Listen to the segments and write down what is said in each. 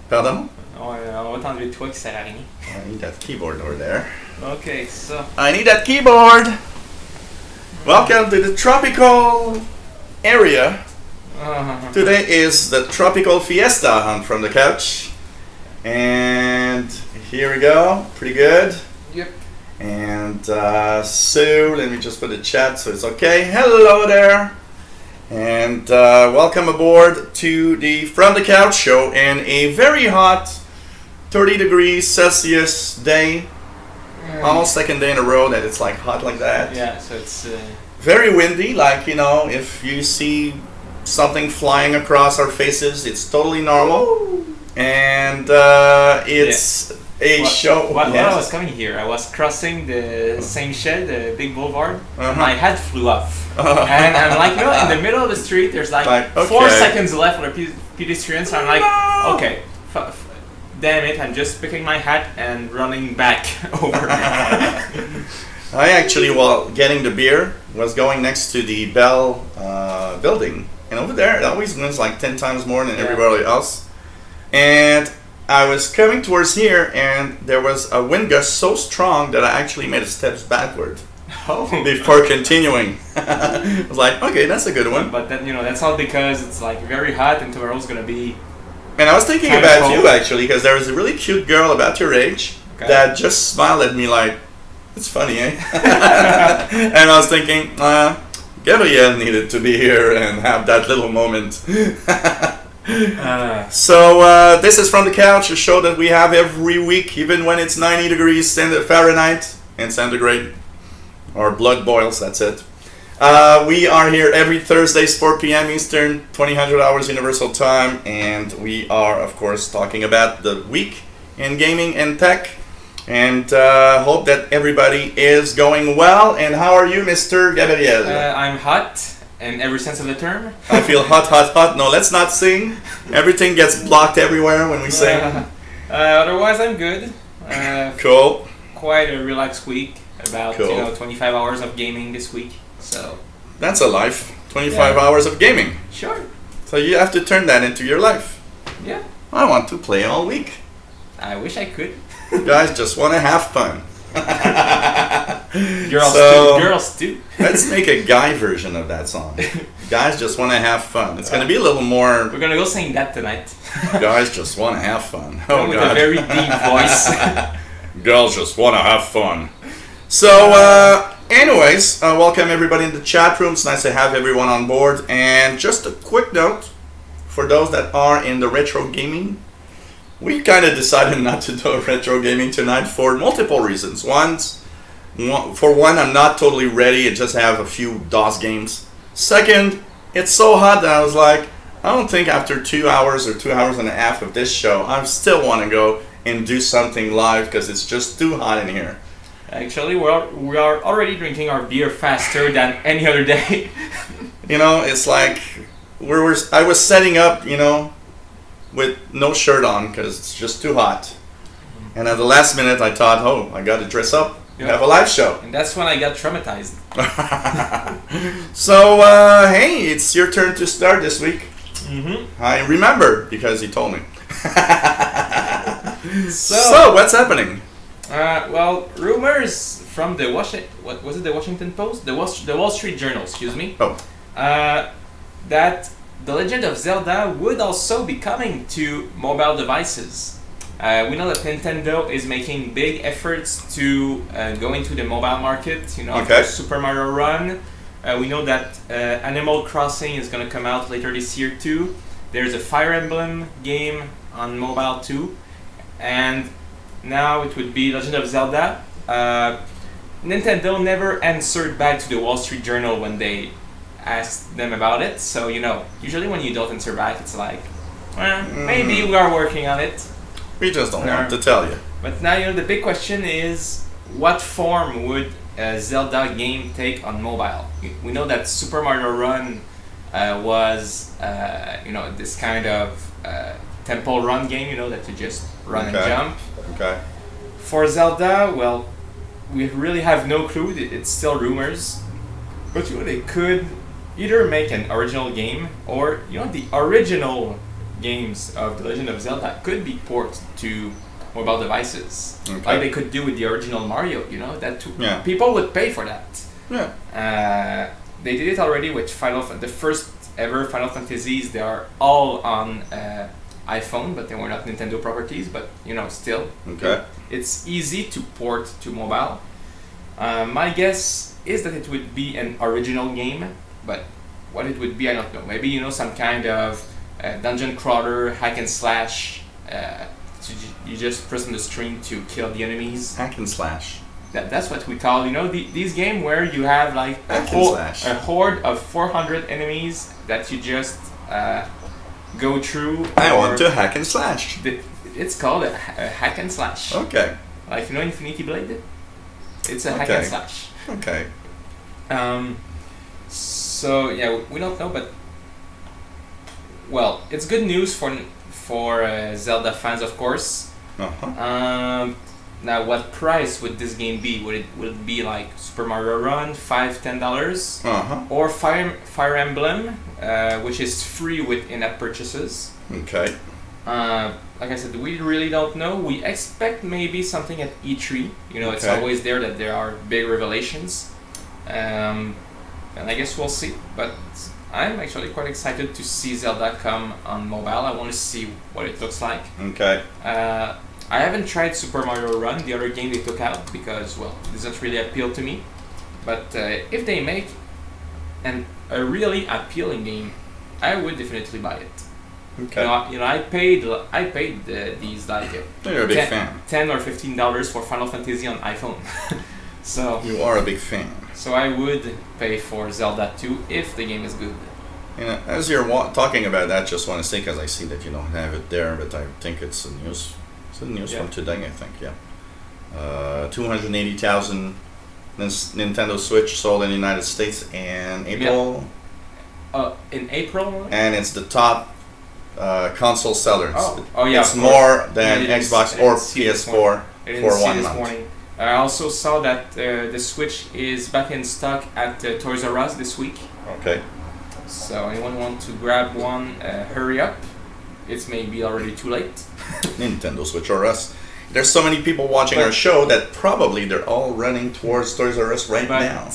Pardon? On va t'enlever toi qui sert à rien. I need that keyboard over there. Ok, ça. I need that keyboard! Welcome to the tropical area. Today is the tropical fiesta on From the Couch. And here we go. Pretty good. Yep. And so, let me just put the chat so it's okay. Hello there. And welcome aboard to the From the Couch show in a very hot 30 degrees Celsius day. Almost second day in a row that it's like hot like that. Yeah, so it's... Very windy, like, you know, if you see something flying across our faces, it's totally normal. And it's a show. While I was coming here, I was crossing the same shed, the big boulevard. My hat flew off. And I'm like, in the middle of the street, there's like 4 seconds left for the pedestrians. So I'm like, okay, damn it, I'm just picking my hat and running back over. I actually, while getting the beer, was going next to the Bell building. And over there, it always wins like 10 times more than everybody else. And I was coming towards here, and there was a wind gust so strong that I actually made a steps backward before continuing. I was like, okay, that's a good one. But then, that's all because it's like very hot, and tomorrow's gonna be. And I was thinking about you actually, because there was a really cute girl about your age that just smiled at me like, it's funny, eh? And I was thinking, Gabriel needed to be here and have that little moment. So this is From the Couch, a show that we have every week, even when it's 90 degrees Fahrenheit and centigrade, or blood boils, that's it. We are here every Thursdays, 4 p.m. Eastern, 2000 hours Universal Time, and we are, of course, talking about the week in gaming and tech, and hope that everybody is going well. And how are you, Mr. Gabriel? I'm hot. In every sense of the term. I feel hot, hot, hot. No, let's not sing. Everything gets blocked everywhere when we sing. Otherwise, I'm good. Cool. Quite a relaxed week. About 25 hours of gaming this week. So. That's a life. 25 hours of gaming. Sure. So you have to turn that into your life. Yeah. I want to play all week. I wish I could. Guys just want to have fun. Girls too. Let's make a guy version of that song. Guys just want to have fun. It's going to be a little more. We're going to go sing that tonight. Guys just want to have fun. Oh, with a very deep voice. Girls just want to have fun. So, anyways, welcome everybody in the chat room. It's nice to have everyone on board. And just a quick note for those that are in the retro gaming. We kind of decided not to do retro gaming tonight for multiple reasons. For one, I'm not totally ready. I just have a few DOS games. Second, it's so hot that I was like, I don't think after 2 hours or 2 hours and a half of this show, I still want to go and do something live because it's just too hot in here. Actually, we are already drinking our beer faster than any other day. It's like I was setting up, with no shirt on because it's just too hot. And at the last minute, I thought, I got to dress up and have a live show. And that's when I got traumatized. So, hey, it's your turn to start this week. Mm-hmm. I remember because you told me. So, what's happening? Well, rumors from the Washington Post? The Wall Street Journal, excuse me. That The Legend of Zelda would also be coming to mobile devices. We know that Nintendo is making big efforts to go into the mobile market, for Super Mario Run. We know that Animal Crossing is going to come out later this year too. There's a Fire Emblem game on mobile too. And now it would be Legend of Zelda. Nintendo never answered back to the Wall Street Journal when they asked them about it, so usually when you don't answer back, it's like, maybe we are working on it. We just don't want to tell you. But now, the big question is, what form would a Zelda game take on mobile? We know that Super Mario Run was, this kind of temple run game, that you just run and jump. Okay. For Zelda, well, we really have no clue. It's still rumors. But they could either make an original game or the original games of The Legend of Zelda could be ported to mobile devices, like they could do with the original Mario. You know that people would pay for that. Yeah. They did it already with the first ever Final Fantasies. They are all on iPhone, but they were not Nintendo properties. But you know, still, it's easy to port to mobile. My guess is that it would be an original game, but what it would be, I don't know. Maybe, you know, some kind of dungeon crawler, hack and slash. You just press on the screen to kill the enemies. Hack and slash. That's what we call, you know, these games where you have like a horde of 400 enemies that you just go through. I want to hack and slash. It's called a hack and slash. Okay. Like, you know, Infinity Blade? It's a hack and slash. Okay. So yeah, we don't know, but well, it's good news for Zelda fans, of course. Now, what price would this game be? Would it be like Super Mario Run, $5-10, or Fire Emblem, which is free with in-app purchases? Okay. Like I said, we really don't know. We expect maybe something at E3. You know, it's always there that there are big revelations, and I guess we'll see. But I'm actually quite excited to see Zelda come on mobile. I want to see what it looks like. Okay. I haven't tried Super Mario Run, the other game they took out, because, well, it doesn't really appeal to me. But if they make a really appealing game, I would definitely buy it. Okay. You know, I paid these like you're a big fan. $10 or $15 for Final Fantasy on iPhone. So you are a big fan. So I would pay for Zelda 2 if the game is good. You know, as you're talking about that, just want to say, because I see that you don't have it there, but I think it's a news. It's a news from today, I think. Yeah. 280,000 Nintendo Switch sold in the United States in April. In April. And it's the top console sellers. Yeah. It's more than Xbox or PS4 for 1 month. Morning. I also saw that the Switch is back in stock at Toys R Us this week. Okay. So anyone want to grab one, hurry up. It's maybe already too late. Nintendo Switch or us. There's so many people watching our show that probably they're all running towards Toys R Us right now.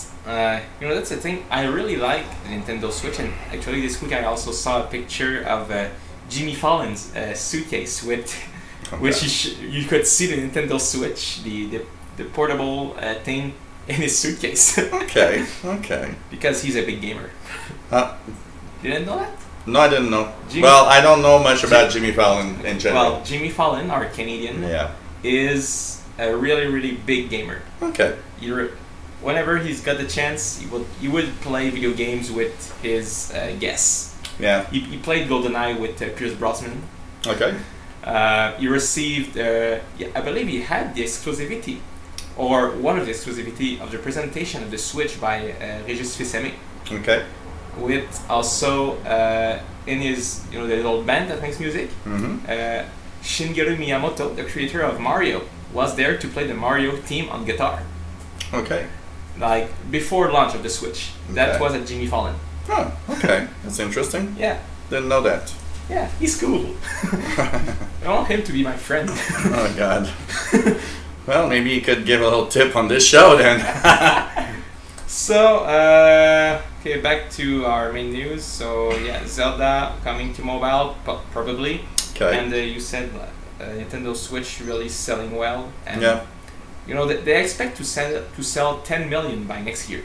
You know, that's the thing. I really like the Nintendo Switch, and actually this week I also saw a picture of Jimmy Fallon's suitcase with, which you could see the Nintendo Switch, the portable thing in his suitcase. Okay. Because he's a big gamer. Didn't know that? No, I didn't know. I don't know much about Jimmy Fallon in general. Well, Jimmy Fallon, our Canadian, is a really, really big gamer. Okay. Whenever he's got the chance, he would play video games with his guests. Yeah. He played GoldenEye with Pierce Brosnan. Okay. He received, I believe he had the exclusivity, or one of the exclusivity of the presentation of the Switch by Régis Fils-Aimé. Okay. With also in his, you know, the little band that makes music, Shigeru Miyamoto, the creator of Mario, was there to play the Mario theme on guitar. Okay. Like before launch of the Switch. That was at Jimmy Fallon. Oh, okay. That's interesting. Yeah. Didn't know that. Yeah, he's cool. I want him to be my friend. Oh God. Well, maybe you could give a little tip on this show then. So, okay, back to our main news. So, yeah, Zelda coming to mobile, probably. Okay. And you said Nintendo Switch really selling well. And, yeah. You know, they expect to sell 10 million by next year.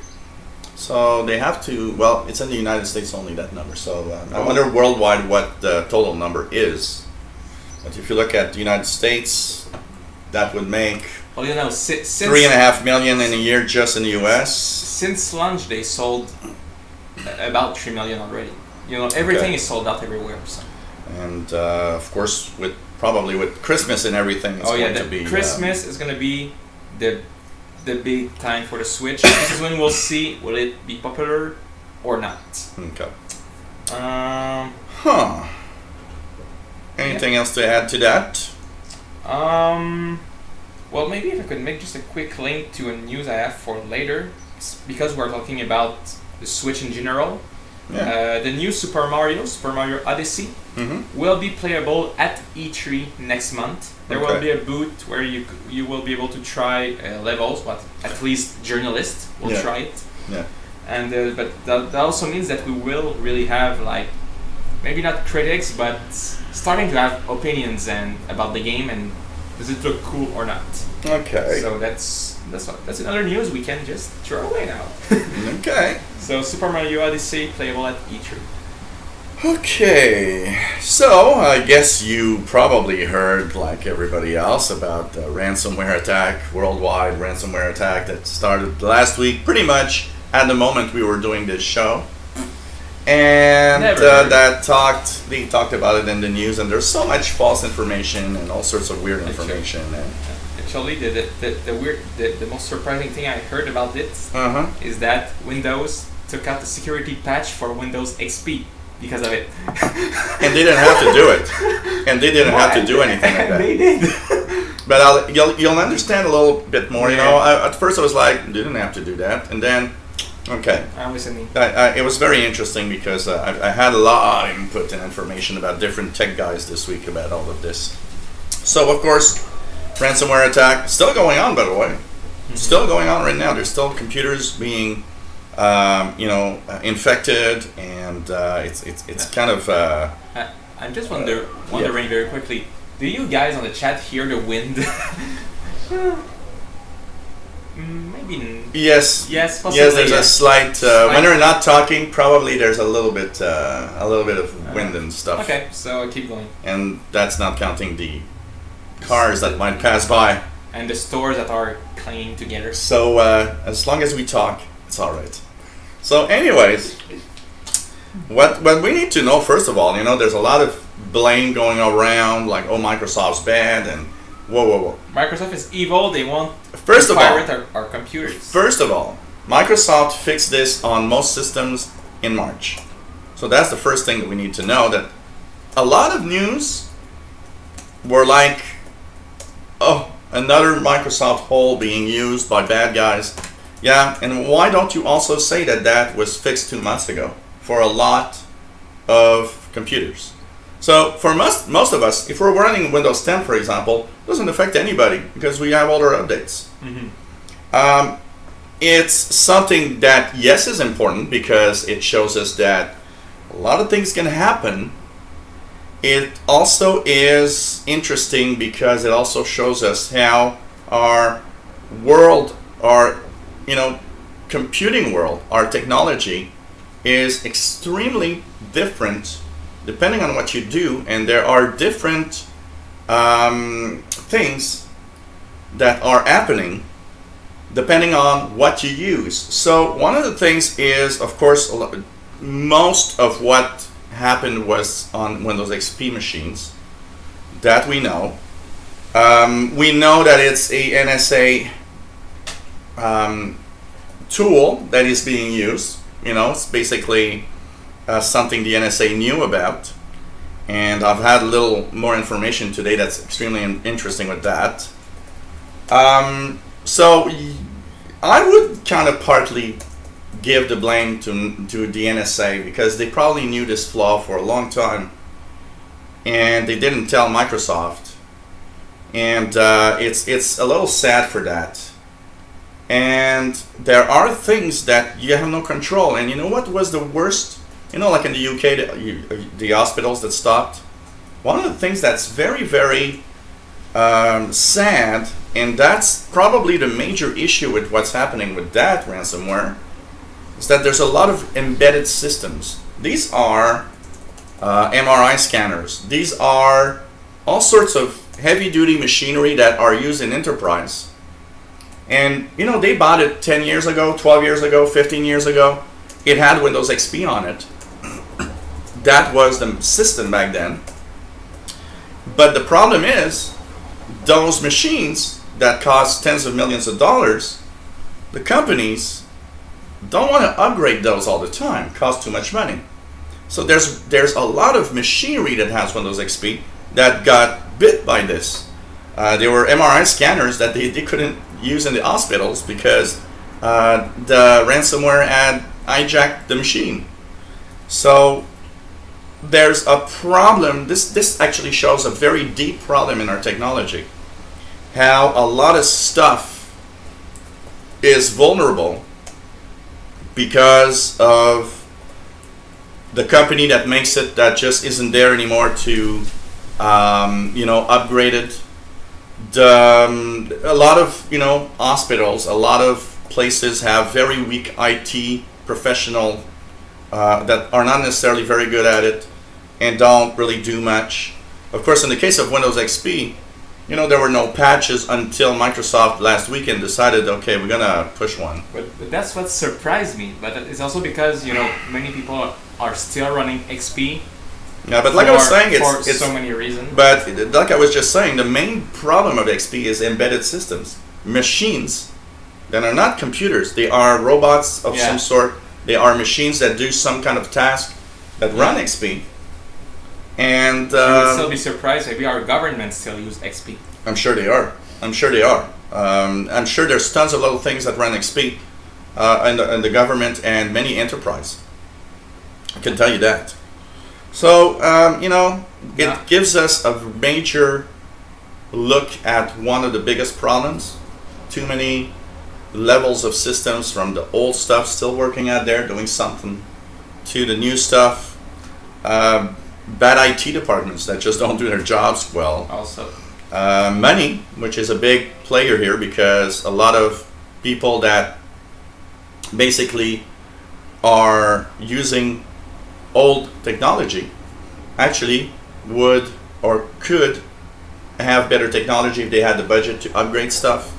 So they have to, well, it's in the United States only, that number. So I wonder worldwide what the total number is. But if you look at the United States, that would make... Well, you know, since 3.5 million in a year just in the US. Since launch, they sold about 3 million already. You know, everything is sold out everywhere. So. And of course, probably with Christmas and everything, it's going to be... Christmas is going to be the big time for the Switch. This is when we'll see will it be popular or not. Okay. Anything else to add to that? Well, maybe if I could make just a quick link to a news I have for later, because we're talking about the Switch in general. Yeah. The new Super Mario Odyssey, will be playable at E3 next month. There will be a booth where you will be able to try levels, but at least journalists will try it. Yeah. And but that also means that we will really have, like, maybe not critics, but starting to have opinions about the game and does it look cool or not. Okay. So that's another news we can just throw away now. Okay. So Super Mario Odyssey playable at E3. Okay, so I guess you probably heard, like everybody else, about the ransomware attack, worldwide ransomware attack that started last week, pretty much at the moment we were doing this show. And they talked about it in the news, and there's so much false information and all sorts of weird information. Actually, the most surprising thing I heard about this is that Windows took out the security patch for Windows XP because of it. And they didn't have to do it. And they didn't have to do anything like that. They did. But you'll understand a little bit more. You know, at first I was like, they didn't have to do that, and then, okay. I'm listening. It was very interesting because I had a lot of input and information about different tech guys this week about all of this. So of course, ransomware attack still going on, by the way. Still going on right now. There's still computers being infected, and it's kind of. I'm just wondering very quickly. Do you guys on the chat hear the wind? Maybe. Yes. Yes. Possibly, yes. There's a slight. When they're not talking, probably there's a little bit of wind and stuff. Okay, so keep going. And that's not counting the cars that might pass by. And the stores that are clinging together. So as long as we talk, it's all right. So anyways, what we need to know, first of all, there's a lot of blame going around, like, oh, Microsoft's bad, and whoa. Microsoft is evil, they want to pirate our computers. First of all, Microsoft fixed this on most systems in March. So that's the first thing that we need to know, that a lot of news were like, oh, another Microsoft hole being used by bad guys. Yeah, and why don't you also say that was fixed 2 months ago for a lot of computers? So for most of us, if we're running Windows 10, for example, it doesn't affect anybody because we have older updates. It's something that, yes, is important because it shows us that a lot of things can happen. It also is interesting because it also shows us how our world, our computing world, our technology is extremely different depending on what you do, and there are different things that are happening depending on what you use. So one of the things is, of course, most of what happened was on Windows XP machines. That we know. We know that it's a NSA tool that is being used. It's basically something the NSA knew about, and I've had a little more information today that's extremely interesting with that. So I would kind of partly give the blame to the NSA because they probably knew this flaw for a long time, and they didn't tell Microsoft, and it's a little sad for that. And there are things that you have no control. And you know what was the worst? Like in the UK, the hospitals that stopped. One of the things that's very, very sad, and that's probably the major issue with what's happening with that ransomware, is that there's a lot of embedded systems. These are MRI scanners. These are all sorts of heavy-duty machinery that are used in enterprise. And, they bought it 10 years ago, 12 years ago, 15 years ago. It had Windows XP on it. That was the system back then. But the problem is, those machines that cost tens of millions of dollars, the companies don't want to upgrade those all the time. Cost too much money. So there's a lot of machinery that has Windows XP that got bit by this. There were MRI scanners that they couldn't use in the hospitals because the ransomware had hijacked the machine. So there's a problem. This actually shows a very deep problem in our technology. How a lot of stuff is vulnerable because of the company that makes it that just isn't there anymore to upgrade it. A lot of hospitals, a lot of places have very weak IT professional that are not necessarily very good at it and don't really do much. Of course, in the case of Windows XP, there were no patches until Microsoft last weekend decided, okay, we're gonna push one. But that's what surprised me. But it's also because many people are still running XP. Yeah, but like I was saying, it's so many reasons. But like I was just saying, the main problem of XP is embedded systems, machines that are not computers. They are robots of some sort. They are machines that do some kind of task that run XP. And you would still be surprised. Maybe our government still use XP. I'm sure they are. I'm sure there's tons of little things that run XP in the government and many enterprise. I can tell you that. So, it gives us a major look at one of the biggest problems. Too many levels of systems, from the old stuff still working out there doing something to the new stuff. Bad IT departments that just don't do their jobs well. Also. Money, which is a big player here, because a lot of people that basically are using old technology actually would or could have better technology if they had the budget to upgrade stuff.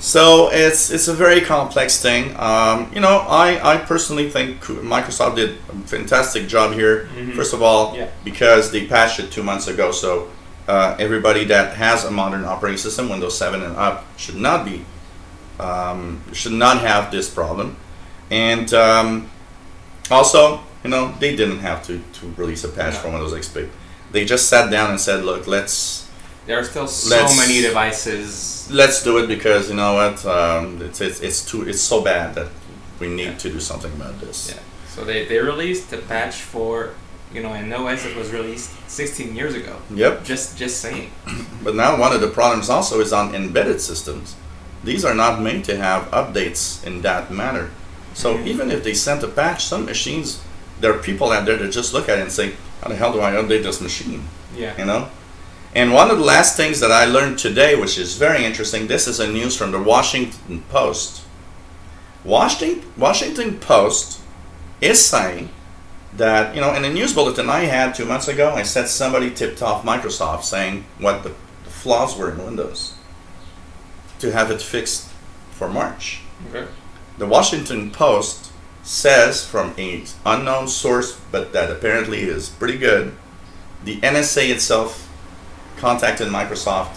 So it's a very complex thing. I personally think Microsoft did a fantastic job here. Mm-hmm. First of all, because they patched it 2 months ago, so everybody that has a modern operating system, Windows 7 and up, should not have this problem. And also, they didn't have to release a patch for Windows XP. They just sat down and said, look, there are still so many devices. Let's do it because you know what? It's so bad that we need to do something about this. Yeah. So they released a patch for an OS that was released 16 years ago. Yep. Just saying. But now one of the problems also is on embedded systems. These are not made to have updates in that manner. So even if they sent a patch, some machines, there are people out there that just look at it and say, how the hell do I update this machine? Yeah. And one of the last things that I learned today, which is very interesting, this is a news from the Washington Post. Washington Post is saying that, in the news bulletin I had 2 months ago, I said somebody tipped off Microsoft saying what the flaws were in Windows to have it fixed for March. Okay. The Washington Post says from an unknown source, but that apparently is pretty good, the NSA itself contacted Microsoft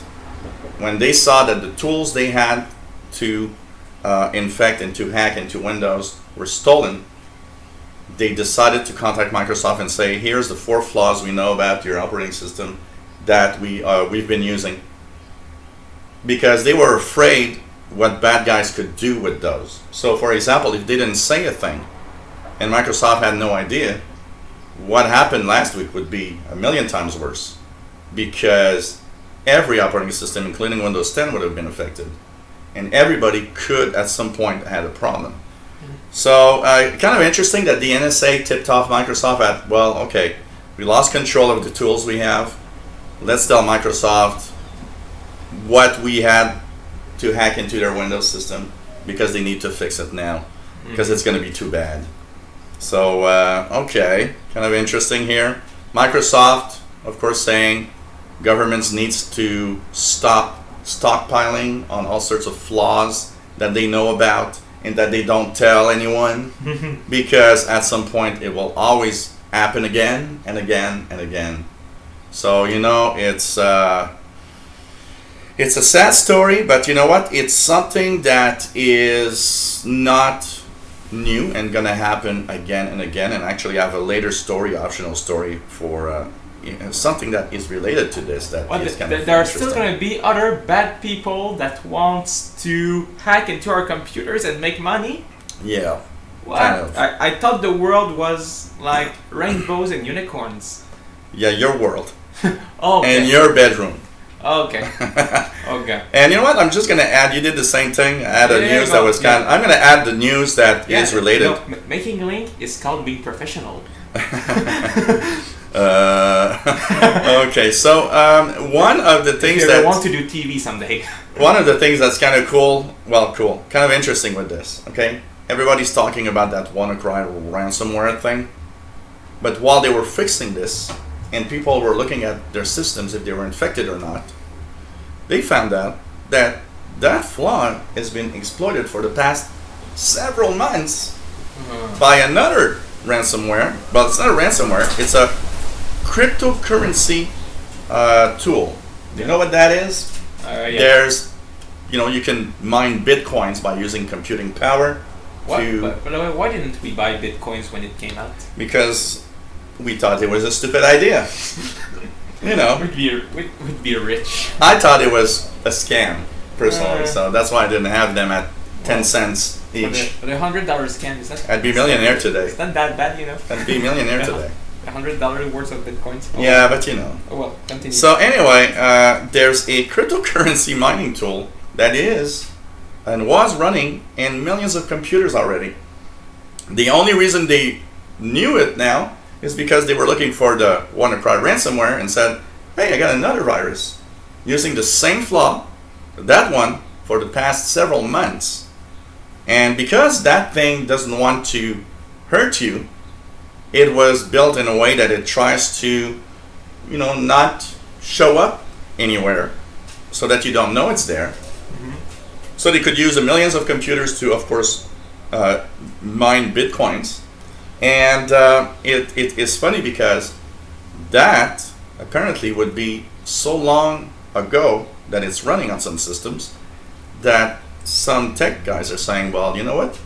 when they saw that the tools they had to infect and to hack into Windows were stolen. They decided to contact Microsoft and say, here's the 4 flaws we know about your operating system that we've been using, because they were afraid what bad guys could do with those. So for example, if they didn't say a thing and Microsoft had no idea, what happened last week would be a million times worse, because every operating system, including Windows 10, would have been affected, and everybody could at some point had a problem. So kind of interesting that the NSA tipped off Microsoft at, well, okay, we lost control of the tools we have. Let's tell Microsoft what we had to hack into their Windows system, because they need to fix it now, because it's going to be too bad. So, okay, kind of interesting here. Microsoft, of course, saying governments needs to stop stockpiling on all sorts of flaws that they know about and that they don't tell anyone, because at some point it will always happen again and again and again. So, it's a sad story, but you know what? It's something that is not new and gonna happen again and again. And actually, I have a later story, optional story for something that is related to this. That is kind of there are still gonna be other bad people that wants to hack into our computers and make money. Yeah. What? Kind of. I thought the world was like rainbows and unicorns. Yeah, your world. Oh, okay. And your bedroom. Okay. Okay. And you know what? I'm just gonna add. You did the same thing. Add a news that was kind. I'm gonna add the news that is related. Making a link is called being professional. Okay, so one of the things if you that want to do TV someday. one of the things that's kind of cool, kind of interesting with this. Okay, everybody's talking about that WannaCry ransomware thing, but while they were fixing this, and people were looking at their systems if they were infected or not, they found out that that flaw has been exploited for the past several months by another ransomware. Well, it's not a ransomware, it's a cryptocurrency tool. Do you know what that is? Yeah. There's, you can mine bitcoins by using computing power. What? But why didn't we buy bitcoins when it came out? Because we thought it was a stupid idea. We'd be rich. I thought it was a scam, personally, so that's why I didn't have them at 10 cents each. But a $100 scam, is that? I'd be millionaire today. It's not that bad, I'd be millionaire today. $100 worth of bitcoins. Oh, yeah, but Oh well, continue. So anyway, there's a cryptocurrency mining tool that is and was running in millions of computers already. The only reason they knew it now is because they were looking for the WannaCry ransomware and said, hey, I got another virus using the same flaw, that one, for the past several months. And because that thing doesn't want to hurt you, it was built in a way that it tries to, not show up anywhere so that you don't know it's there. Mm-hmm. So they could use the millions of computers to, of course, mine bitcoins. And it is funny because that apparently would be so long ago that it's running on some systems that some tech guys are saying, well, you know what?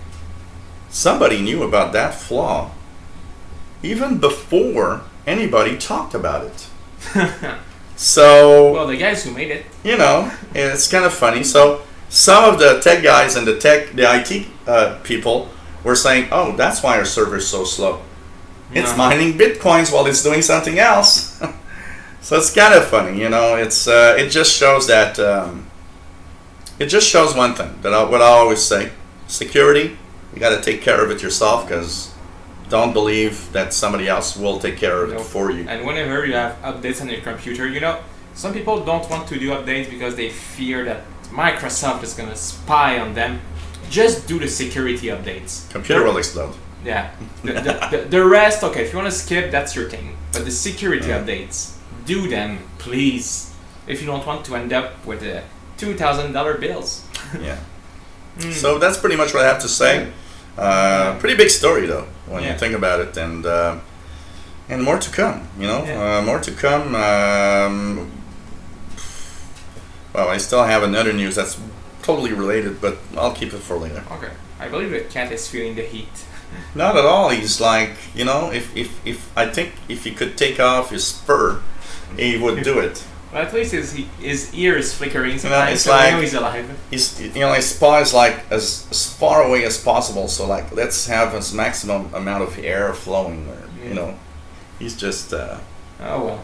Somebody knew about that flaw even before anybody talked about it. So, well, the guys who made it. It's kind of funny. So some of the tech guys and the IT people were saying, oh, that's why our server's so slow. It's mining bitcoins while it's doing something else. So it's kind of funny, it just shows that it just shows one thing what I always say: security. You got to take care of it yourself, because don't believe that somebody else will take care of it for you. And whenever you have updates on your computer, some people don't want to do updates because they fear that Microsoft is gonna spy on them. Just do the security updates. Computer will explode. Yeah. The rest, okay, if you want to skip, that's your thing. But the security updates, do them, please. If you don't want to end up with $2,000 bills. Yeah. So that's pretty much what I have to say. Pretty big story, though, when you think about it. And more to come, more to come. Well, I still have another news that's totally related, but I'll keep it for later. Okay. I believe the cat is feeling the heat. Not at all. He's like, if I think if he could take off his fur, he would do it. Well, at least his ear is flickering sometimes, it's so like, I know he's alive. His paw is like as far away as possible, so like let's have his maximum amount of air flowing, or he's just oh well,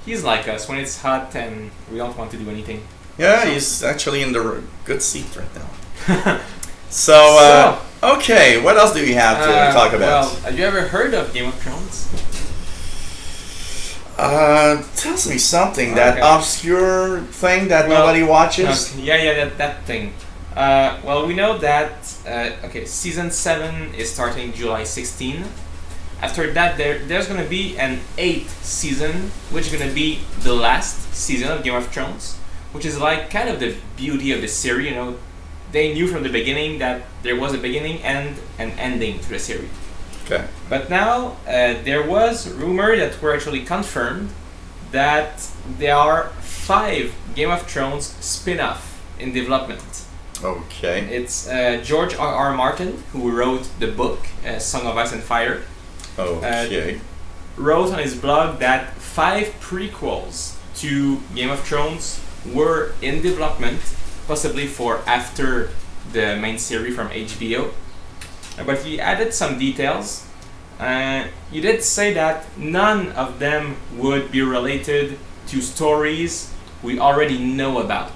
he's like us. When it's hot and we don't want to do anything. Yeah, he's actually in the good seat right now. So okay, what else do we have to talk about? Well, have you ever heard of Game of Thrones? Tells me something, that obscure thing that nobody watches. Yeah, that thing. Well, we know that season 7 is starting July 16. After that, there's gonna be an 8th season, which is gonna be the last season of Game of Thrones, which is like kind of the beauty of the series. They knew from the beginning that there was a beginning and an ending to the series. Okay. But now there was rumor that were actually confirmed that there are 5 Game of Thrones spin-off in development. Okay. It's George R.R. Martin, who wrote the book Song of Ice and Fire. Okay. Wrote on his blog that 5 prequels to Game of Thrones were in development, possibly for after the main series from HBO. but he added some details. He did say that none of them would be related to stories we already know about.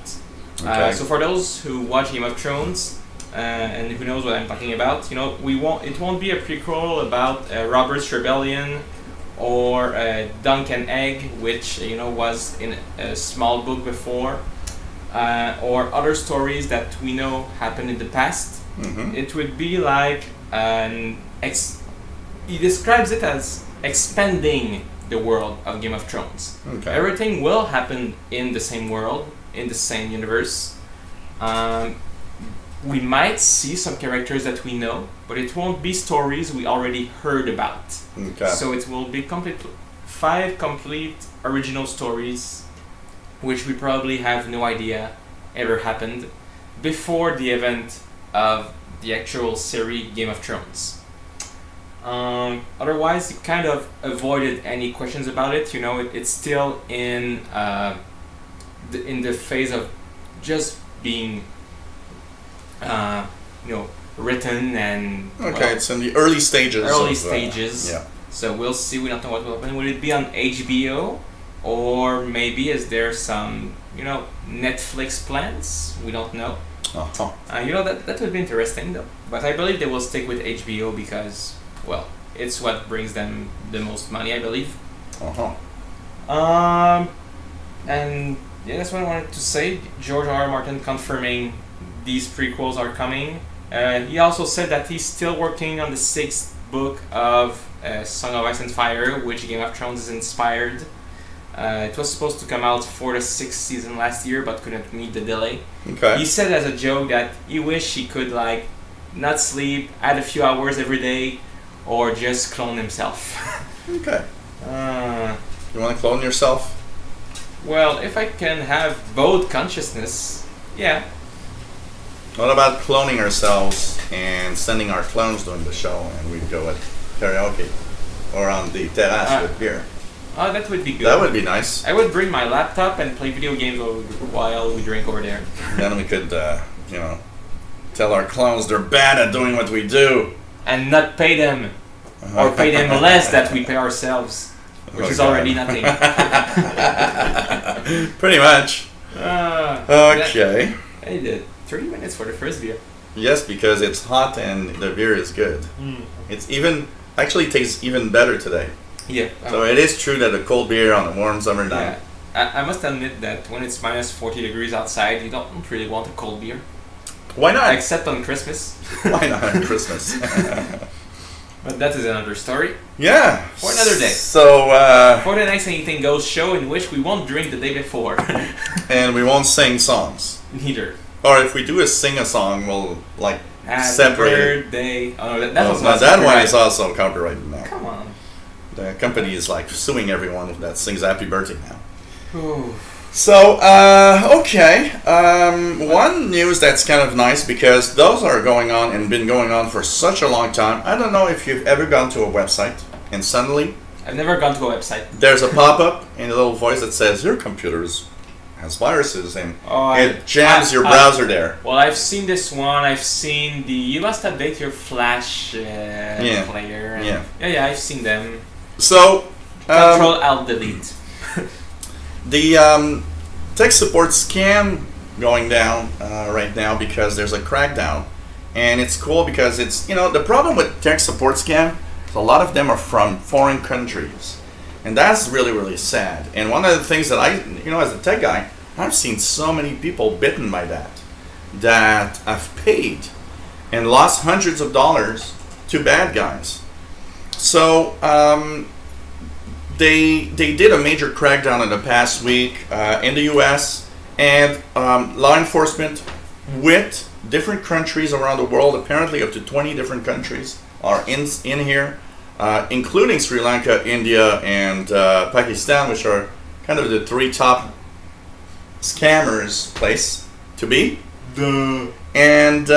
Okay. So for those who watch Game of Thrones and who knows what I'm talking about, it won't be a prequel about Robert's Rebellion or Dunk and Egg, which was in a small book before, or other stories that we know happened in the past. Mm-hmm. It would be like he describes it as expanding the world of Game of Thrones. Okay. Everything will happen in the same world, in the same universe. We might see some characters that we know, but it won't be stories we already heard about. Okay. So it will be 5 complete original stories, which we probably have no idea ever happened before the event of the actual series Game of Thrones. Otherwise, it kind of avoided any questions about it. It's still in the phase of just being, written and. Okay, it's in the early stages. Yeah. So we'll see. We don't know what will happen. Will it be on HBO, or maybe is there some Netflix plans? We don't know. Uh-huh. That would be interesting though. But I believe they will stick with HBO because, well, it's what brings them the most money, I believe. And yeah, that's what I wanted to say. George R.R. Martin confirming these prequels are coming. He also said that he's still working on the 6th book of Song of Ice and Fire, which Game of Thrones is inspired. It was supposed to come out for the 6th season last year, but couldn't meet the delay. Okay. He said as a joke that he wished he could not sleep, add a few hours every day, or just clone himself. Okay. You want to clone yourself? Well, if I can have both consciousness, yeah. What about cloning ourselves and sending our clones during the show, and we'd go at karaoke or on the terrace with beer? Oh, that would be good. That would be nice. I would bring my laptop and play video games while we drink over there. Then we could, tell our clones they're bad at doing what we do. And not pay them. Or pay them less that we pay ourselves. Which is already nothing. Pretty much. Okay. I did 30 minutes for the first beer. Yes, because it's hot and the beer is good. It's actually tastes even better today. Yeah. So it is true that a cold beer on a warm summer night. I must admit that when it's minus 40 degrees outside, you don't really want a cold beer. Why not? Except on Christmas. Why not on Christmas? But that is another story. Yeah. For another day. So, for the next Anything Goes show, in which we won't drink the day before. And we won't sing songs. Neither. Or if we do sing a song, we'll separate it. Birthday. Oh, that that one is also copyrighted now. Come on. The company is suing everyone that sings Happy Birthday now. Ooh. So, okay. One news that's kind of nice, because those are going on and been going on for such a long time. I don't know if you've ever gone to a website and suddenly I've never gone to a website. There's a pop-up in a little voice that says your computer has viruses, and it jams your browser there. Well, I've seen this one. I've seen you must update your Flash player. Yeah, I've seen them. So, Control Alt Delete. The tech support scam going down right now because there's a crackdown, and it's cool because it's the problem with tech support scam is a lot of them are from foreign countries, and that's really, really sad. And one of the things that I as a tech guy, I've seen so many people bitten by that have paid and lost hundreds of dollars to bad guys. So they did a major crackdown in the past week in the U.S. and law enforcement with different countries around the world. Apparently, up to 20 different countries are in here, including Sri Lanka, India, and Pakistan, which are kind of the 3 top scammers place to be. Duh. And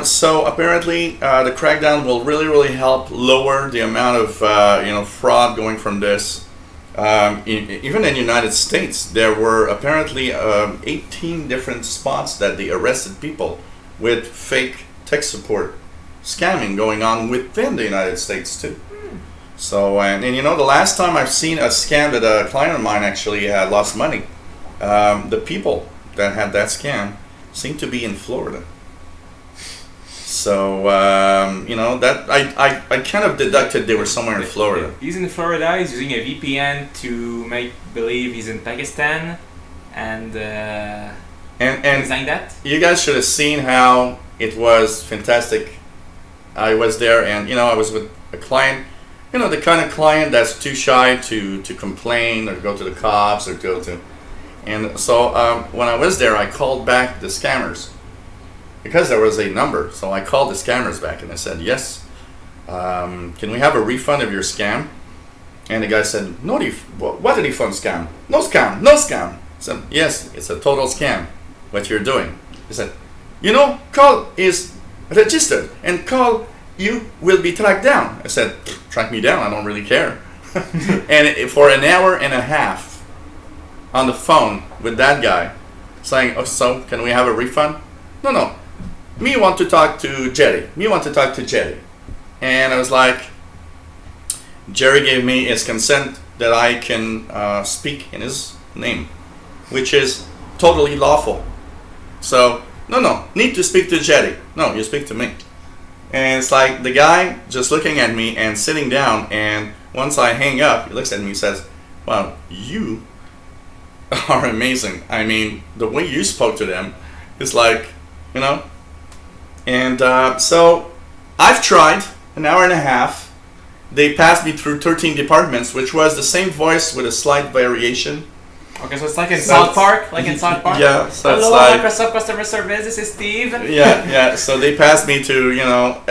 so apparently the crackdown will really, really help lower the amount of fraud going from this. Even in the United States, there were apparently 18 different spots that they arrested people with fake tech support scamming going on within the United States too. So, and you know, the last time I've seen a scam that a client of mine actually lost money, the people that had that scam seemed to be in Florida. So, you know, that I kind of deducted they were somewhere in Florida. He's in Florida, he's using a VPN to make believe he's in Pakistan, and things like that. You guys should have seen how it was fantastic. I was there, and you know, I was with a client, you know, the kind of client that's too shy to complain or go to the cops or go to. And so when I was there, I called back the scammers because there was a number. So I called the scammers back and I said, yes, can we have a refund of your scam? And the guy said, no, what a refund scam? No scam, no scam. I said, yes, it's a total scam, what you're doing. He said, you know, call is registered and call you will be tracked down. I said, track me down, I don't really care. And for an hour and a half on the phone with that guy saying, oh, so can we have a refund? No, me want to talk to Jerry. And I was like, Jerry gave me his consent that I can speak in his name, which is totally lawful. So, no, need to speak to Jerry. No, you speak to me. And it's like the guy just looking at me and sitting down, and once I hang up, he looks at me and says, wow, you are amazing. I mean, the way you spoke to them is like, you know. And so I've tried an hour and a half. They passed me through 13 departments, which was the same voice with a slight variation. Okay, so it's like in South Park? Yeah, so hello, it's like Microsoft customer service, this is Steve. Yeah, so they passed me to, you know,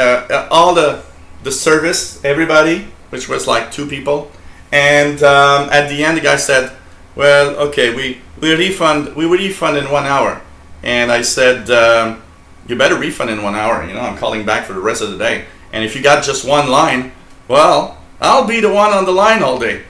all the service, everybody, which was like 2 people. And at the end, the guy said, well, okay, we will refund in 1 hour. And I said, you better refund in 1 hour, you know, I'm calling back for the rest of the day. And if you got just one line, well, I'll be the one on the line all day.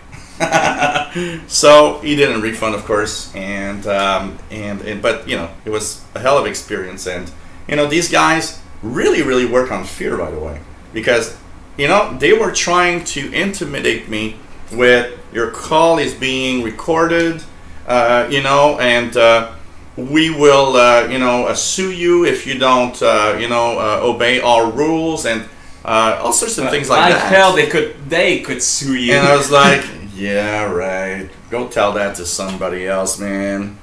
So he didn't refund, of course, and but you know, it was a hell of an experience. And you know, these guys really work on fear, by the way, because you know, they were trying to intimidate me with your call is being recorded, you know, and we will you know, sue you if you don't you know, obey our rules, and all sorts of things like that. Hell, they could sue you. And I was like, yeah, right. Go tell that to somebody else, man.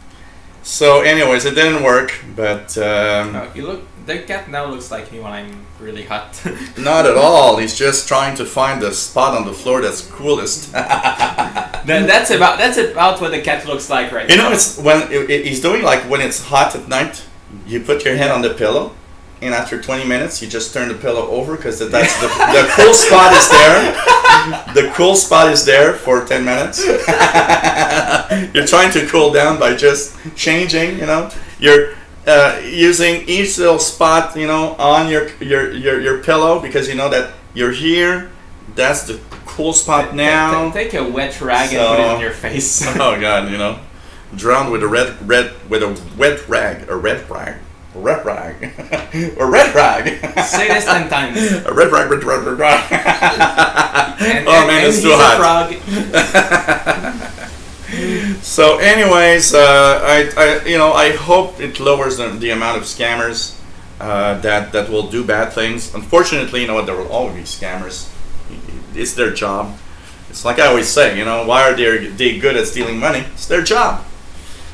So, anyways, it didn't work, but the cat now looks like me when I'm really hot. Not at all. He's just trying to find the spot on the floor that's coolest. That's about what the cat looks like right now. You know, it's when he's doing, like when it's hot at night. You put your head on the pillow. And after 20 minutes, you just turn the pillow over because that's the cool spot is there. The cool spot is there for 10 minutes. You're trying to cool down by just changing, you know. You're using each little spot, you know, on your pillow because you know that you're here. That's the cool spot now. Take a wet rag and put it on your face. Oh God, you know, drown with a wet rag. Or red rag. Say this 10 times. A red rag. Oh man, it's too hot. So, anyways, I hope it lowers the amount of scammers that will do bad things. Unfortunately, you know what? There will always be scammers. It's their job. It's like I always say, you know, why are they good at stealing money? It's their job.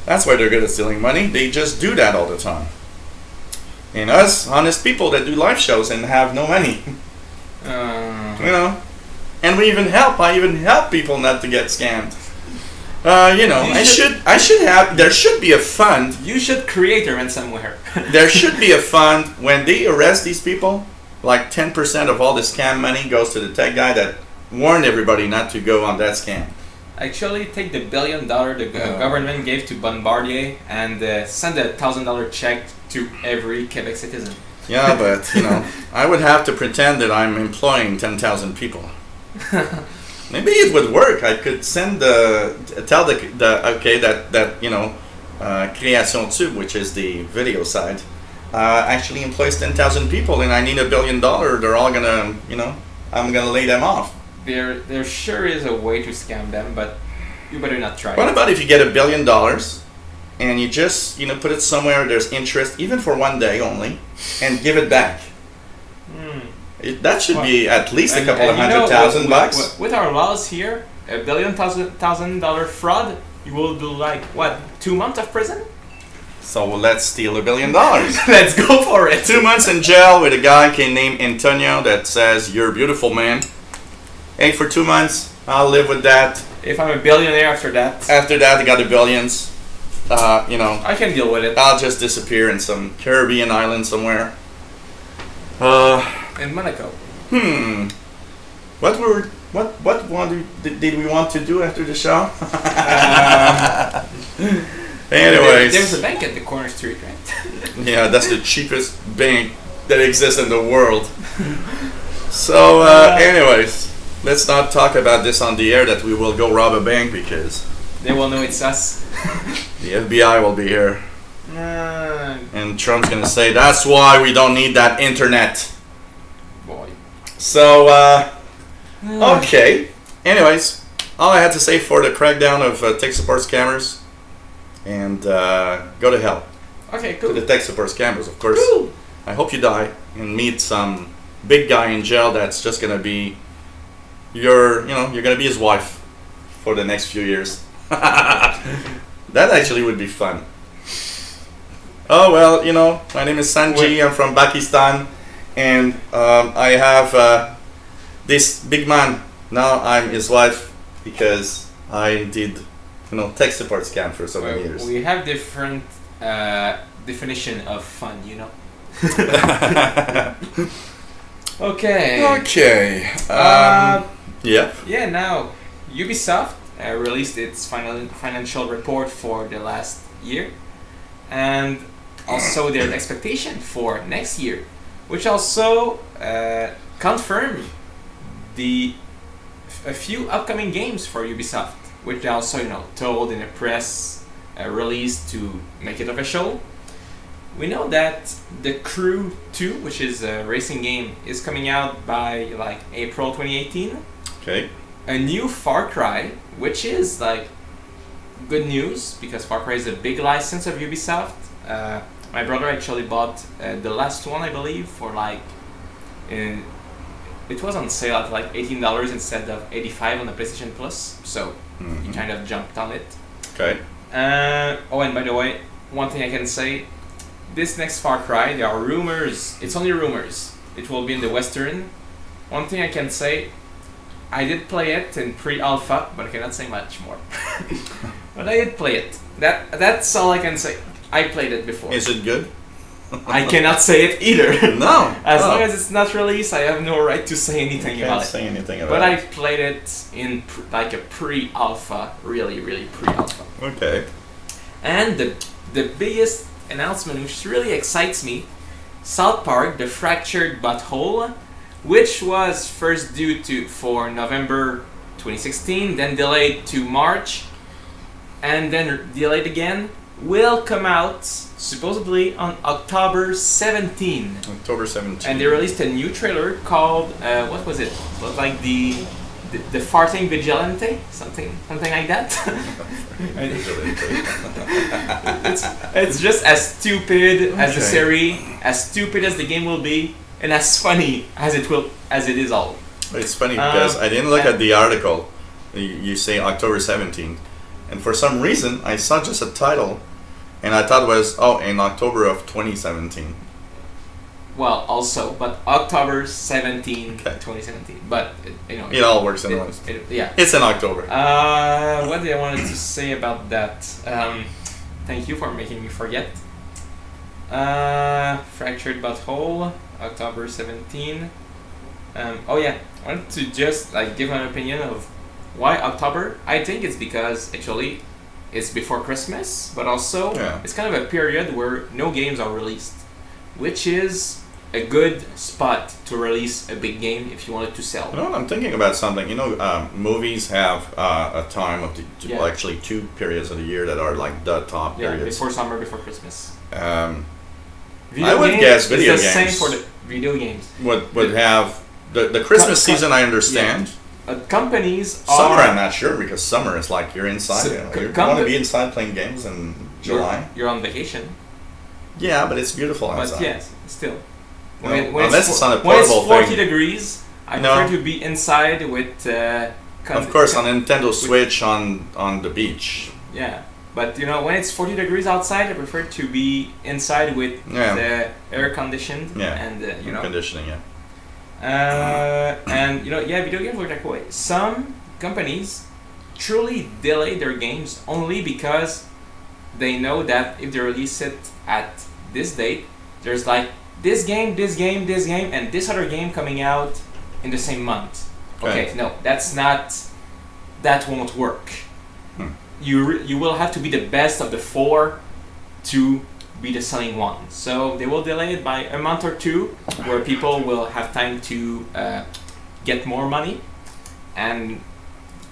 That's why they're good at stealing money. They just do that all the time. And us, honest people that do live shows and have no money. You know, and I even help people not to get scammed. You know, there should be a fund. You should create a ransomware. There should be a fund when they arrest these people. Like 10% of all the scam money goes to the tech guy that warned everybody not to go on that scam. Actually, take the $1 billion the government gave to Bombardier and send a $1,000 check to every Quebec citizen. Yeah, but you know, I would have to pretend that I'm employing 10,000 people. Maybe it would work. I could send tell that you know, Création Tube, which is the video side, actually employs 10,000 people, and I need $1 billion, they're all gonna, I'm gonna lay them off. There sure is a way to scam them, but you better not try. What about if you get $1 billion and you just, put it somewhere there's interest, even for one day only, and give it back? That should be at least a couple of $100,000. With our laws here, $1 billion fraud, you will do like what, 2 months of prison? So let's steal $1 billion. Let's go for it. 2 months in jail with a guy named Antonio that says, "You're a beautiful man." Hey, for 2 months, I'll live with that. If I'm a billionaire after that. After that, I got the billions. I can deal with it. I'll just disappear in some Caribbean island somewhere. In Monaco. What did we want to do after the show? Anyways. There's a bank at the corner street, right? Yeah, that's the cheapest bank that exists in the world. So, anyways, let's not talk about this on the air that we will go rob a bank, because they will know it's us. The FBI will be here. And Trump's gonna say, "That's why we don't need that internet." Boy. So, okay. Anyways, all I had to say for the crackdown of tech support scammers, and go to hell. Okay, cool. To the tech support scammers, of course. Cool. I hope you die and meet some big guy in jail that's just gonna be you're gonna be his wife for the next few years. That actually would be fun. Oh well, my name is Sanji. I'm from Pakistan, and I have this big man. Now I'm his wife because I did, tech support scam for so many years. We have different definition of fun, Okay. Okay. Yeah. Yeah. Now, Ubisoft released its financial report for the last year, and also their expectation for next year, which also confirmed a few upcoming games for Ubisoft, which they also told in a press release to make it official. We know that The Crew 2, which is a racing game, is coming out by like April 2018. Okay. A new Far Cry, which is like good news because Far Cry is a big license of Ubisoft. My brother actually bought the last one, I believe, for like it was on sale at like $18 instead of $85 on the PlayStation Plus, so he kind of jumped on it. Okay. Oh, and by the way, one thing I can say, this next Far Cry, there are rumors, it's only rumors, it will be in the Western. One thing I can say, I did play it in pre-alpha, but I cannot say much more. But I did play it. That's all I can say. I played it before. Is it good? I cannot say it either. No. As long as it's not released, I have no right to say anything about it. Say anything about but it. I played it in like a pre-alpha, really pre-alpha. Okay. And the biggest announcement, which really excites me, South Park: The Fractured Butthole, which was first due for November 2016, then delayed to March, and then delayed again, will come out supposedly on October 17. October 17. And they released a new trailer called what was it? It was like the farting vigilante, something like that. it's just as stupid as the series, as stupid as the game will be, and as funny as it is all. It's funny because I didn't look at the article. You say October 17th, and for some reason I saw just a title, and I thought it was in October of 2017. Well, also, but October 17, 2017. But it all works in one. Yeah, it's in October. What did I wanted to say about that? Thank you for making me forget. Fractured Butthole, October 17. Oh yeah, I wanted to just give an opinion of why October. I think it's because actually it's before Christmas, but also it's kind of a period where no games are released, which is a good spot to release a big game if you wanted to sell. I'm thinking about something. Movies have a time of actually 2 periods of the year that are like the top periods. Before summer, before Christmas. I would guess video games. games. It's the same for the video games. Would have the Christmas season. I understand. Yeah. Companies summer, are... I'm not sure because summer is like you're inside. So, you want to be inside playing games in July. You're on vacation. Yeah, but it's beautiful outside. But yes, still. No, unless it's on a portable when it's 40 thing. degrees, I prefer to be inside with... of course, on Nintendo Switch on the beach. Yeah, but you know, when it's 40 degrees outside, I prefer to be inside with the air conditioned and you know, conditioning. Yeah. And you know, video games work that way. Some companies truly delay their games only because they know that if they release it at this date, there's like this game, and this other game coming out in the same month. Okay, no, that won't work. You will have to be the best of the four to be the selling one. So they will delay it by a month or two, where people will have time to get more money, and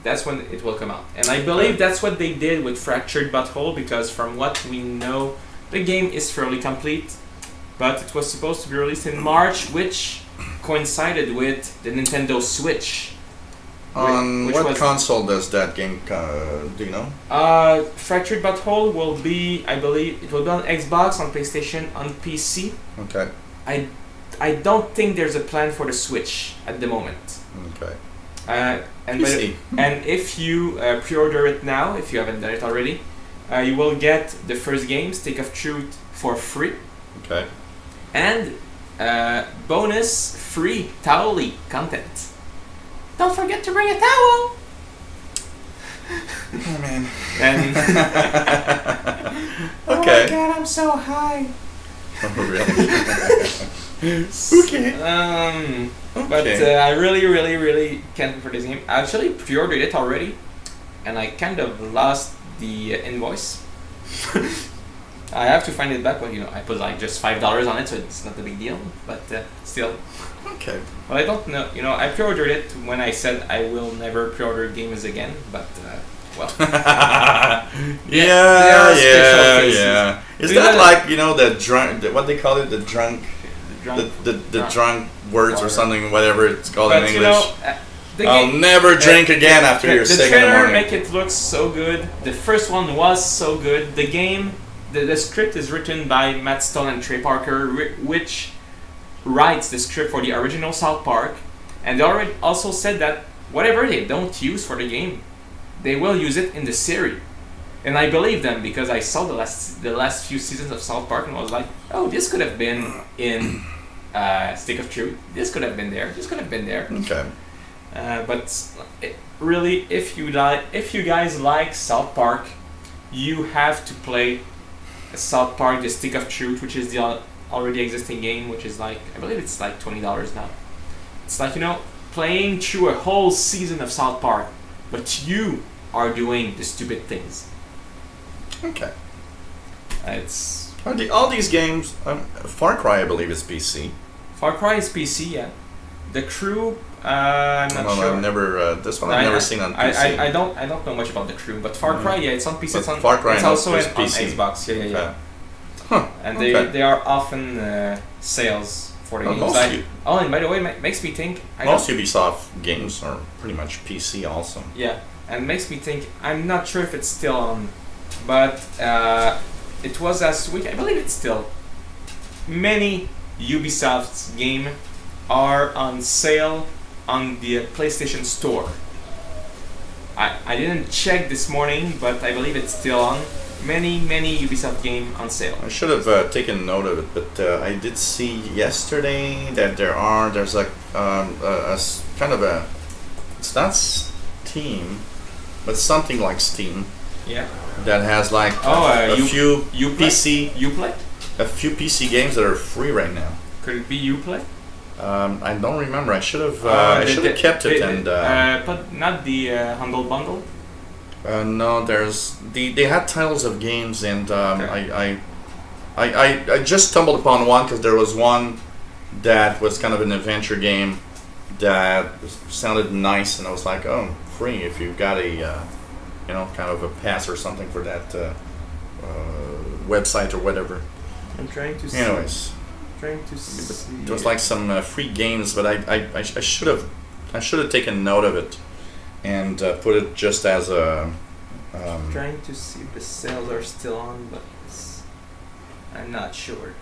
that's when it will come out. And I believe that's what they did with Fractured Butthole, because from what we know, the game is fairly complete, but it was supposed to be released in March, which coincided with the Nintendo Switch. On what console does that game, do you know? Fractured Butthole will be, I believe, it will be on Xbox, on PlayStation, on PC. Okay. I don't think there's a plan for the Switch at the moment. Okay. And PC. And if you pre-order it now, if you haven't done it already, you will get the first game, Stick of Truth, for free. Okay. And bonus free Towly content. Don't forget to bring a towel. Oh man. And okay. Oh my god, I'm so high. Oh really? Okay. But I really can't wait for this game. I actually pre-ordered it already, and I kind of lost the invoice. I have to find it back, but you know, I put like just $5 on it, so it's not a big deal. But still. Okay. Well, I don't know. You know, I pre-ordered it when I said I will never pre-order games again. But well. yeah. Is that like, you know, the drunk? What they call it? The drunk words water. Or something, whatever it's called in English. You know, I'll never drink again after you're sick in the trailer morning. make it look so good. The first one was so good. The game, the script is written by Matt Stone and Trey Parker, which writes the script for the original South Park, and they already also said that whatever they don't use for the game, they will use it in the series. And I believe them because I saw the last few seasons of South Park and was like, oh, this could have been in Stick of Truth. This could have been there. This could have been there. Okay. But really, if you guys like South Park, you have to play South Park: The Stick of Truth, which is the already existing game, which is like, I believe it's like $20 now. It's like, you know, playing through a whole season of South Park, but you are doing the stupid things. Okay. It's all these games. Far Cry, I believe, is PC. Far Cry is PC, yeah. The Crew, I'm not sure. I've never. This one I've never seen on PC. I don't know much about The Crew, but Far Cry, yeah, it's on PC. But Far Cry it's also on PC. Xbox, yeah. Huh. And they are often sales for the games. And by the way, makes me think. Most Ubisoft games are pretty much PC also. Yeah, and makes me think. I'm not sure if it's still on, but it was last week. I believe it's still. Many Ubisoft's game are on sale on the PlayStation Store. I didn't check this morning, but I believe it's still on. Many Ubisoft game on sale. I should have taken note of it, but I did see yesterday that there's like a kind of a, it's not Steam, but something like Steam. Yeah. That has like a few PC games that are free right now. Could it be Uplay? I don't remember. I should have kept it but not the Humble Bundle. No, they had titles of games, and I just stumbled upon one because there was one that was kind of an adventure game that sounded nice, and I was like, oh, free if you've got a kind of a pass or something for that website or whatever. I'm trying to see. Anyways, See it was like some free games, but I should have taken note of it and put it just as a. Trying to see if the sales are still on, but I'm not sure.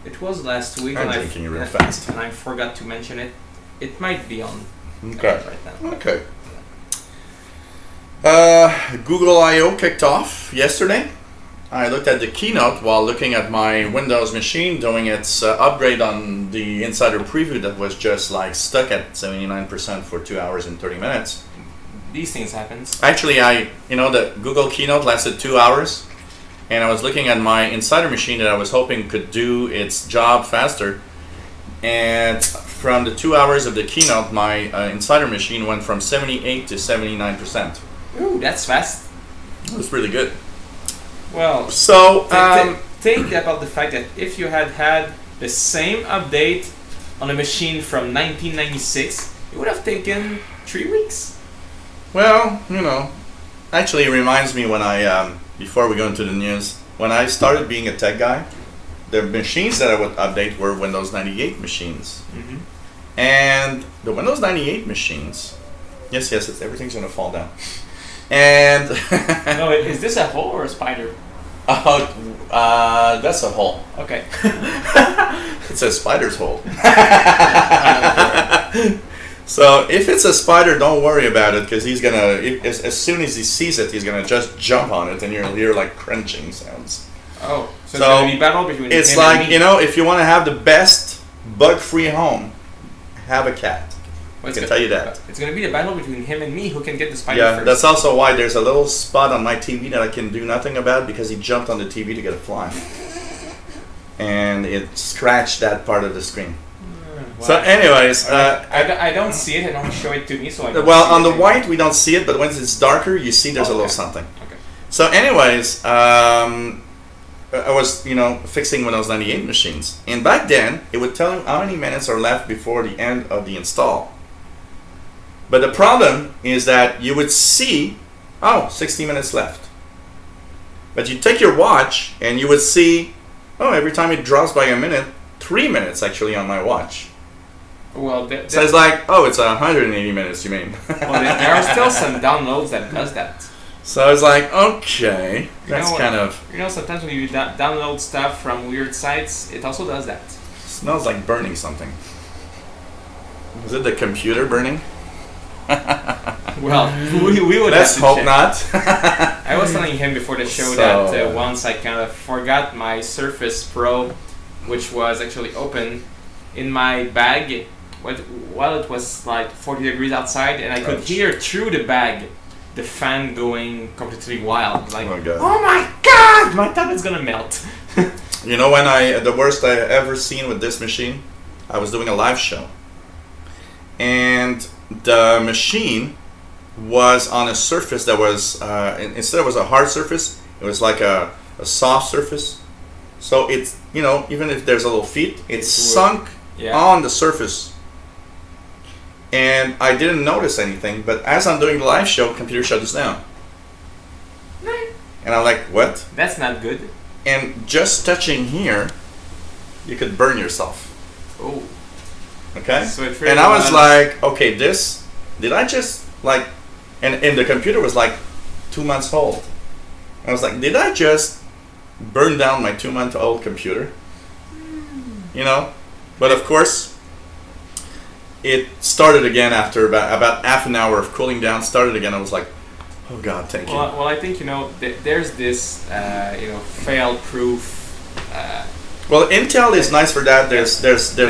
It was last week, I'm thinking real fast, and I forgot to mention it. It might be on okay. right now. Okay. Google I/O kicked off yesterday. I looked at the keynote while looking at my Windows machine doing its upgrade on the Insider Preview that was just like stuck at 79% for 2 hours and 30 minutes. These things happen. Actually, the Google keynote lasted 2 hours, and I was looking at my Insider machine that I was hoping could do its job faster. And from the 2 hours of the keynote, my Insider machine went from 78 to 79%. Ooh, that's fast. It was really good. Well, so think about the fact that if you had the same update on a machine from 1996, it would have taken 3 weeks. Well, actually it reminds me when I, before we go into the news, when I started being a tech guy, the machines that I would update were Windows 98 machines. Mm-hmm. And the Windows 98 machines, yes, everything's going to fall down. And no, is this a hole or a spider? That's a hole. Okay. It's a spider's hole. So if it's a spider, don't worry about it, because he's gonna. As soon as he sees it, he's gonna just jump on it, and you'll hear like crunching sounds. Oh, so it's gonna be battle between. It's him like and me. if you want to have the best bug-free home, have a cat. I can tell you that. It's going to be the battle between him and me who can get the spider first. Yeah, that's also why there's a little spot on my TV that I can do nothing about, because he jumped on the TV to get a fly. And it scratched that part of the screen. Wow. So anyways... I don't see it, and don't show it to me, so I don't well, see on it the white we don't see it, but when it's darker, you see there's a little something. Okay. So anyways, I was, fixing Windows 98 machines. And back then, it would tell you how many minutes are left before the end of the install. But the problem is that you would see, 60 minutes left. But you take your watch and you would see, every time it drops by a minute, 3 minutes actually on my watch. Well, so it's like, it's 180 minutes, you mean? Well, there are still some downloads that does that. So it's like, okay, that's kind of... sometimes when you download stuff from weird sites, it also does that. It smells like burning something. Is it the computer burning? Well, we would Let's have to hope not. I was telling him before the show that once I kind of forgot my Surface Pro, which was actually open, in my bag while it was like 40 degrees outside, and I could hear through the bag the fan going completely wild. Like, oh my god, my tab is gonna melt. When the worst I ever seen with this machine, I was doing a live show, and the machine was on a surface that was instead it was a hard surface, it was like a soft surface. So it's even if there's a little feet, it's sunk on the surface. And I didn't notice anything, but as I'm doing the live show, computer shuts down. And I'm like, what? That's not good. And just touching here, you could burn yourself. Oh. Okay? So it really and I was like, okay, did I just like, and the computer was like 2 months old. I was like, did I just burn down my 2-month-old computer? But of course, it started again after about half an hour of cooling down. Started again. I was like, oh God, thank you. Well, I think there's this fail-proof. Well, Intel is nice for that. There's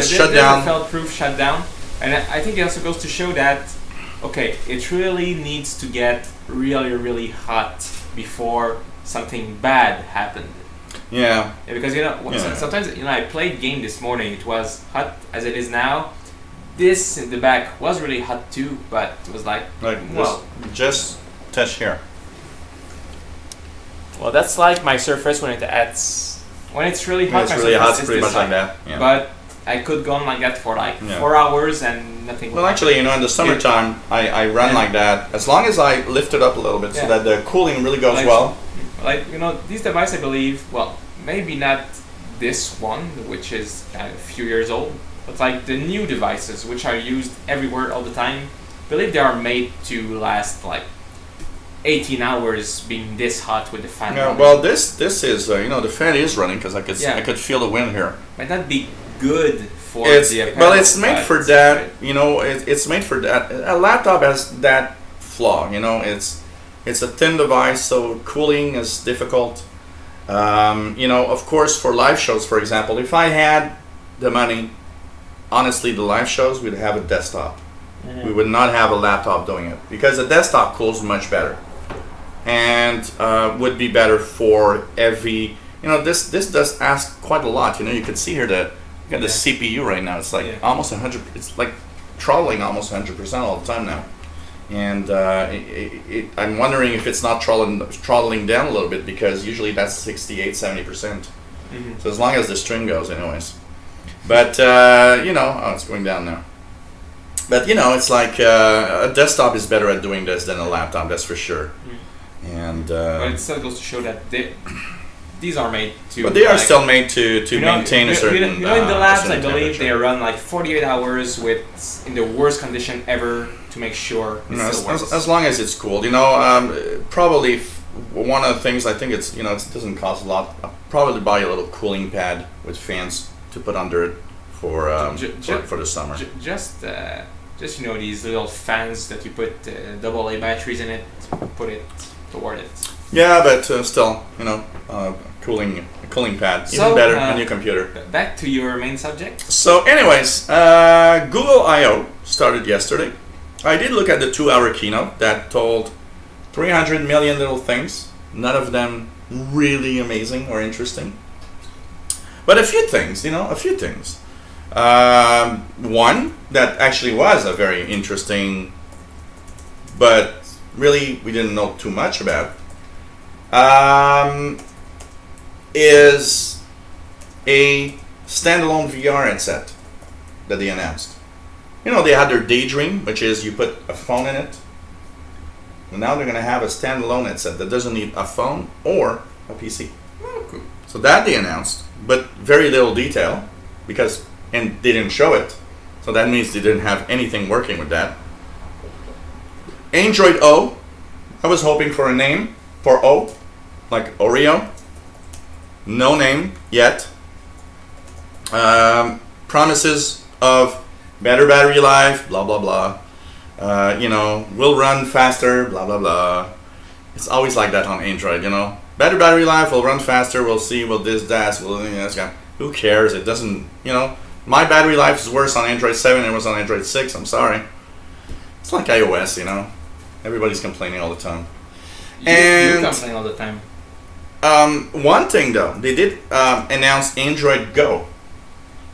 shutdown. Fail-proof shutdown, and I think it also goes to show that it really needs to get really, really hot before something bad happened. Yeah. Because sometimes I played game this morning. It was hot as it is now. This in the back was really hot too, but it was like just touch here. Well, that's like my Surface when it's really hot. It's really hot, it's pretty much like that. Yeah. But I could go on like that for 4 hours and nothing. Well, actually, in the summertime, I run like that as long as I lift it up a little bit so that the cooling really goes well. These devices, I believe, maybe not this one, which is a few years old, but like the new devices, which are used everywhere all the time, I believe they are made to last like 18 hours being this hot with the fan running. Well, this is the fan is running because I could feel the wind here. Might not be good for the apparel. Well, it's made for that. It's made for that. A laptop has that flaw. It's a thin device, so cooling is difficult. Of course, for live shows, for example, if I had the money, honestly, the live shows, we'd have a desktop. We would not have a laptop doing it because a desktop cools much better and would be better for every. This does ask quite a lot. You can see here that you got the CPU right now. It's like almost 100. It's like throttling almost 100% all the time now. And I'm wondering if it's not throttling down a little bit because usually that's 68, 70%. So as long as the string goes, anyways. But it's going down now. But it's like a desktop is better at doing this than a laptop, that's for sure. And but it still goes to show that these are made to. But they are still made to maintain a certain. In the labs, I believe they run like 48 hours in the worst condition ever to make sure it still works. As long as it's cooled, probably one of the things I think it doesn't cost a lot. I'll probably buy a little cooling pad with fans to put under it for the summer. Just these little fans that you put AA batteries in it, put it toward it. Yeah, but still, cooling pad, even better than your computer. Back to your main subject. So anyways, Google I.O. started yesterday. I did look at the 2-hour keynote that told 300 million little things, none of them really amazing or interesting. But a few things. One that actually was a very interesting, but really we didn't know too much about, is a standalone VR headset that they announced. They had their Daydream, which is you put a phone in it. And now they're going to have a standalone headset that doesn't need a phone or a PC. Cool. So that they announced, but very little detail, and they didn't show it. So that means they didn't have anything working with that. Android O, I was hoping for a name for O, like Oreo. No name yet. Promises of better battery life, blah blah blah. Will run faster, blah blah blah. It's always like that on Android, Better battery life, will run faster, we'll see, will this, that, who cares? It doesn't, my battery life is worse on Android 7 than it was on Android 6, I'm sorry. It's like iOS, Everybody's complaining all the time. You complain all the time. One thing though, they did announce Android Go,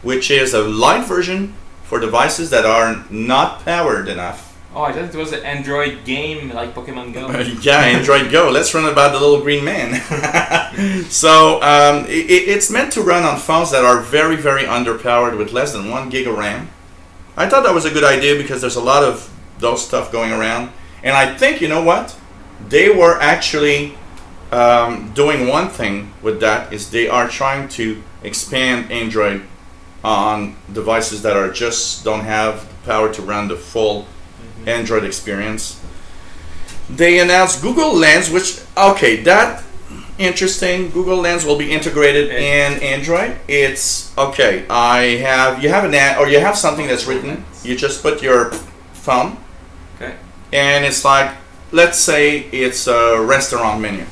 which is a light version for devices that are not powered enough. Oh, I thought it was an Android game like Pokémon GO. Yeah, Android Go. Let's run about the little green man. So it's meant to run on phones that are very, very underpowered with less than 1 gig of RAM. I thought that was a good idea because there's a lot of those stuff going around. And I think, they were actually doing one thing with that is they are trying to expand Android on devices that don't have the power to run the full Android experience. They announced Google Lens, that interesting. Google Lens will be integrated in Android. It's okay. You have something that's written. You just put your phone, and it's like, let's say it's a restaurant menu.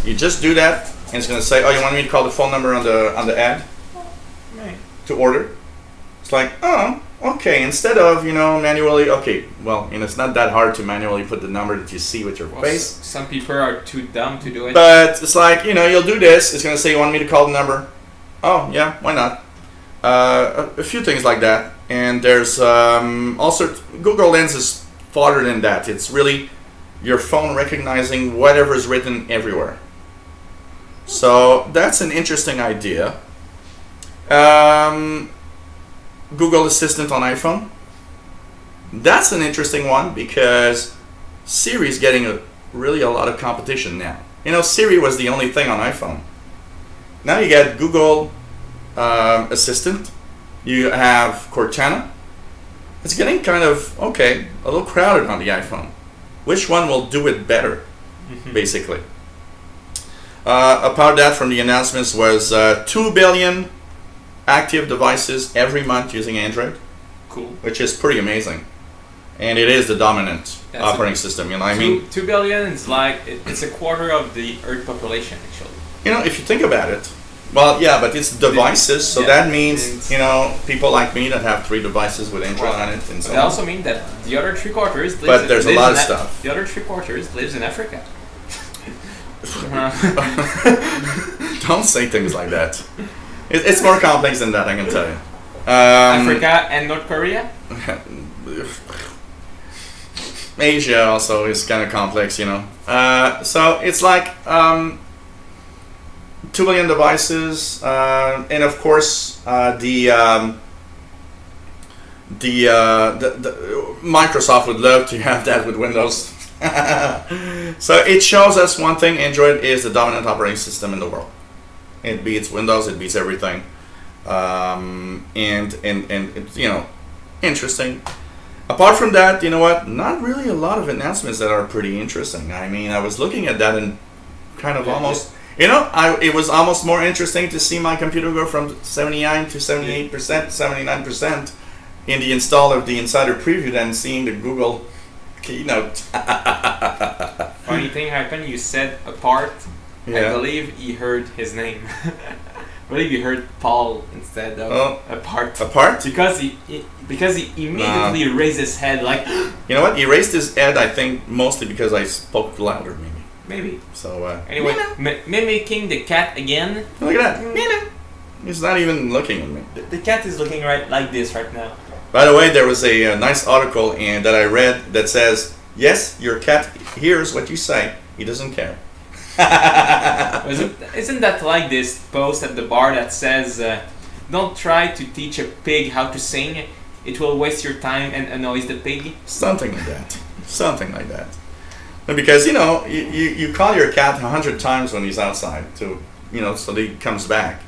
You just do that, and it's going to say, "Oh, you want me to call the phone number on the ad to order?" It's like, oh, okay. Instead of manually, it's not that hard to manually put the number that you see with your face. Some people are too dumb to do it. But it's like, you'll do this. It's going to say, you want me to call the number? Oh, yeah, why not? A few things like that. And there's also, Google Lens is farther than that. It's really your phone recognizing whatever is written everywhere. So that's an interesting idea. Google Assistant on iPhone. That's an interesting one because Siri is getting a lot of competition now. Siri was the only thing on iPhone. Now you get Google Assistant. You have Cortana. It's getting kind of, okay, a little crowded on the iPhone. Which one will do it better, basically? Apart that, from the announcements was 2 billion active devices every month using Android. Cool. Which is pretty amazing. And it is the dominant operating system, you know what I mean? 2 billion is like, it's a quarter of the Earth population, actually. You know, if you think about it, well, yeah, but it's devices, so that means, you know, people like me that have 3 devices with Android on it and so on. That also means that the other 3/4 lives But there's a lot of stuff. The other 3/4 lives in Africa. Don't say things like that. It's more complex than that, I can tell you. Africa and North Korea? Asia also is kind of complex, you know. So it's like 2 billion devices, and of course the Microsoft would love to have that with Windows. So it shows us one thing: Android is the dominant operating system in the world. It beats Windows, it beats everything, and it's, you know, interesting. Apart from that, you know what? Not really a lot of announcements that are pretty interesting. I mean, I was looking at that and kind of almost, you know, it was almost more interesting to see my computer go from 79 to 78%, 79% in the install of the Insider Preview than seeing the Google keynote. Funny thing happened, you said apart. I believe he heard his name. I believe you heard Paul instead of apart. Apart? Because he immediately raised his head like. You know what? He raised his head, I think, mostly because I spoke louder, maybe. Maybe. So anyway, mimicking the cat again. Look at that. He's not even looking at me. The cat is looking right like this right now. By the way, there was a nice article that I read that says, yes, your cat hears what you say. He doesn't care. Isn't that like this post at the bar that says, don't try to teach a pig how to sing, it will waste your time and annoys the pig? Something like that. Something like that. Because, you know, you call your cat 100 times when he's outside to, you know, so that he comes back.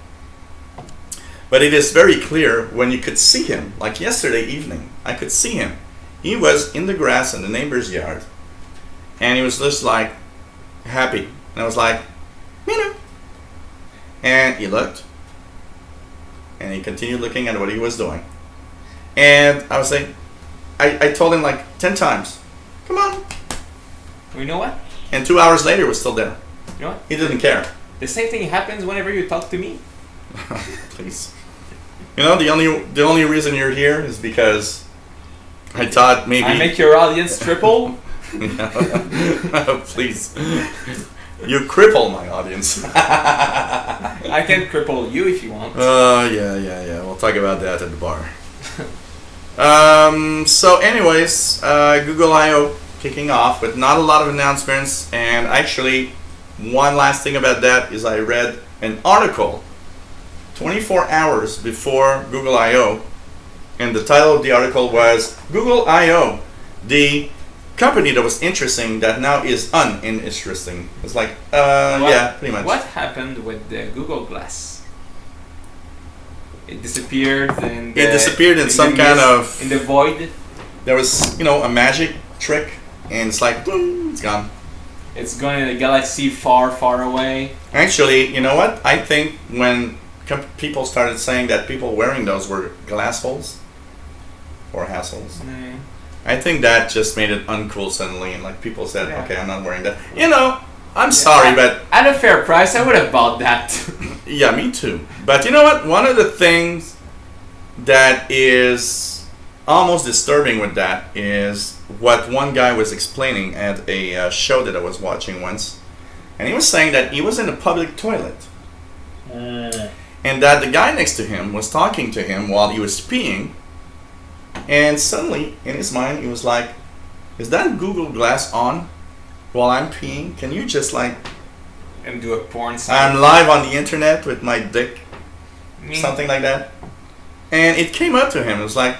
But it is very clear when you could see him, like yesterday evening, I could see him. He was in the grass in the neighbor's yard, and he was just like happy. And I was like, Mina. And he looked, and he continued looking at what he was doing. And I was saying, I told him like 10 times, come on. You know what? And 2 hours later, he was still there. You know what? He didn't care. The same thing happens whenever you talk to me. Please. You know, the only reason you're here is because I thought maybe... I make your audience triple? Please. You cripple my audience. I can cripple you if you want. Yeah. We'll talk about that at the bar. So anyways, Google I.O. kicking off, but not a lot of announcements. And actually, one last thing about that is I read an article 24 hours before Google I.O. and the title of the article was Google I.O., the company that was interesting that now is uninteresting. It's like, yeah, pretty much. What happened with the Google Glass? It disappeared in some kind of... In the void? There was, you know, a magic trick, and it's like, boom, it's gone. It's going in a galaxy far, far away. Actually, you know what? I think when people started saying that people wearing those were glass holes or hassles, I think that just made it uncool suddenly, and like people said, okay, I'm not wearing that. You know, I'm sorry, but at a fair price, I would have bought that. Yeah, me too. But you know what? One of the things that is almost disturbing with that is what one guy was explaining at a show that I was watching once, and he was saying that he was in a public toilet, and that the guy next to him was talking to him while he was peeing. And suddenly, in his mind, he was like, is that Google Glass on while I'm peeing? Can you just like... And do a porn site? I'm live on the internet with my dick. Something like that. And it came up to him. It was like,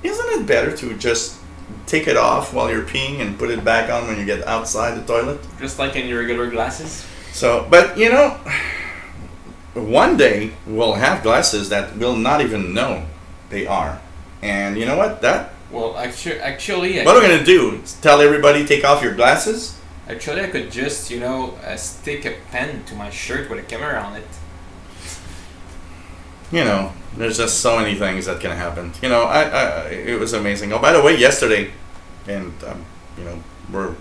isn't it better to just take it off while you're peeing and put it back on when you get outside the toilet? Just like in your regular glasses? So, but you know, one day we'll have glasses that we'll not even know they are. And you know what? Well, actually, what are we gonna do? Tell everybody take off your glasses? Actually, I could just stick a pen to my shirt with a camera on it. There's just so many things that can happen. It was amazing. Oh, by the way, yesterday, and we're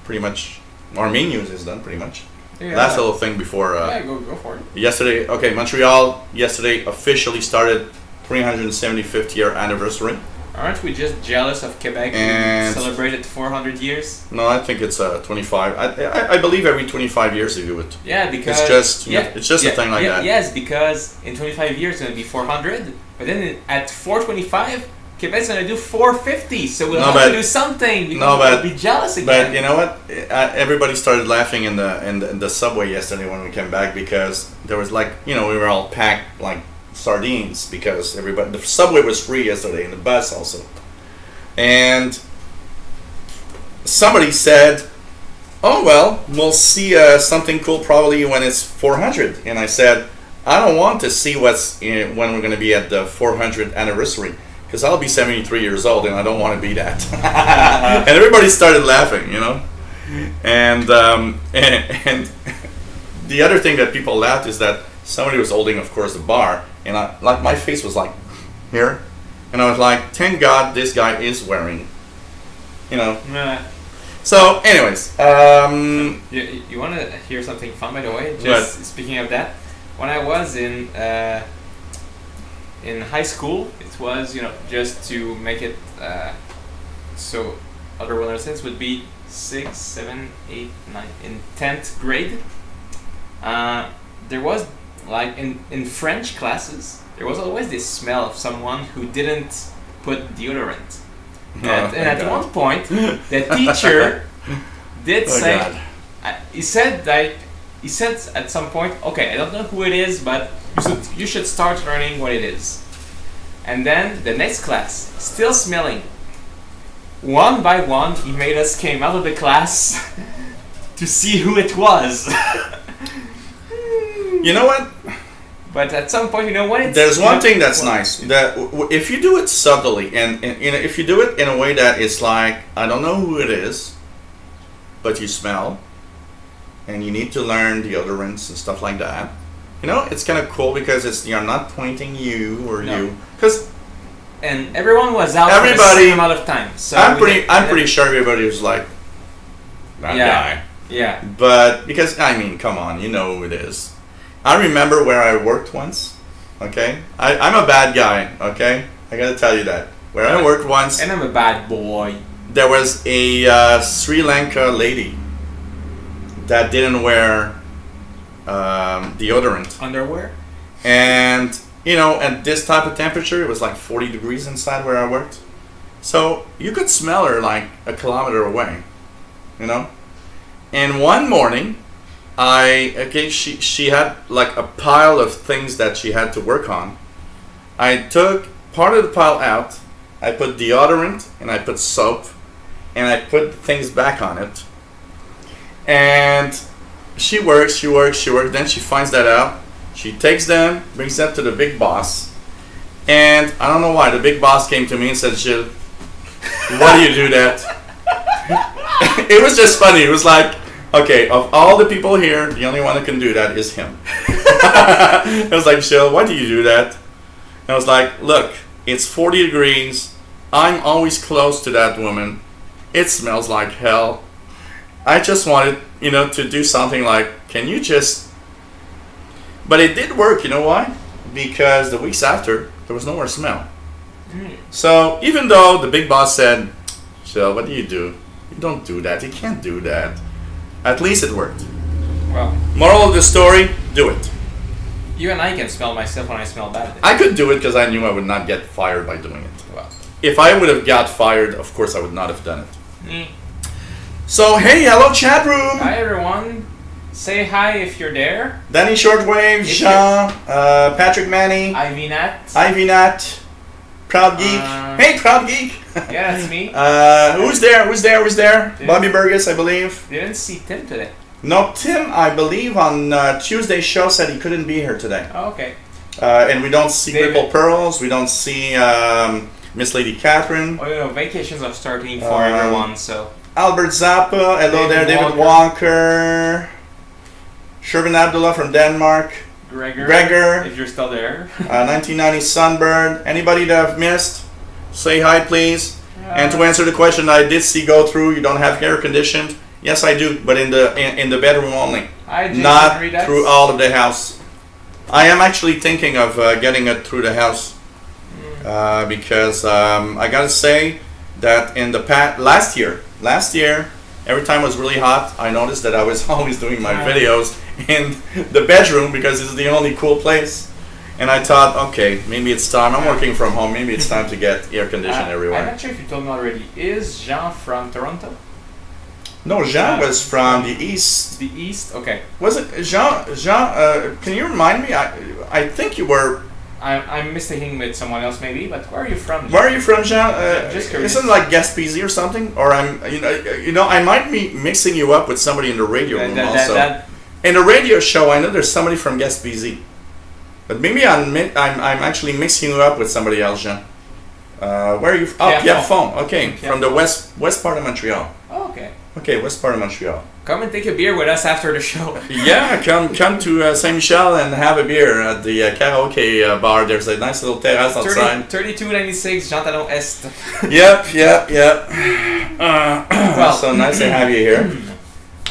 pretty much our main news is done pretty much. Yeah. Last little thing before. Go for it. Yesterday, okay, Montreal yesterday officially started 375th year anniversary. Aren't we just jealous of Quebec and who celebrated 400 years? No, I think it's 25. I believe every 25 years they do it. Yeah, because it's just a thing like that. Yes, because in 25 years it's gonna be 400, but then at 425, Quebec's gonna do 450. So we'll have to do something because we'll be jealous again. But you know what? Everybody started laughing in the subway yesterday when we came back because there was we were all packed like sardines because the subway was free yesterday and the bus also, and somebody said, oh well, we'll see something cool probably when it's 400, and I said I don't want to see when we're going to be at the 400th anniversary because I'll be 73 years old and I don't want to be that. And everybody started laughing, and the other thing that people laughed is that somebody was holding, of course, the bar, and my face was like here, and I was like, thank God this guy is wearing, So, anyways, you want to hear something fun, by the way? Just speaking of that, when I was in high school, it was just to make it so other one understands would be 6, 7, 8, 9 in 10th grade. There was in French classes, there was always this smell of someone who didn't put deodorant. And at one point, the teacher did say, he said at some point, okay, I don't know who it is, but you should start learning what it is. And then the next class, still smelling. One by one, he made us came out of the class to see who it was. You know what? But at some point, when there's one thing that's nice, that if you do it subtly and if you do it in a way that it's like, I don't know who it is, but you smell, and you need to learn deodorants and stuff like that. It's kind of cool because you're not pointing you or you, because. And everyone was out for the same amount of time. So I'm pretty sure everybody was like, that guy. Yeah. But because come on, you know who it is. I remember where I worked once, okay? I'm a bad guy, okay? I gotta tell you that. Where I worked once... And I'm a bad boy. There was a Sri Lanka lady that didn't wear deodorant. Underwear? And, at this type of temperature, it was like 40 degrees inside where I worked. So, you could smell her like a kilometer away, And one morning... she had like a pile of things that she had to work on. I took part of the pile out, I put deodorant and I put soap and I put things back on it. And she works, then she finds that out. She takes them, brings them to the big boss. And I don't know why, the big boss came to me and said, Gilles, why do you do that? It was just funny. It was like, okay, of all the people here, the only one that can do that is him. I was like, Gilles, why do you do that? And I was like, look, it's 40 degrees. I'm always close to that woman. It smells like hell. I just wanted, to do something like, can you just... But it did work, you know why? Because the weeks after, there was no more smell. So even though the big boss said, Gilles, what do? You don't do that. You can't do that. At least it worked. Well, moral of the story, do it. You and I can smell myself when I smell bad. I could do it because I knew I would not get fired by doing it. Well, if I would have got fired, of course I would not have done it. So, hey, hello chat room. Hi everyone. Say hi if you're there. Danny Shortwave, Jean, Patrick Manny. Ivy Nat. Proud Geek. Hey, Proud Geek. Yeah, that's me. Who's there? Bobby Burgess, I believe. Didn't see Tim today. No, Tim, I believe on Tuesday's show said he couldn't be here today. Oh, okay. And we don't see Ripple Pearls. We don't see Miss Lady Catherine. Oh, vacations are starting for everyone, so. Albert Zappa. Hello there, David Walker. Shervin Abdullah from Denmark. Gregor. If you're still there. 1990 Sunbird. Anybody that I've missed? Say hi, please. And to answer the question I did see go through, you don't have air conditioned. Yes, I do, but in the bedroom only. Not through all of the house. I am actually thinking of getting it through the house because I gotta say that in the last year, every time it was really hot, I noticed that I was always doing my videos in the bedroom because it's the only cool place. And I thought, okay, maybe it's time. I'm working from home. Maybe it's time to get air conditioning everywhere. I'm not sure if you told me already. Is Jean from Toronto? No, Jean was from the east. The east? Okay. Was it Jean? Can you remind me? I think you were. I'm mistaking with someone else maybe, but where are you from? Where are you from, Jean? Just curious. Isn't it like Gaspésie or something? Or I might be mixing you up with somebody in the radio room also. In the radio show, I know there's somebody from Gaspésie, but maybe I'm actually mixing you up with somebody else, Jean. Where are you? Pierrefonds. Okay, from the west part of Montreal. Oh, okay. Okay, west part of Montreal. Come and take a beer with us after the show. Yeah, come to Saint Michel and have a beer at the karaoke bar. There's a nice little terrace outside. 3296 Jean Talon Est. Yep. Well, so nice to have you here.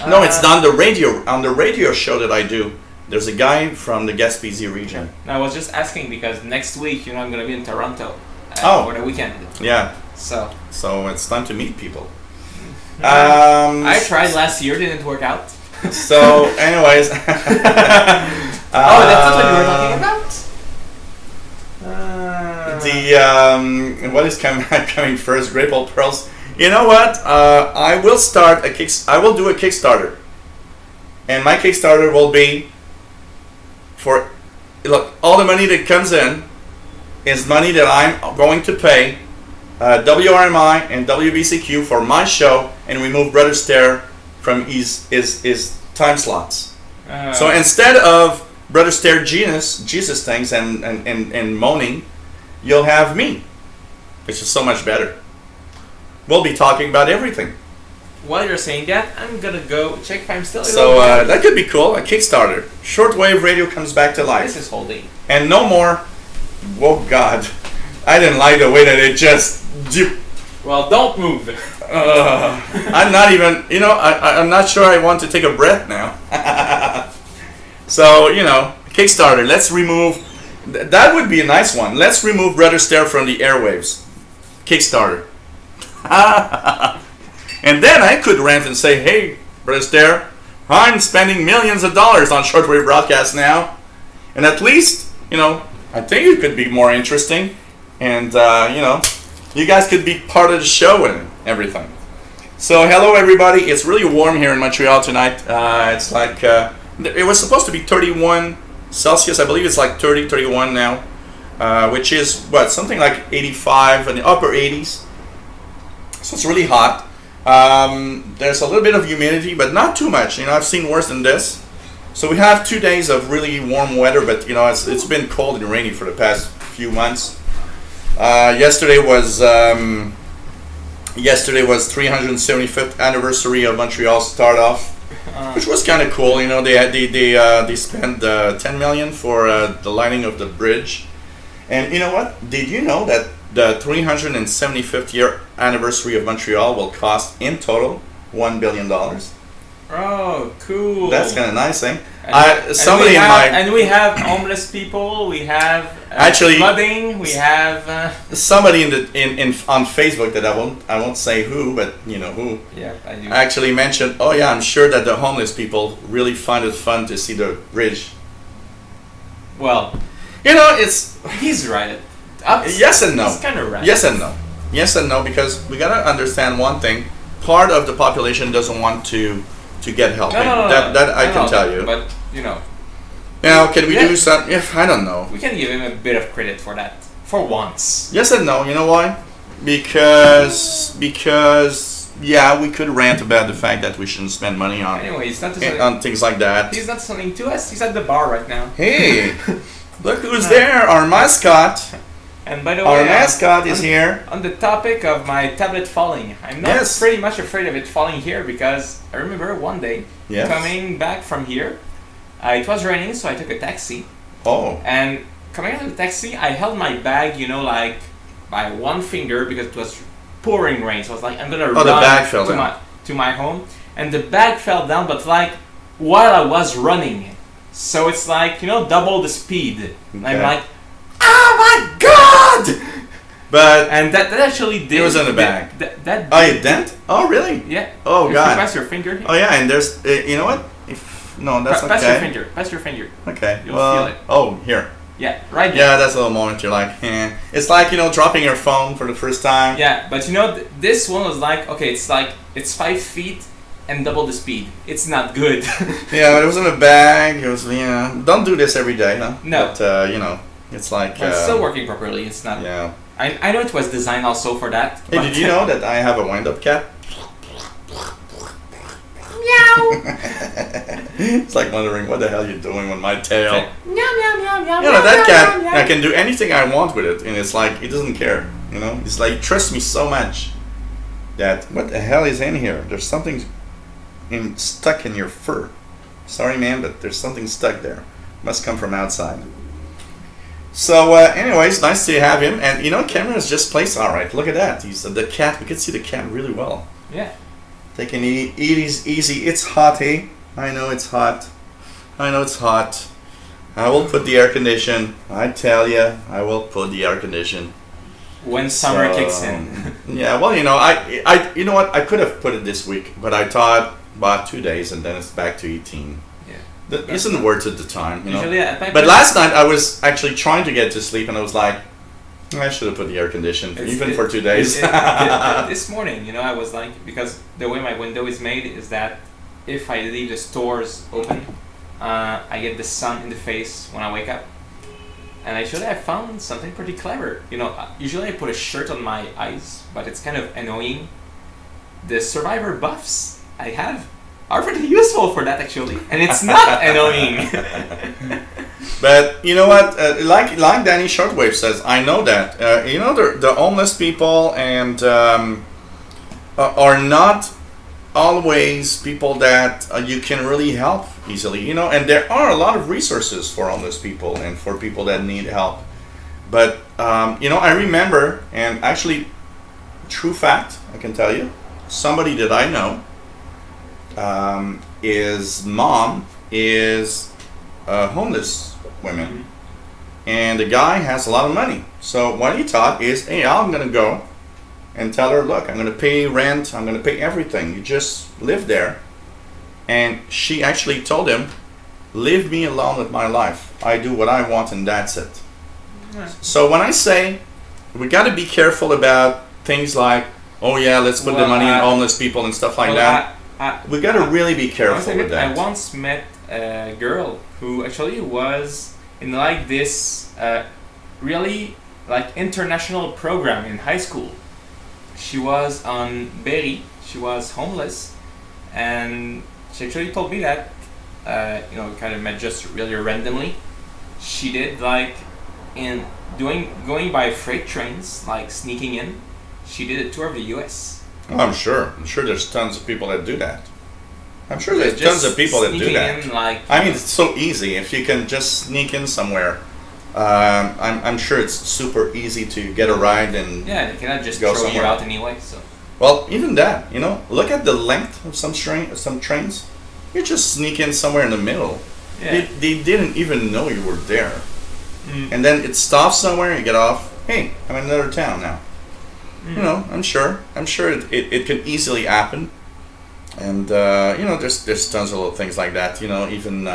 No, it's on the radio. On the radio show that I do, there's a guy from the Gaspésie region. No, I was just asking because next week, I'm going to be in Toronto for the weekend. Yeah. So it's time to meet people. I tried last year, didn't work out. So, anyways. That's what you were talking about? What is coming first? Ripple Pearls. You know what? I will do a Kickstarter, and my Kickstarter will be for all the money that comes in is money that I'm going to pay WRMI and WBCQ for my show, and remove Brother Stare from his time slots. So instead of Brother Stare Jesus things and moaning, you'll have me, which is so much better. We'll be talking about everything. While you're saying that, I'm gonna go check if I'm still. So that could be cool. A Kickstarter. Shortwave radio comes back to life. This is holding. And no more. Oh God, I didn't like the way that it just. Well, don't move. I'm not even. I'm not sure I want to take a breath now. So Kickstarter. Let's remove. That would be a nice one. Let's remove Brother Stare from the airwaves. Kickstarter. And then I could rant and say, hey, Brother Stare, I'm spending millions of dollars on shortwave broadcasts now. And at least, I think it could be more interesting. And, you guys could be part of the show and everything. So, hello, everybody. It's really warm here in Montreal tonight. It's like, it was supposed to be 31 Celsius. I believe it's like 30, 31 now. Which is, something like 85 in the upper 80s. So it's really hot. There's a little bit of humidity, but not too much. I've seen worse than this. So we have 2 days of really warm weather, but it's been cold and rainy for the past few months. Yesterday was 375th anniversary of Montreal start off, which was kind of cool. They spent 10 million for the lining of the bridge. And you know what? Did you know that the 375th year anniversary of Montreal will cost in total $1 billion? Oh, cool! That's kind of nice, eh? And we have homeless people. We have flooding. We have somebody on Facebook that I won't say who, but you know who. Yeah, I do. Actually mentioned. Oh yeah, I'm sure that the homeless people really find it fun to see the bridge. Well, he's right. Yes and no. He's kind of right. Yes and no. Yes and no, because we gotta understand one thing. Part of the population doesn't want to get help. That I can tell you. But now can we do something? Yeah, I don't know. We can give him a bit of credit for that. For once. Yes and no. You know why? Because yeah, we could rant about the fact that we shouldn't spend money on Anyway, it's not on things like that. He's not selling to us. He's at the bar right now. Hey, look who's there! Our mascot. And by the way, our mascot is here. On the topic of my tablet falling, I'm not pretty much afraid of it falling here because I remember one day coming back from here. It was raining, so I took a taxi. Oh. And coming out of the taxi, I held my bag, like by one finger because it was pouring rain. So I was like, I'm gonna run the bag fell down. to my home, and the bag fell down, but like while I was running. So it's like double the speed. Okay. And I'm like, oh my god! But and that actually did. It was in the bag. That you dent? Oh really? Yeah. Oh god. If you pass your finger. Oh yeah, and there's you know what? No, that's okay. Pass your finger. Okay. You'll feel it. Oh, here. Yeah, right there. Yeah, that's a little moment you're like, eh. It's like, dropping your phone for the first time. Yeah, but this one was like, okay, it's 5 feet and double the speed. It's not good. Yeah, but it was in a bag. It was, don't do this every day, huh? No. But, it's like... But it's still working properly. It's not... Yeah. I know it was designed also for that. Hey, did you know that I have a wind-up cat? Meow. It's like wondering what the hell you're doing with my tail. Meow, meow, meow, meow. That cat, I can do anything I want with it, and it's like it doesn't care. It's like it trusts me so much that what the hell is in here? There's something stuck in your fur. Sorry, man, but there's something stuck there. Must come from outside. So, anyways, nice to have him, and camera's just placed all right. Look at that. He's the cat. We can see the cat really well. Yeah. Taking it easy. It's hot, eh? I know it's hot. I will put the air condition. I tell you, I will put the air condition. When summer kicks in. Yeah, well, I you know what? I could have put it this week, but I thought about 2 days and then it's back to 18. Yeah. That isn't worth it at the time, Usually, But last night I was actually trying to get to sleep and I was like, I should have put the air condition for 2 days. This morning, I was like, because the way my window is made is that if I leave the stores open, I get the sun in the face when I wake up. And actually I found something pretty clever. Usually I put a shirt on my eyes, but it's kind of annoying. The Survivor buffs I have are pretty useful for that actually, and it's not annoying. But you know what? Like Danny Shortwave says, I know that. The homeless people and are not always people that you can really help easily. And there are a lot of resources for homeless people and for people that need help. But I remember, and actually, true fact, I can tell you, somebody that I know, his mom is a homeless woman, and the guy has a lot of money. So what he thought is, hey, I'm gonna go and tell her, look, I'm gonna pay rent, I'm gonna pay everything, you just live there. And she actually told him, leave me alone with my life, I do what I want and that's it. So when I say we got to be careful about things like, oh yeah, let's put the money in homeless people and stuff like that, we got to really be careful with that. I once met a girl who actually was in like this really like international program in high school. She was on Berry, she was homeless, and she actually told me that kind of met just really randomly. She did like in going by freight trains, like sneaking in. She did a tour of the US. Oh, I'm sure there's tons of people that do that. I'm sure there's tons of people that do that. I mean, it's so easy if you can just sneak in somewhere. I'm sure it's super easy to get a ride and they cannot just throw you out anyway. So well, even that, look at the length of some trains. You just sneak in somewhere in the middle. Yeah. They didn't even know you were there. And then it stops somewhere, you get off. Hey, I'm in another town now. I'm sure it can easily happen. And there's tons of little things like that. Even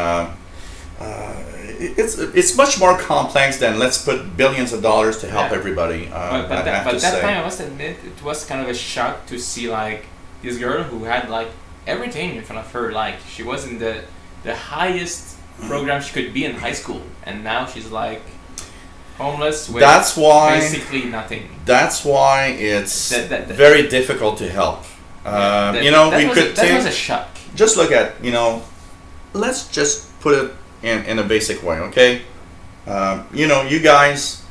it's much more complex than let's put billions of dollars to help everybody. But that time, I must admit, it was kind of a shock to see like this girl who had like everything in front of her. Like she was in the highest program she could be in high school, and now she's like homeless with basically nothing. That's why it's very difficult to help. We could that was a shock. Just look at, let's just put it in a basic way, okay? You guys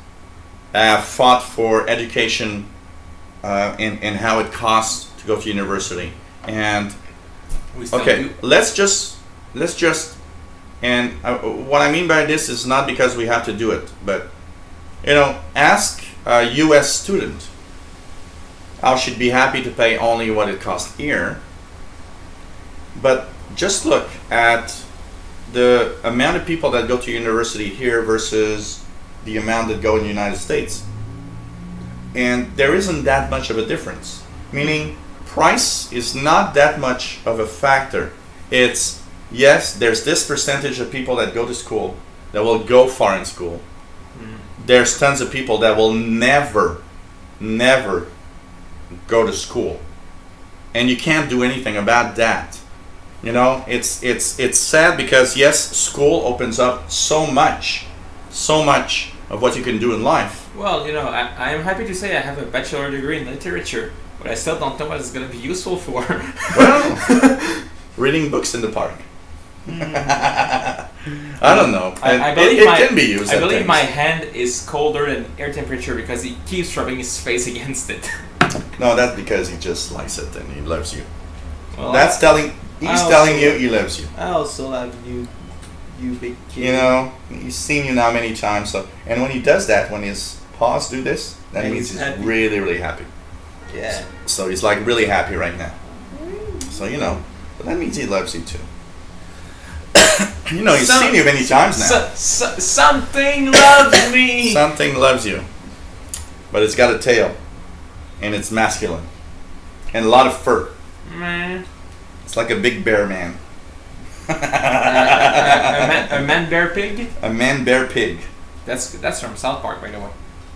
have fought for education and how it costs to go to university, and We still okay, do. let's just, and what I mean by this is not because we have to do it, but ask a U.S. student how she'd be happy to pay only what it costs here, but just look at the amount of people that go to university here versus the amount that go in the United States, and there isn't that much of a difference. Meaning, price is not that much of a factor. It's, yes, there's this percentage of people that go to school that will go far in school. There's tons of people that will never go to school, and you can't do anything about that. It's sad because yes, school opens up so much of what you can do in life. Well, I am happy to say I have a bachelor degree in literature, but I still don't know what it's going to be useful for. Well, reading books in the park. I don't know. I believe it can be used. I believe my hand is colder than air temperature because he keeps rubbing his face against it. No, that's because he just likes it and he loves you. Well, He's telling you he loves you. I also love you big kid. He's seen you now many times. So, and when he does that, when his paws do this, that And means he's he's happy. really, really happy. Yeah. So he's like really happy right now. So but that means he loves you too. He's seen you many times now. Something loves me. Something loves you, but it's got a tail, and it's masculine, and a lot of fur. Man. It's like a big bear man. A man bear pig. A man bear pig. That's from South Park, by the way.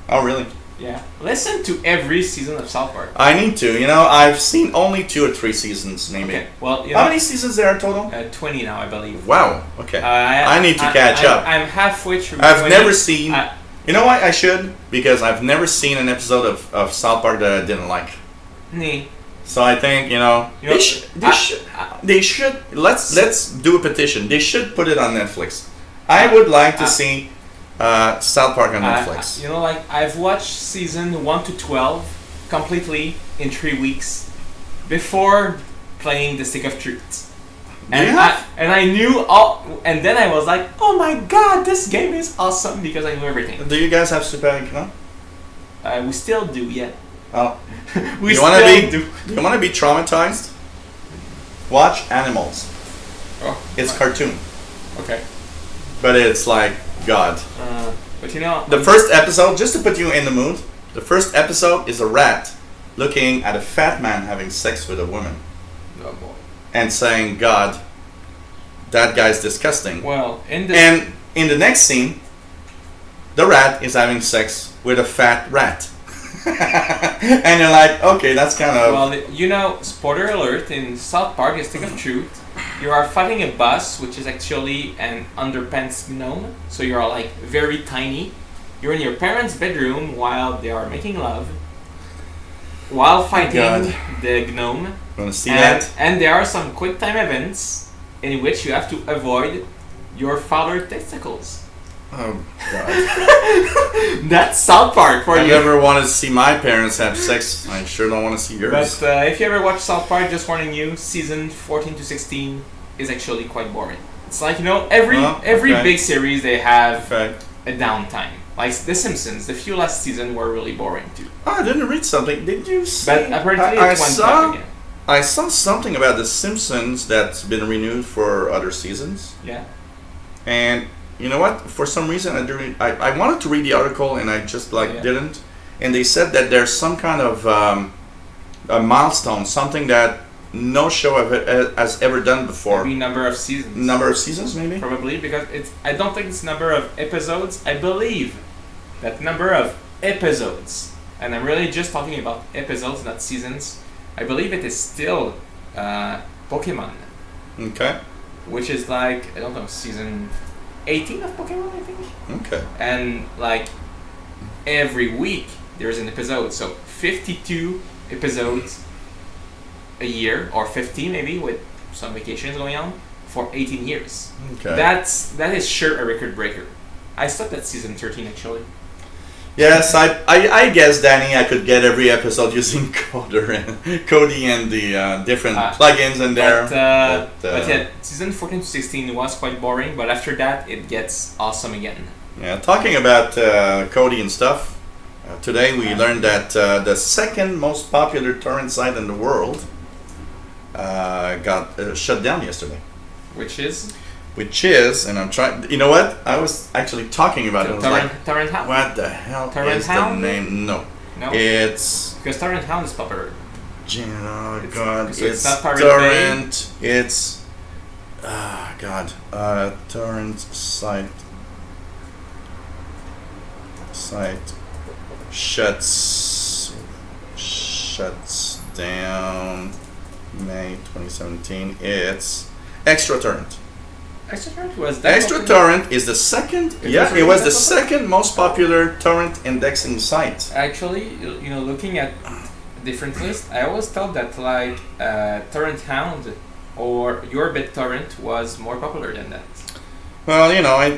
Oh really? Yeah. Listen to every season of South Park. I need to. I've seen only 2 or 3 seasons, maybe. Okay. Well, How many seasons there are total? 20 now, I believe. Wow. Okay. I need to catch up. I'm halfway through. I've 20. never seen. You know why I should? Because I've never seen an episode of South Park that I didn't like. Nee. So I think they should. Let's do a petition. They should put it on Netflix. I would like to see South Park on Netflix. I've watched season 1 to 12 completely in 3 weeks before playing the Stick of Truth. And I knew all, and then I was like, oh my god, this game is awesome because I knew everything. Do you guys have Super Ecran? We still do, yeah. Oh. Do you want to be traumatized? Watch Animals. Oh, it's cartoon. Okay. But it's like God. But the first episode, just to put you in the mood, the first episode is a rat looking at a fat man having sex with a woman. Oh boy. And saying, God, that guy's disgusting. Well, in the next scene, the rat is having sex with a fat rat. And you're like, okay, that's kind of... Well, spoiler alert, in South Park, A Stick of Truth, you are fighting a boss, which is actually an underpants gnome. So you are like very tiny. You're in your parents' bedroom while they are making love, while fighting the gnome. Want to see that? And there are some quick time events in which you have to avoid your father's testicles. Oh God! That's South Park for you. I never want to see my parents have sex. I sure don't want to see yours. But if you ever watch South Park, just warning you, season 14 to 16 is actually quite boring. It's like every big series they have a downtime. Like The Simpsons, the few last season were really boring too. Oh, I didn't read something. Did you see? But apparently it went up again. I saw something about The Simpsons that's been renewed for other seasons. Yeah. And you know what? For some reason, I wanted to read the article and I just didn't. And they said that there's some kind of a milestone, something that no show has ever done before. Maybe number of seasons. Number of seasons, maybe? Probably, because I don't think it's number of episodes. I believe that number of episodes, and I'm really just talking about episodes, not seasons. I believe it is still Pokemon. Okay. Which is like, I don't know, season 18 of Pokemon, I think. Okay. And like every week there's an episode, so 52 episodes a year or 50 maybe with some vacations going on for 18 years. Okay. That is sure a record breaker. I stopped at season 13 actually. Yes, I guess, Danny, I could get every episode using Cody and the different plugins in there. But yeah, season 14 to 16 was quite boring, but after that it gets awesome again. Yeah, talking about Cody and stuff, today we learned that the second most popular torrent site in the world got shut down yesterday. Which is, and I'm trying. You know what? I was actually talking about it. Torrent Hound. What the hell Torrent is Hound? the name? No, It's because Torrent Hound is popular. Oh God! It's not Pirate Torrent. It's God. Torrent site shuts down May 2017. It's Extra Torrent. Extra Torrent was that Extra popular? Torrent is the second. It was the second most popular torrent indexing site. Actually, looking at different lists, I always thought that like Torrent Hound or Your BitTorrent was more popular than that. Well,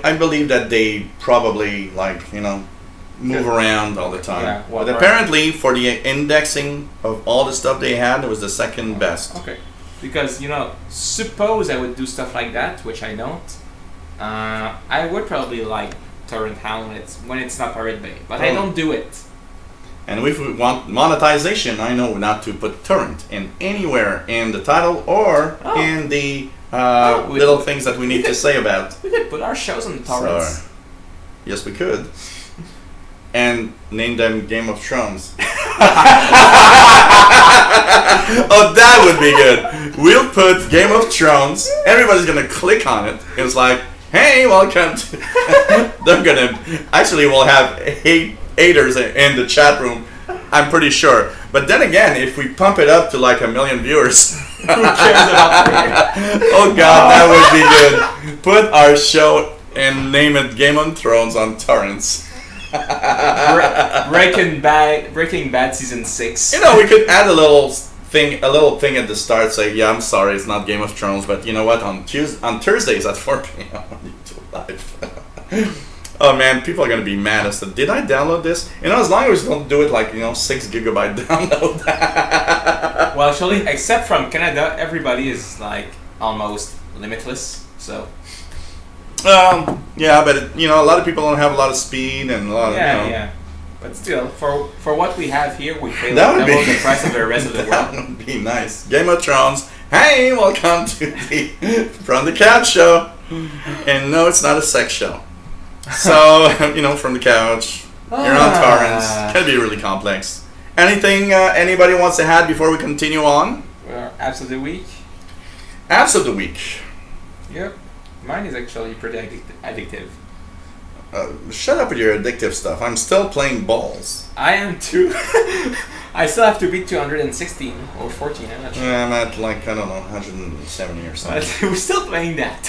I believe that they probably move around all the time. Yeah, but apparently, for the indexing of all the stuff they had, it was the second best. Okay. Because, suppose I would do stuff like that, which I don't, I would probably like Torrent Hound when it's not Pirate Bay. But I don't do it. And if we want monetization, I know not to put torrent in anywhere in the title or in the little things that we need to say about. We could put our shows on the torrents. So, yes, we could. And name them Game of Thrones. Oh, that would be good. We'll put Game of Thrones. Everybody's gonna click on it. It's like, hey, welcome to... They're gonna... Actually, we'll have haters in the chat room, I'm pretty sure. But then again, if we pump it up to like 1 million viewers... Who cares about that? Oh God, that would be good. Put our show and name it Game of Thrones on torrents. Breaking Bad season 6. We could add a little thing at the start. Say, yeah, I'm sorry, it's not Game of Thrones, but you know what? On Thursdays at 4 p.m. on YouTube Live. Oh man, people are gonna be mad. Did I download this? As long as we don't do it like 6 gigabyte download. Well, actually, except from Canada, everybody is like almost limitless. So. Yeah, but a lot of people don't have a lot of speed and a lot of, Yeah. But still, for what we have here, we pay That would double be- the price of the rest of the world. That would be nice. Game of Thrones. Hey, welcome to the From the Couch show. And no, it's not a sex show. So, from the couch, you're on torrents. Can be really complex. Anything anybody wants to add before we continue on? Apps of the week. Apps of the week. Yep. Mine is actually pretty addictive. Shut up with your addictive stuff. I'm still playing balls. I am too. I still have to beat 216 or 14. I'm not sure. I'm at 170 or something. We're still playing that.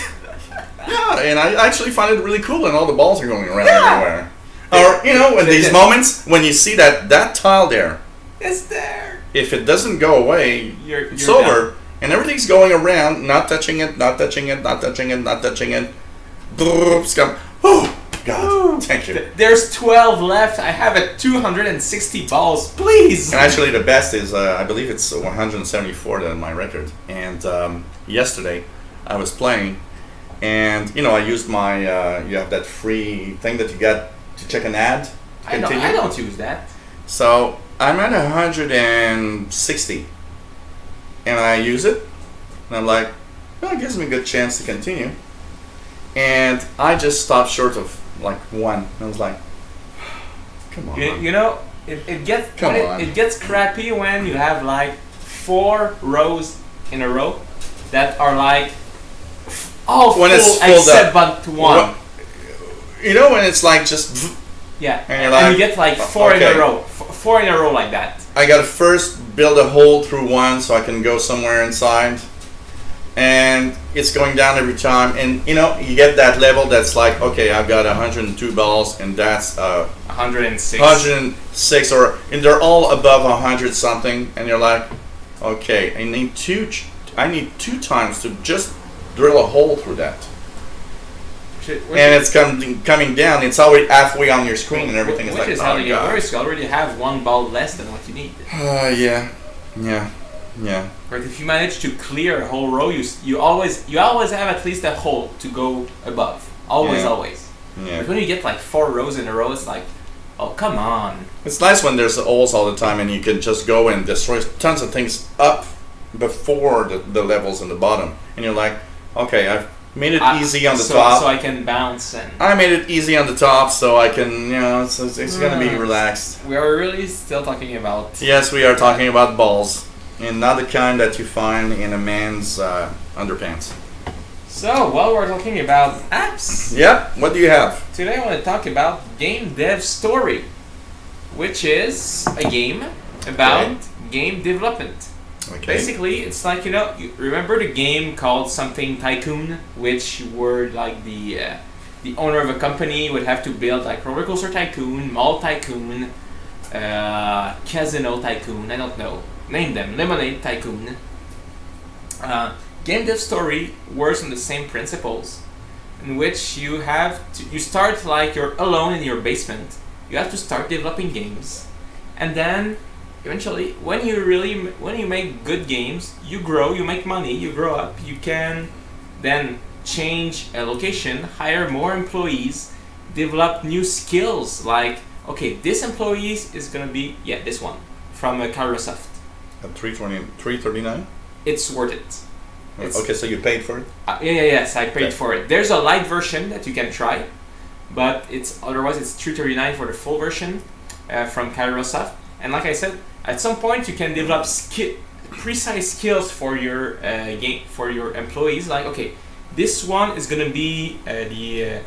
Yeah, and I actually find it really cool, and all the balls are going around everywhere. Or in these moments when you see that tile there, it's there. if it doesn't go away, it's you're over, and everything's going around, not touching it, not touching it, not touching it, not touching it. Oh God! Thank you. There's 12 left. I have it 260 balls. Please. And actually, the best is I believe it's 174 on my record. And yesterday, I was playing, and I used my you have that free thing that you got to check an ad. I don't use that. So I'm at 160, and I use it, and I'm like, well, it gives me a good chance to continue. And I just stopped short of 1. I was like, come on. It gets crappy when you have 4 rows in a row that are all when full it's filled except up. but 1. When it's just. Yeah, and you're you get 4 in a row. 4 in a row like that. I gotta first build a hole through one so I can go somewhere inside. And it's going down every time. And you get that level that's like, okay, I've got 102 balls, and that's 106. 106, and they're all above 100 something. And you're like, Okay, I need two times to just drill a hole through that. And it's coming down. It's already halfway on your screen, and everything is like, is how you worse. You already have one ball less than what you need. Yeah. Right. If you manage to clear a whole row, you always have at least a hole to go above. Always. Yeah. But when you get like 4 rows in a row, it's like, oh come on. It's nice when there's holes all the time, and you can just go and destroy tons of things up before the levels in the bottom, and you're like, okay, I've made it easy on the top, so I can bounce. And I made it easy on the top, so I can, it's gonna be relaxed. We are really still talking about. Yes, we are talking about balls, and not the kind that you find in a man's underpants. So while we're talking about apps, What do you have today? I want to talk about Game Dev Story, which is a game about game development. Okay. Basically, it's like, you remember the game called something Tycoon, which were like the owner of a company would have to build like Roller Coaster Tycoon, Mall Tycoon, Casino Tycoon, I don't know, name them, Lemonade Tycoon. Game Dev Story works on the same principles, in which you start like you're alone in your basement. You have to start developing games, and then eventually, when you make good games, you grow, you make money, you grow up. You can then change a location, hire more employees, develop new skills. Like, okay, this employee is gonna be this one from Microsoft. At $339? It's worth it. Okay, so you paid for it? Yes, I paid for it. There's a light version that you can try, but otherwise it's $339 for the full version from Microsoft. And like I said, at some point you can develop precise skills for your game, for your employees. Like, okay, this one is gonna be the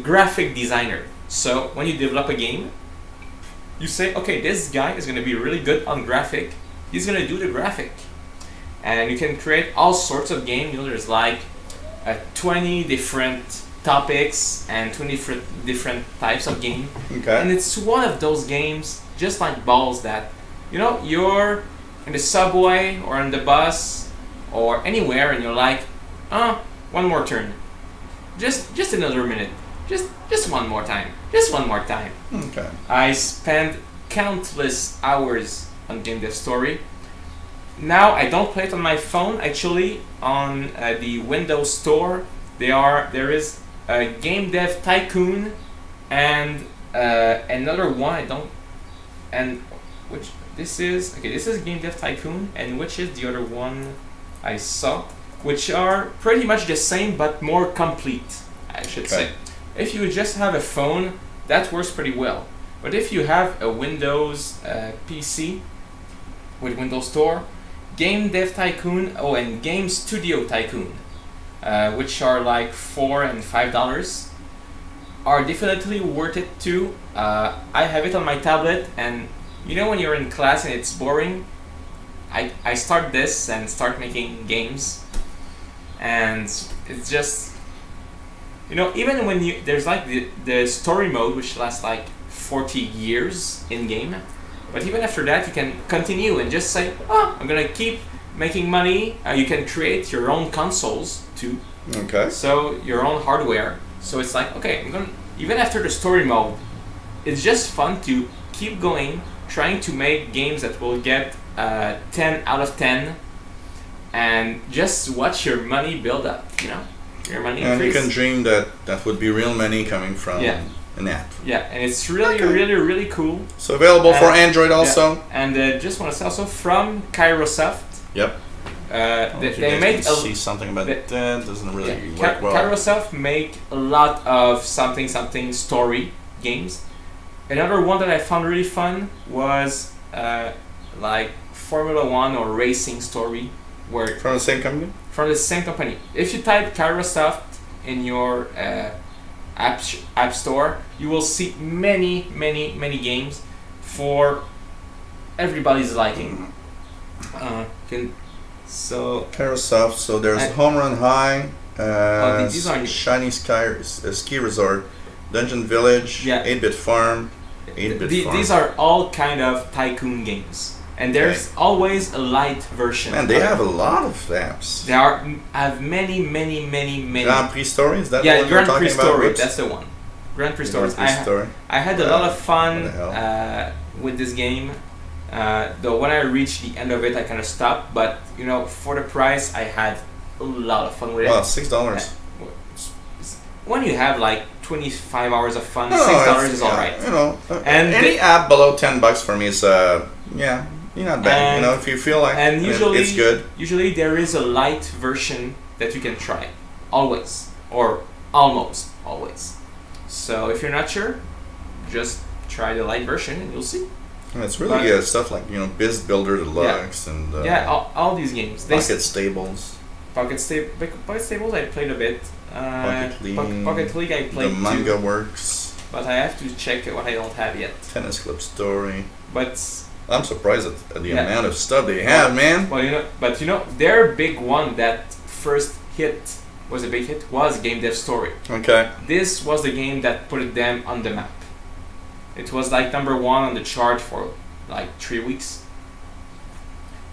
graphic designer. So when you develop a game, you say, okay, this guy is gonna be really good on graphic. He's gonna do the graphic, and you can create all sorts of games. There's like 20 different topics and 20 different types of game. Okay. And it's one of those games, just like balls, that you're in the subway or on the bus or anywhere, and you're like, one more turn, just another minute, just one more time. Okay. I spent countless hours on Game Dev Story. Now I don't play it on my phone. Actually, on the Windows Store, there is a Game Dev Tycoon and another one. This is Game Dev Tycoon, and which is the other one I saw, which are pretty much the same but more complete, I should say. If you just have a phone, that works pretty well. But if you have a Windows PC with Windows Store, Game Dev Tycoon, and Game Studio Tycoon, which are like $4 and $5, are definitely worth it too. I have it on my tablet, and when you're in class and it's boring, I start this and start making games, and it's just, even when there's like the story mode, which lasts like 40 years in game, but even after that you can continue and just say, I'm gonna keep making money. You can create your own consoles too. Okay. So your own hardware. So it's like, okay, even after the story mode, it's just fun to keep going, trying to make games that will get 10 out of 10, and just watch your money build up, your money and increase. You can dream that would be real money coming from an app. Yeah, and it's really cool. So available for Android also. Yeah. And just want to say also from Microsoft. Yep. They make see something about that doesn't really work well. Microsoft make a lot of something story games. Another one that I found really fun was like Formula 1 or racing story, where from the same company. From the same company. If you type Microsoft in your app store, you will see many games for everybody's liking. Microsoft. So there's Home Run High, these are Shiny Sky Ski Resort, Dungeon Village, 8-Bit Farm, 8-Bit Farm. These are all kind of tycoon games. And there's always a light version. Man, they have a lot of apps. They have many. Grand Prix Story, is that the yeah, one Grand you're Prix talking about? Story, that's the one. Grand Prix Story. I had a lot of fun with this game. Though when I reached the end of it, I kind of stopped. But you know, for the price, I had a lot of fun with it. Well, $6. When you have like 25 hours of fun, $6 is alright. You know, and any app below $10 for me is yeah, you're not bad. You know, if you feel like it's good. Usually there is a light version that you can try, always or almost always. So if you're not sure, just try the light version and you'll see. And it's really good stuff like Biz Builder Deluxe and all these games. Pocket Stables. Pocket Stables I played a bit. Pocket League I played The Manga Works. But I have to check what I don't have yet. Tennis Club Story. But I'm surprised at the amount of stuff they have, man. Well, their big one that first hit was a big hit was Game Dev Story. Okay. This was the game that put them on the map. It was like number 1 on the chart for like 3 weeks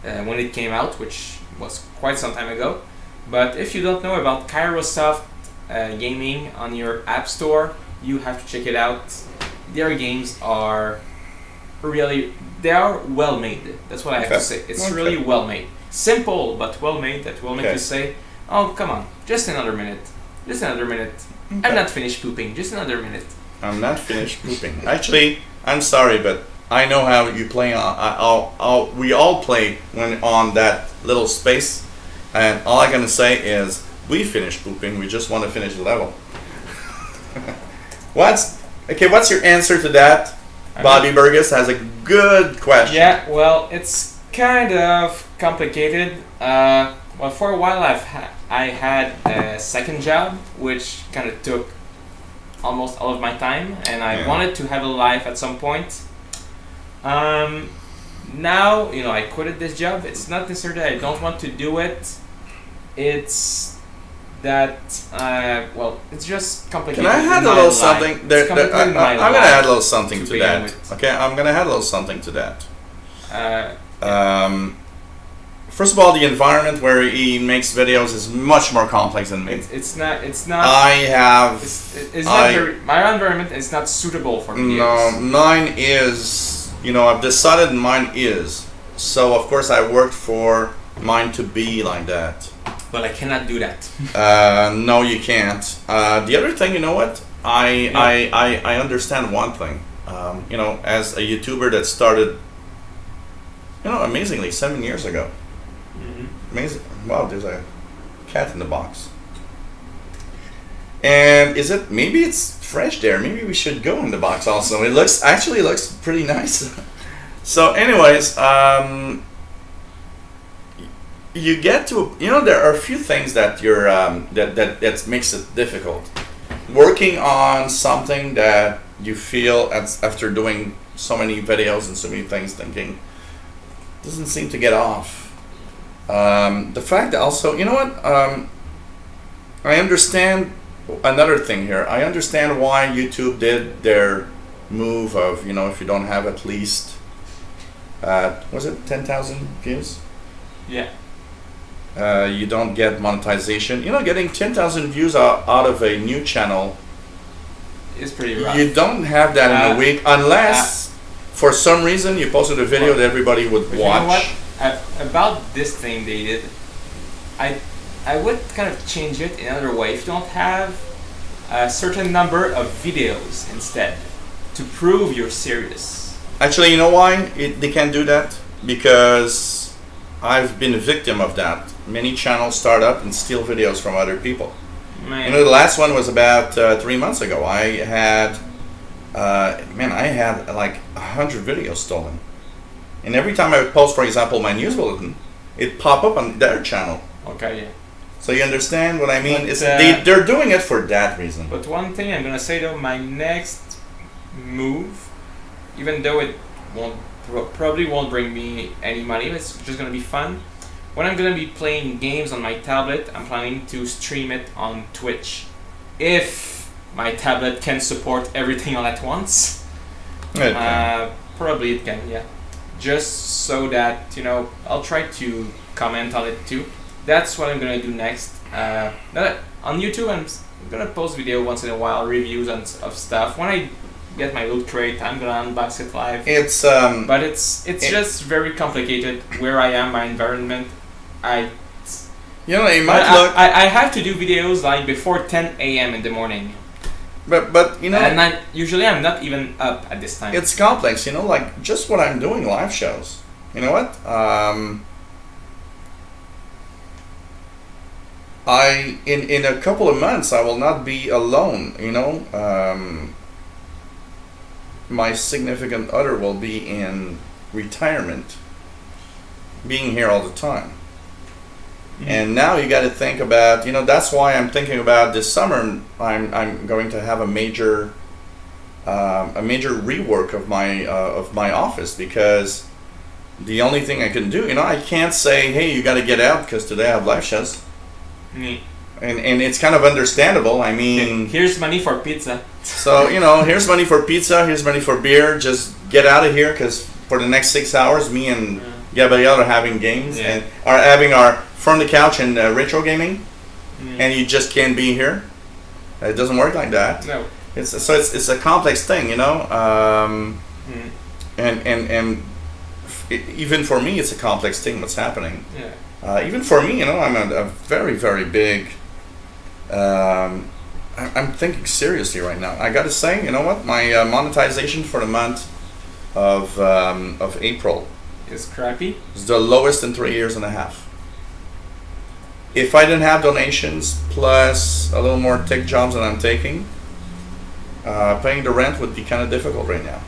when it came out, which was quite some time ago. But if you don't know about Kairosoft Gaming on your app store, you have to check it out. Their games are they are well made. That's what I have to say. It's really well made. Simple but well made. That will make you say, "Oh, come on, just another minute. Just another minute. I'm not finished pooping. Just another minute." I'm not finished pooping. Actually, I'm sorry, but I know how you play on. We all play when on that little space, and all I can say is we finished pooping. We just want to finish the level. What's your answer to that? Bobby Burgess has a good question. Yeah, well, it's kind of complicated. Well, for a while I had a second job, which kind of took almost all of my time, and I wanted to have a life at some point. Now, I quitted this job. It's not necessarily that I don't want to do it. It's that, it's just complicated. Can I add a little something? I'm going to add a little something to that. Okay, I'm going to add a little something to that. First of all, the environment where he makes videos is much more complex than me. It's not. My environment is not suitable for videos. No, mine is. I've decided mine is. So of course I worked for mine to be like that. But I cannot do that. No, you can't. The other thing, you know what? I understand one thing. As a YouTuber that started, amazingly 7 years ago. Mm-hmm. Amazing! Wow, there's a cat in the box. And maybe it's fresh there? Maybe we should go in the box also. It looks pretty nice. So, anyways, you get to there are a few things that you're that makes it difficult. Working on something that you feel after doing so many videos and so many things, thinking doesn't seem to get off. The fact that also, I understand another thing here. I understand why YouTube did their move of, if you don't have at least, was it 10,000 views? Yeah. You don't get monetization. Getting 10,000 views out of a new channel is pretty rough. You don't have that in a week unless for some reason you posted a video that everybody would watch. You know what? About this thing they did, I would kind of change it in another way. If you don't have a certain number of videos instead to prove you're serious. Actually, you know why they can't do that? Because I've been a victim of that. Many channels start up and steal videos from other people. Man. The last one was about 3 months ago. I had like 100 videos stolen. And every time I would post, for example, my news bulletin, it'd pop up on their channel. Okay, yeah. So you understand what I mean? But, they're doing it for that reason. But one thing I'm gonna say though, my next move, even though it probably won't bring me any money, it's just gonna be fun. When I'm gonna be playing games on my tablet, I'm planning to stream it on Twitch. If my tablet can support everything all at once. Okay. Probably it can, yeah. just so that I'll try to comment on it too. That's what I'm gonna do next. On YouTube, I'm gonna post video once in a while, reviews of stuff. When I get my loot crate, I'm gonna unbox it live. But it's just very complicated where I am, my environment. It might look. I have to do videos like before 10 a.m. in the morning. But and usually I'm not even up at this time. It's complex, like just what I'm doing live shows. You know what? In a couple of months I will not be alone. My significant other will be in retirement, being here all the time. Mm-hmm. And now you got to think about, that's why I'm thinking about this summer. I'm going to have a major rework of my office, because the only thing I can do, I can't say, hey, you got to get out because today I have live shows. Mm. And it's kind of understandable. I mean, here's money for pizza. So here's money for pizza. Here's money for beer. Just get out of here, because for the next 6 hours, me and Gabriel are having games and are having our from the couch and retro gaming, and you just can't be here. It doesn't work like that. No. It's a complex thing, and even for me, it's a complex thing what's happening. Yeah. Even for me, I'm a very, very big. I'm thinking seriously right now. I got to say, what? My monetization for the month of April is crappy. It's the lowest in 3 years and a half. If I didn't have donations plus a little more tech jobs that I'm taking, paying the rent would be kind of difficult right now.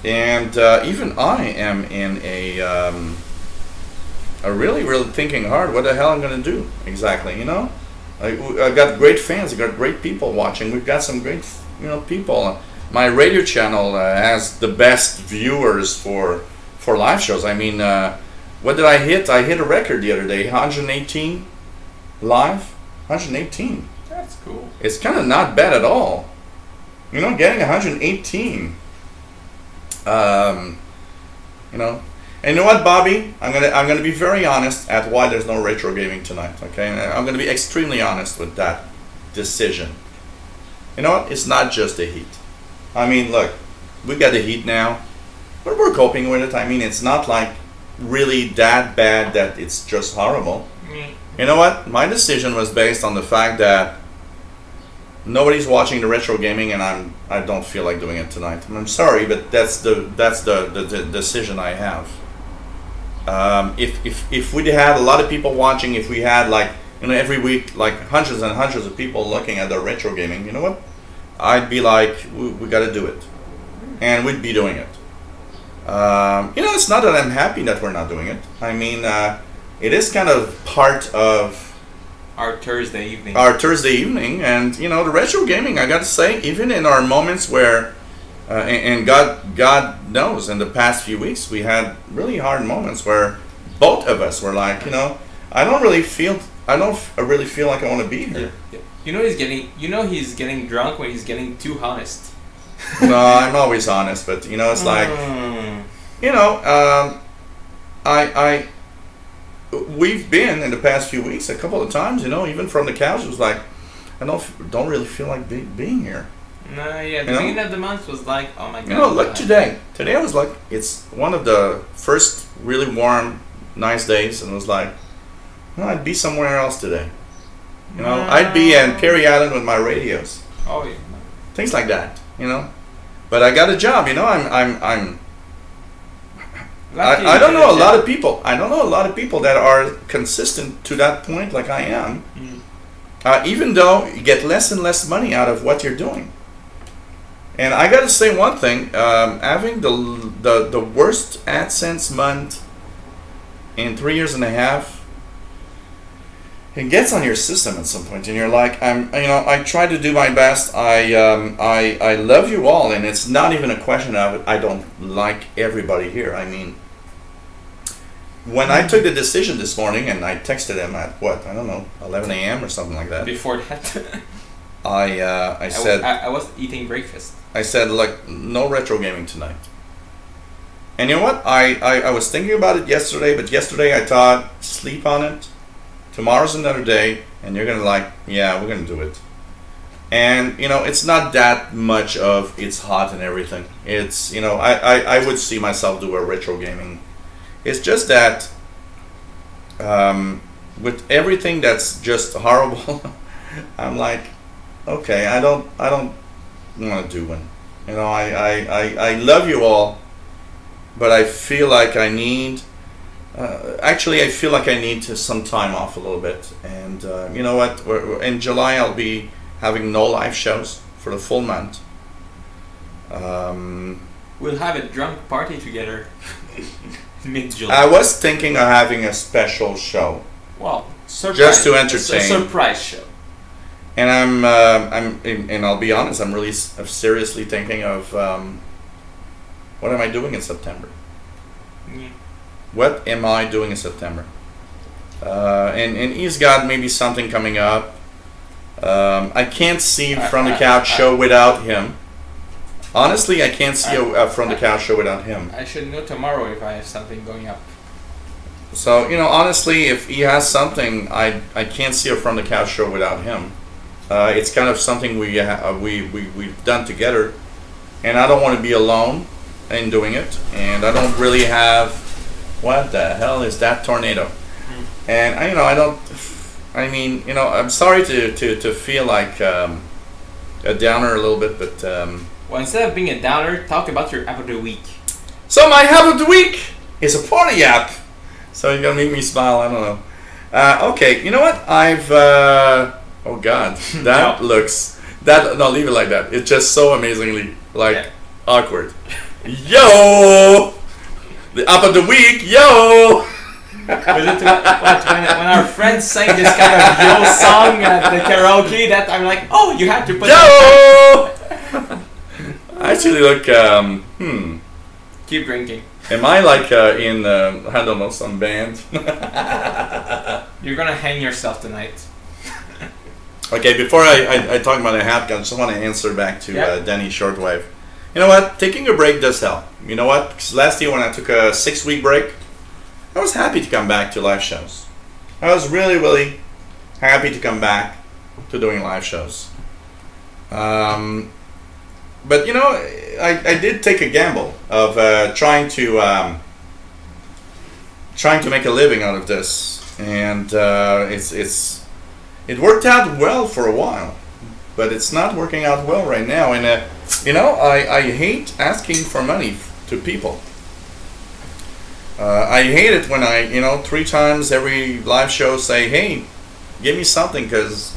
And even I am in a really, really thinking hard what the hell I'm going to do exactly, I got great fans, I got great people watching, we've got some great, people. My radio channel has the best viewers for live shows. I mean, what did I hit? I hit a record the other day, 118 live, 118. That's cool. It's kind of not bad at all. Getting 118. And you know what, Bobby? I'm gonna be very honest at why there's no retro gaming tonight. Okay, and I'm gonna be extremely honest with that decision. You know what? It's not just the heat. I mean, look, we got the heat now, but we're coping with it. I mean, it's not like really that bad that it's just horrible. You know what? My decision was based on the fact that nobody's watching the retro gaming, and I don't feel like doing it tonight. I'm sorry, but that's the decision I have. If we had a lot of people watching, if we had every week hundreds and hundreds of people looking at the retro gaming, you know what? I'd be like, we got to do it, and we'd be doing it. It's not that I'm happy that we're not doing it. I mean, it is kind of part of our Thursday evening. And the retro gaming, I got to say, even in our moments where, and God knows, in the past few weeks we had really hard moments where both of us were like, I don't really feel like I want to be here. Yeah. He's getting drunk when he's getting too honest. No, I'm always honest, but it's like, we've been in the past few weeks a couple of times, even from the couch. It was like, I don't really feel like being here. No, yeah, the beginning of the month was like, oh my god. Look, today I was like, it's one of the first really warm, nice days, and it was like, I'd be somewhere else today. I'd be in Perry Island with my radios. Oh yeah. Things like that, But I got a job, I don't know a lot of people. I don't know a lot of people that are consistent to that point like I am. Even though you get less and less money out of what you're doing. And I got to say one thing: having the worst AdSense month in 3 years and a half, it gets on your system at some point, and you're like, I try to do my best. I love you all, and it's not even a question of I don't like everybody here. I mean, when I took the decision this morning, and I texted him at 11 a.m. or something like that. Before that, I said I was eating breakfast. I said, look, no retro gaming tonight. And you know what? I was thinking about it yesterday, but yesterday I thought, sleep on it. Tomorrow's another day, and you're gonna like, yeah, we're gonna do it. And it's not that much of it's hot and everything. It's I would see myself do a retro gaming. It's just that with everything that's just horrible, I'm like, okay, I don't want to do one. I love you all, but I feel like I need. Actually, I feel like I need some time off a little bit. And you know what? In July, I'll be having no live shows for the full month. We'll have a drunk party together. Mid-July. I was thinking of having a special show. Well, surprise, just to entertain. A surprise show. And and I'll be honest, I'm really seriously thinking of what am I doing in September? Yeah. What am I doing in September? And he's got maybe something coming up. I can't see From the Couch show without him. Honestly, I can't see a From the Couch show without him. I should know tomorrow if I have something going up. So, honestly, if he has something, I can't see a From the Couch show without him. It's kind of something we've done together, and I don't want to be alone in doing it. And I don't really have. What the hell is that tornado? And I don't. I mean, I'm sorry to feel like a downer a little bit, but. Well, instead of being a downer, talk about your app of the week. So my app of the week is a party app. So you're gonna make me smile. I don't know. Okay, you know what? I've. Oh God, that looks. No, leave it like that. It's just so amazingly awkward. Yo, the app of the week. Yo. Was it when our friends sang this kind of yo song at the karaoke that I'm like, oh, you have to put. Yo. I actually look. Keep drinking. Am I like in I don't know, some band? You're gonna hang yourself tonight. Okay, before I talk about a hat, I just want to answer back to Danny Shortwave. You know what? Taking a break does help. You know what? Because last year when I took a 6-week break, I was happy to come back to live shows. I was really, really happy to come back to doing live shows. But I did take a gamble of trying to make a living out of this, and it worked out well for a while, but it's not working out well right now. And I hate asking for money to people. I hate it when I 3 times every live show say, "Hey, give me something," because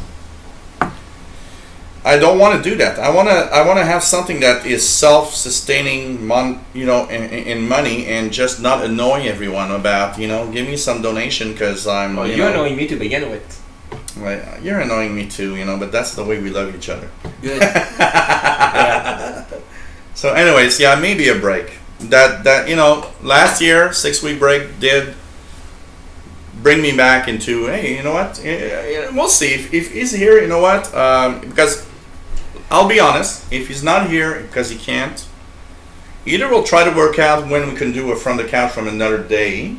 I don't want to do that. I want to have something that is self-sustaining, in money, and just not annoy everyone about, give me some donation because I'm. Well, you're annoying me to begin with. Well, you're annoying me too, but that's the way we love each other. Good. Yeah. So, anyways, maybe a break. That last year 6-week break did bring me back into, hey, you know what? We'll see if he's here. You know what? Because. I'll be honest, if he's not here because he can't, either we'll try to work out when we can do a From the Couch from another day.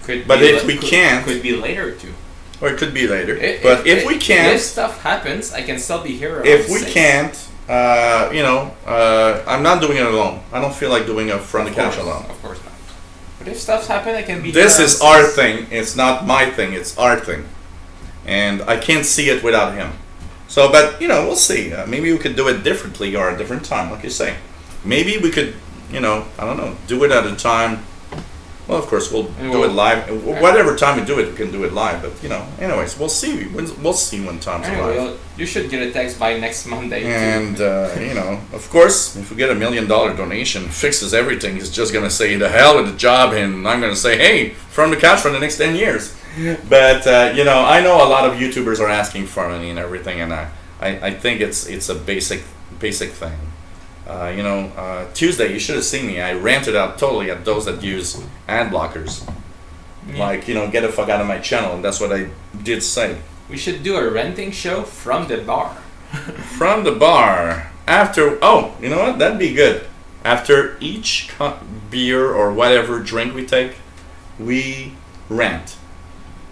But if we can't, could be later too. Or it could be later. But if we can't, if stuff happens, I can still be here. If we can't, I'm not doing it alone. I don't feel like doing a From the Couch alone. Of course not. But if stuff's happen, I can be. This is our thing. It's not my thing. It's our thing, and I can't see it without him. So, but we'll see. Maybe we could do it differently or a different time, like you say. Maybe we could, I don't know, do it at a time. Well, of course, we'll do it live. Whatever time we do it, we can do it live. But anyways, we'll see. We'll see when time's live. You should get a text by next Monday. And of course, if we get $1 million donation, fixes everything. He's just gonna say the hell with the job, and I'm gonna say, hey, From the Couch for the next 10 years. But I know a lot of YouTubers are asking for money and everything, and I think it's a basic thing. Tuesday you should have seen me. I ranted out totally at those that use ad blockers. Yeah. Like get the fuck out of my channel, and that's what I did say. We should do a renting show from the bar. From the bar after. Oh, you know what? That'd be good. after each beer or whatever drink we take, we rant.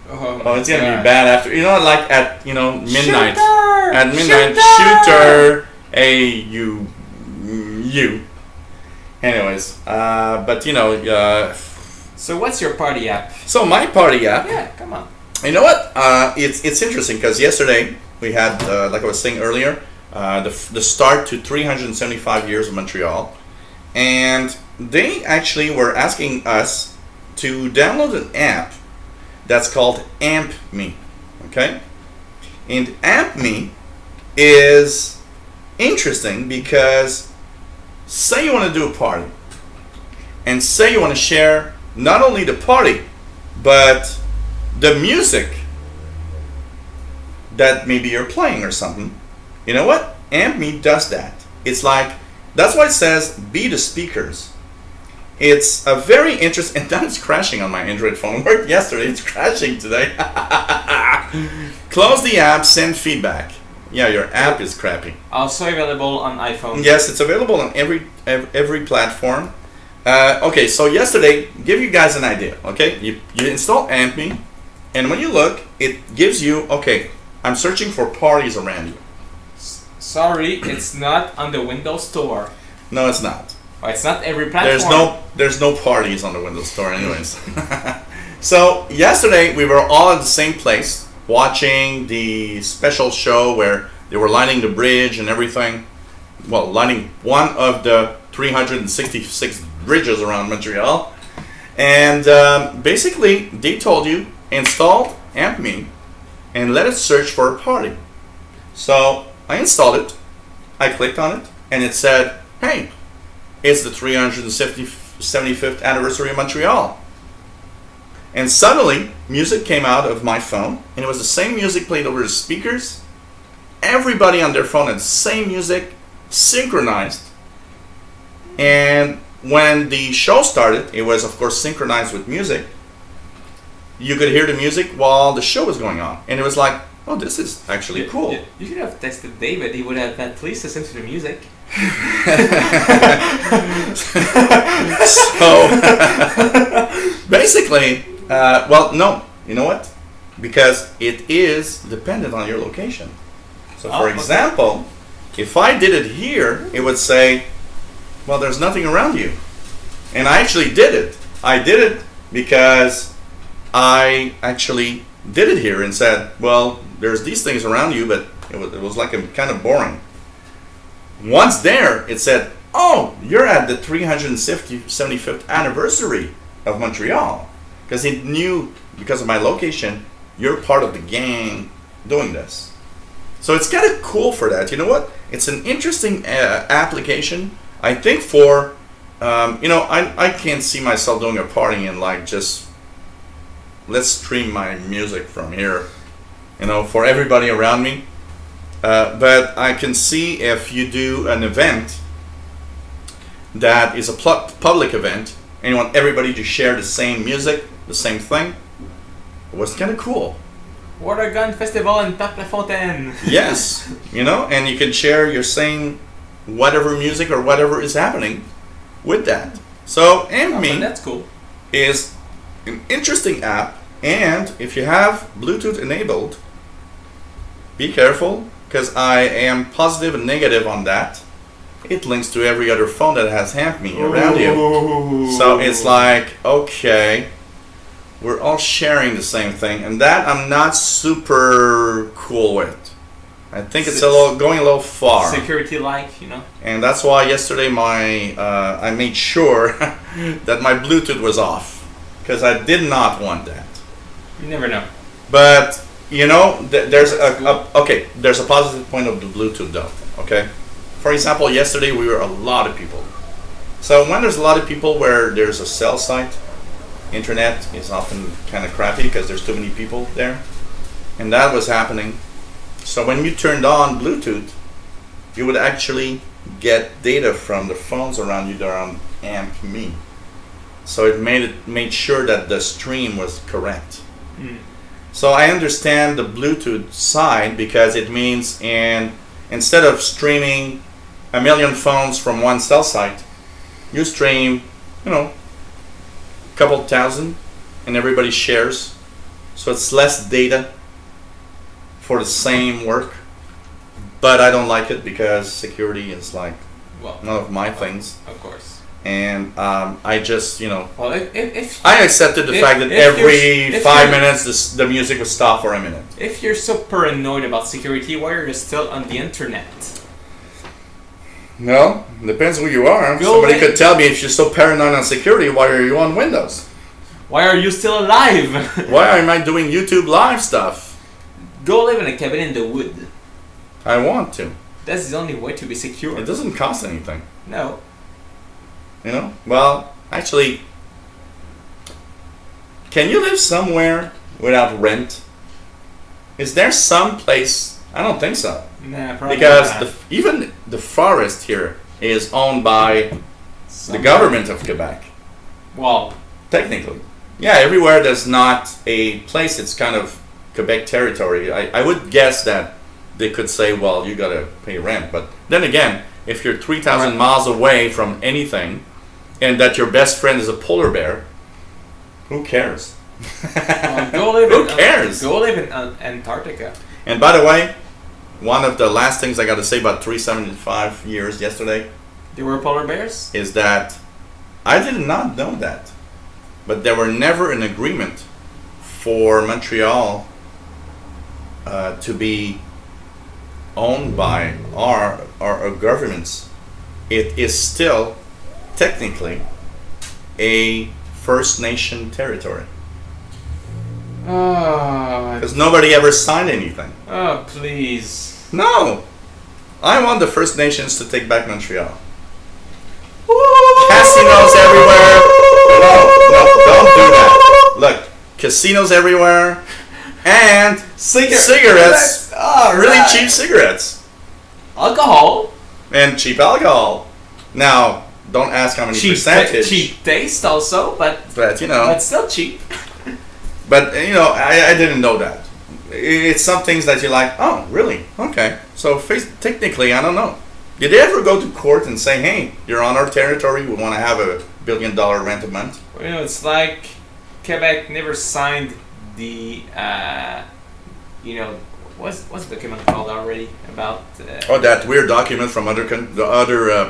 Oh, it's gonna be bad after, like at midnight. Shooter! At midnight, shooter. Hey, you. Anyways, but So what's your party app? So my party app. Yeah, come on. You know what? It's interesting because yesterday we had, like I was saying earlier, the start to 375 years of Montreal, and they actually were asking us to download an app that's called Amp Me. Okay, and Amp Me is interesting because say you want to do a party, and say you want to share not only the party, but the music that maybe you're playing or something. You know what? Amp Me does that. It's like, that's why it says be the speakers. It's a very interesting, and now it's crashing on my Android phone. It worked yesterday, it's crashing today. Close the app, send feedback. Yeah, your app is crappy. Also available on iPhone. Yes, it's available on every platform. Okay, so yesterday, give you guys an idea. Okay, you install Amp Me, and when you look, it gives you, okay, I'm searching for parties around you. Sorry, it's not on the Windows Store. No, it's not. Oh, it's not every platform. There's no parties on the Windows Store, anyways. So yesterday we were all at the same place watching the special show where they were lining the bridge and everything. Well, lining one of the 366 bridges around Montreal, and basically they told you install Amp Me and let it search for a party. So I installed it, I clicked on it, and it said, hey, it's the 375th anniversary of Montreal. And suddenly music came out of my phone, and it was the same music played over the speakers. Everybody on their phone had the same music, synchronized. And when the show started, it was of course synchronized with music. You could hear the music while the show was going on, and it was like, oh, this is actually cool. You should have texted David. He would have at least listened to the music. So basically, well, no, you know what? Because it is dependent on your location. So for example, if I did it here, it would say, well, there's nothing around you. And I actually did it. I did it because I actually did it here and said, well, there's these things around you, but it was like a kind of boring. Once there, it said, oh, you're at the 375th anniversary of Montreal. Because it knew, because of my location, you're part of the gang doing this. So it's kind of cool for that. You know what? It's an interesting application. I think for, I can't see myself doing a party and like just, let's stream my music from here, for everybody around me. But I can see if you do an event that is a public event and you want everybody to share the same music, the same thing, it was kind of cool. Water Gun Festival in Parc La Fontaine. Yes, and you can share your same whatever music or whatever is happening with that. So Amp Me that's cool. is an interesting app, and if you have Bluetooth enabled, be careful, because I am positive and negative on that. It links to every other phone that has Amp Me around you. So it's like, okay, we're all sharing the same thing, and that I'm not super cool with. I think it's going a little far. Security-like, And that's why yesterday I made sure that my Bluetooth was off, because I did not want that. You never know. But there's there's a positive point of the Bluetooth though. Okay, for example, yesterday we were a lot of people. So when there's a lot of people where there's a cell site, internet is often kind of crappy because there's too many people there, and that was happening. So when you turned on Bluetooth, you would actually get data from the phones around you that are on Amp Me. So it made sure that the stream was correct. Mm. So I understand the Bluetooth side, because it means instead of streaming a million phones from one cell site, you stream, a couple thousand, and everybody shares. So it's less data for the same work. But I don't like it because security is like none of my things. Of course. And I just, Well, if I accepted the fact that every 5 minutes the music would stop for a minute. If you're so paranoid about security, why are you still on the internet? No, depends who you are. Somebody could tell me, if you're so paranoid on security, why are you on Windows? Why are you still alive? Why am I doing YouTube live stuff? Go live in a cabin in the wood. I want to. That's the only way to be secure. It doesn't cost anything. No. Well, actually, can you live somewhere without rent? Is there some place? I don't think so. Nah, probably because not. Even the forest here is owned by the government of Quebec. Well, technically. Yeah, everywhere there's not a place, it's kind of Quebec territory. I would guess that they could say, well, you gotta pay rent. But then again, if you're 3,000 miles away from anything, and that your best friend is a polar bear, who cares? Who cares? Go live in Antarctica. And by the way, one of the last things I got to say about 375 years yesterday, There were polar bears? is that I did not know that, but there were never an agreement for Montreal to be owned by our governments. It is still technically a First Nation territory. Because nobody ever signed anything. Oh, please. No! I want the First Nations to take back Montreal. Casinos everywhere. No, don't do that. Look, casinos everywhere. And cigarettes. Really cheap cigarettes. Alcohol. And cheap alcohol. Now, don't ask how many percentage. Cheap taste also, but still cheap. But I didn't know that. It's some things that you're like, oh, really? Okay. So technically, I don't know. Did they ever go to court and say, hey, you're on our territory, we want to have $1 billion rent a month? It's like Quebec never signed the, what's the document called already about? That weird document from other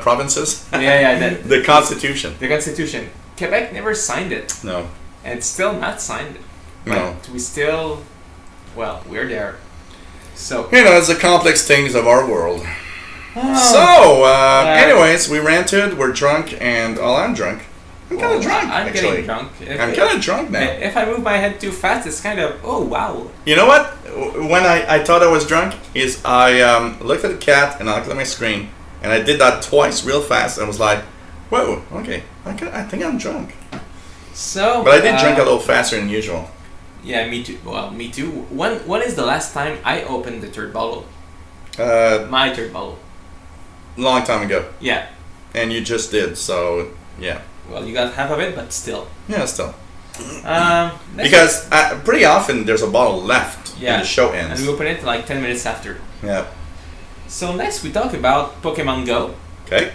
provinces. Yeah, the Constitution. The Constitution. Quebec never signed it. No. And it's still not signed. No. But we still, we're there. So. It's the complex things of our world. Anyways, we ranted, we're drunk, and I'm drunk. I'm kind of drunk, I'm actually. getting drunk. I'm kind of drunk now. If I move my head too fast, it's kind of, oh, wow. You know what? When I thought I was drunk, is I looked at the cat, and I looked at my screen, and I did that twice real fast, and was like, whoa, okay, I think I'm drunk. So, but I did drink a little faster than usual. Yeah, me too. Well, me too. When is the last time I opened the third bottle? My third bottle. Long time ago. Yeah. And you just did, so yeah. Well, you got half of it, but still. Yeah, still. Because pretty often there's a bottle left when the show ends. And we open it like 10 minutes after. Yeah. So next we talk about Pokémon GO. Okay.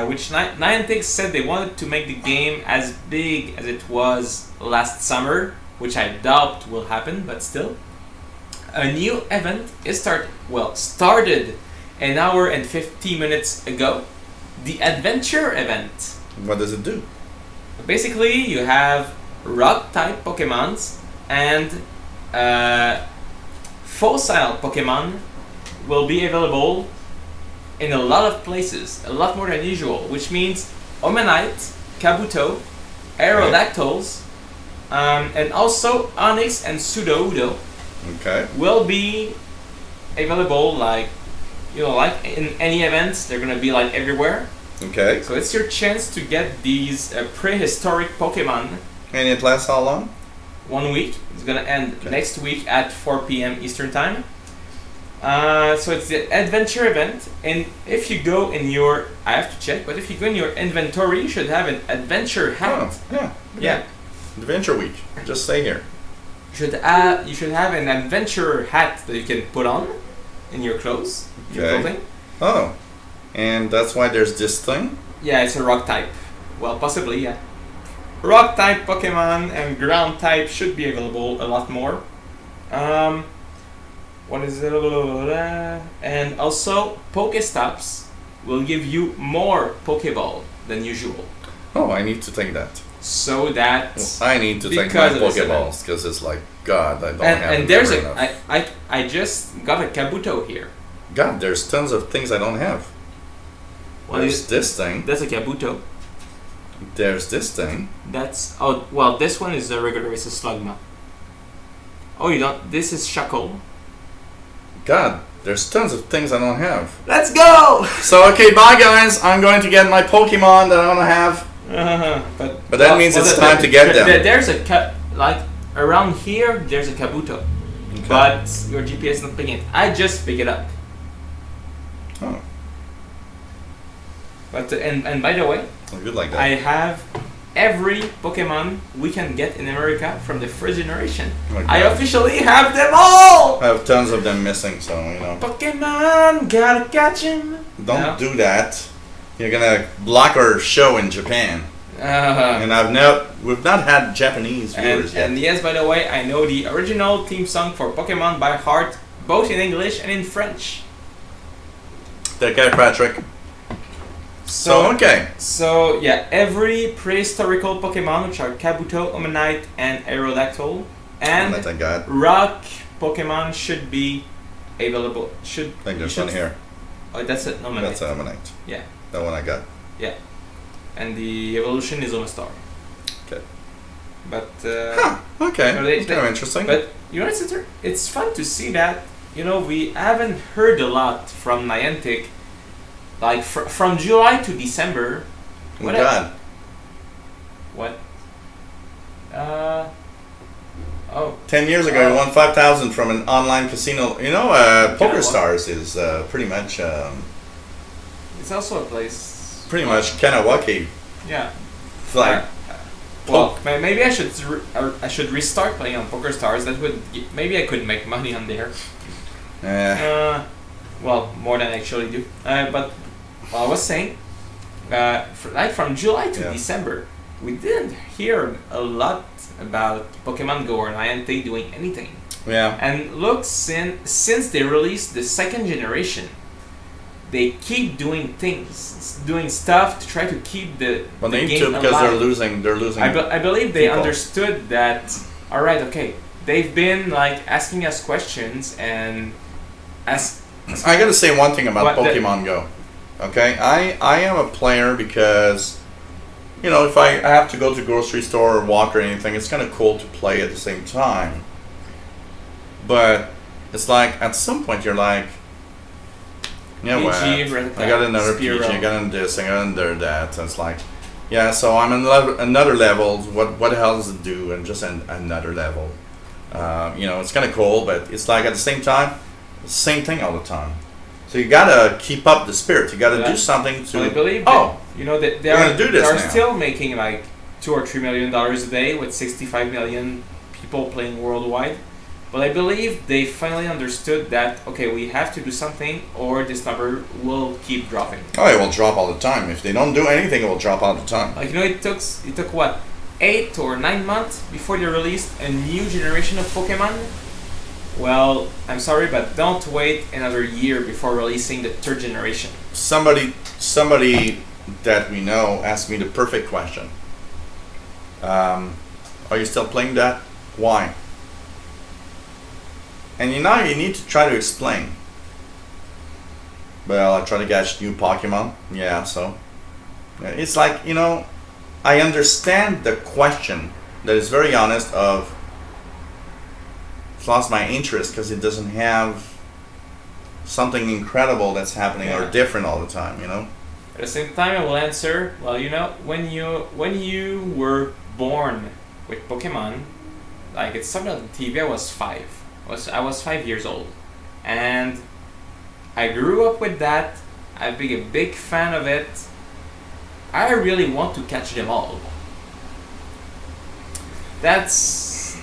Which Niantic said they wanted to make the game as big as it was last summer, which I doubt will happen, but still. A new event is started an hour and 50 minutes ago. The Adventure event. What does it do? Basically, you have rock-type Pokemons and fossil Pokemon will be available in a lot of places, a lot more than usual, which means Omanite, Kabuto, Aerodactyls, and also Onyx and Sudowoodo will be available like in any events. They're gonna be like everywhere. Okay. So it's your chance to get these prehistoric Pokemon. And it lasts how long? 1 week. It's gonna end next week at 4 p.m. Eastern Time. So it's the adventure event, and if you go in your, I have to check, but if you go in your inventory, you should have an adventure hat. Oh, yeah. Adventure week. Just say here. You should have an adventure hat that you can put on in your clothes. Your clothing. Oh, and that's why there's this thing. Yeah, it's a rock type. Well, possibly, yeah. Rock type Pokemon and ground type should be available a lot more. What is it? And also, Pokestops will give you more Pokeball than usual. Oh, I need to take that. So that I need to take my Pokeballs because it's like God. I don't have. And there's I just got a Kabuto here. God, there's tons of things I don't have. There's this thing. That's a Kabuto. There's this thing. That's this one is a regular. It's a Slugma. Oh, you don't. This is Shuckle. God, there's tons of things I don't have. Let's go! So, okay, bye guys. I'm going to get my Pokemon that I want to have. But that means it's time to get them. There's like around here, there's a Kabuto. Okay. But your GPS is not picking it. I just pick it up. Oh. But and by the way, good like that. I have every Pokemon we can get in America from the first generation. Oh, I officially have them all! I have tons of them missing, so you know. Pokemon, gotta catch him! Don't do that. You're gonna block our show in Japan. And we've not had Japanese viewers yet. And yes, by the way, I know the original theme song for Pokemon by heart, both in English and in French. Take care, Patrick. So yeah, every prehistorical Pokemon, which are Kabuto, Omanite, and Aerodactyl, and rock Pokemon should be available. I think there's one here. Oh, that's it. Omanite. That's Omanite. Yeah. That one I got. Yeah. And the evolution is Omastar. Okay. But okay. That's kind of interesting. But you know, it's fun to see that. You know, we haven't heard a lot from Niantic. Like from July to December. Oh God. What? 10 years ago, you won 5,000 from an online casino. You know, PokerStars is pretty much. It's also a place. Pretty much Kanawaki. Yeah. It's like. Well, maybe I should restart playing on PokerStars. That would maybe I could make money on there. Well, more than I actually do. But I was saying, from July to December, we didn't hear a lot about Pokemon GO or Niantic doing anything. Yeah. And look, since they released the second generation, they keep doing things, doing stuff to try to keep the game alive. Because they're losing. I believe they understood that. All right, okay, they've been like asking us questions and I gotta say one thing about Pokemon Go. Okay, I am a player because, you know, if I have to go to grocery store or walk or anything, it's kind of cool to play at the same time. But it's like at some point you're like, you know what? I got another PG, I got another this, I got another that. And it's like, yeah, so I'm on another level. What the hell does it do? And just another level. You know, it's kind of cool, but it's like at the same time. Same thing all the time. So you gotta keep up the spirit. You gotta do something to. Well, I believe you know that they are still making like $2 or $3 million a day with 65 million people playing worldwide. But I believe they finally understood that okay, we have to do something, or this number will keep dropping. Oh, it will drop all the time. If they don't do anything, it will drop all the time. Like you know, it took what 8 or 9 months before they released a new generation of Pokemon. Well, I'm sorry, but don't wait another year before releasing the third generation. Somebody that we know asked me the perfect question. Are you still playing that? Why? And you need to try to explain. Well, I try to catch new Pokemon. Yeah, so. It's like, you know, I understand the question that is very honest of lost my interest because it doesn't have something incredible that's happening or different all the time, you know. At the same time, I will answer. Well, you know, when you were born with Pokemon, like it started on TV. I was 5. I was 5 years old, and I grew up with that. I've been a big fan of it. I really want to catch them all. That's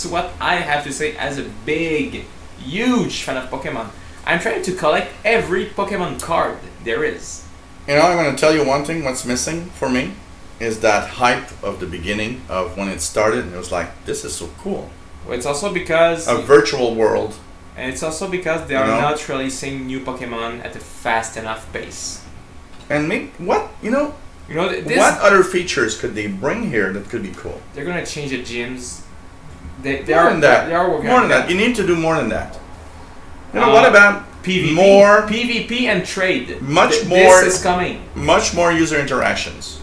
what I have to say as a big, huge fan of Pokemon. I'm trying to collect every Pokemon card there is. You know, I'm going to tell you one thing. What's missing for me is that hype of the beginning of when it started, and it was like, this is so cool. Well, it's also because a virtual world, and it's also because they are not releasing new Pokemon at a fast enough pace. And what this, other features could they bring here that could be cool? They're going to change the gyms. They are working more than that. You need to do more than that. You know, what about PvP, more PvP and trade? More. This is coming. Much more user interactions.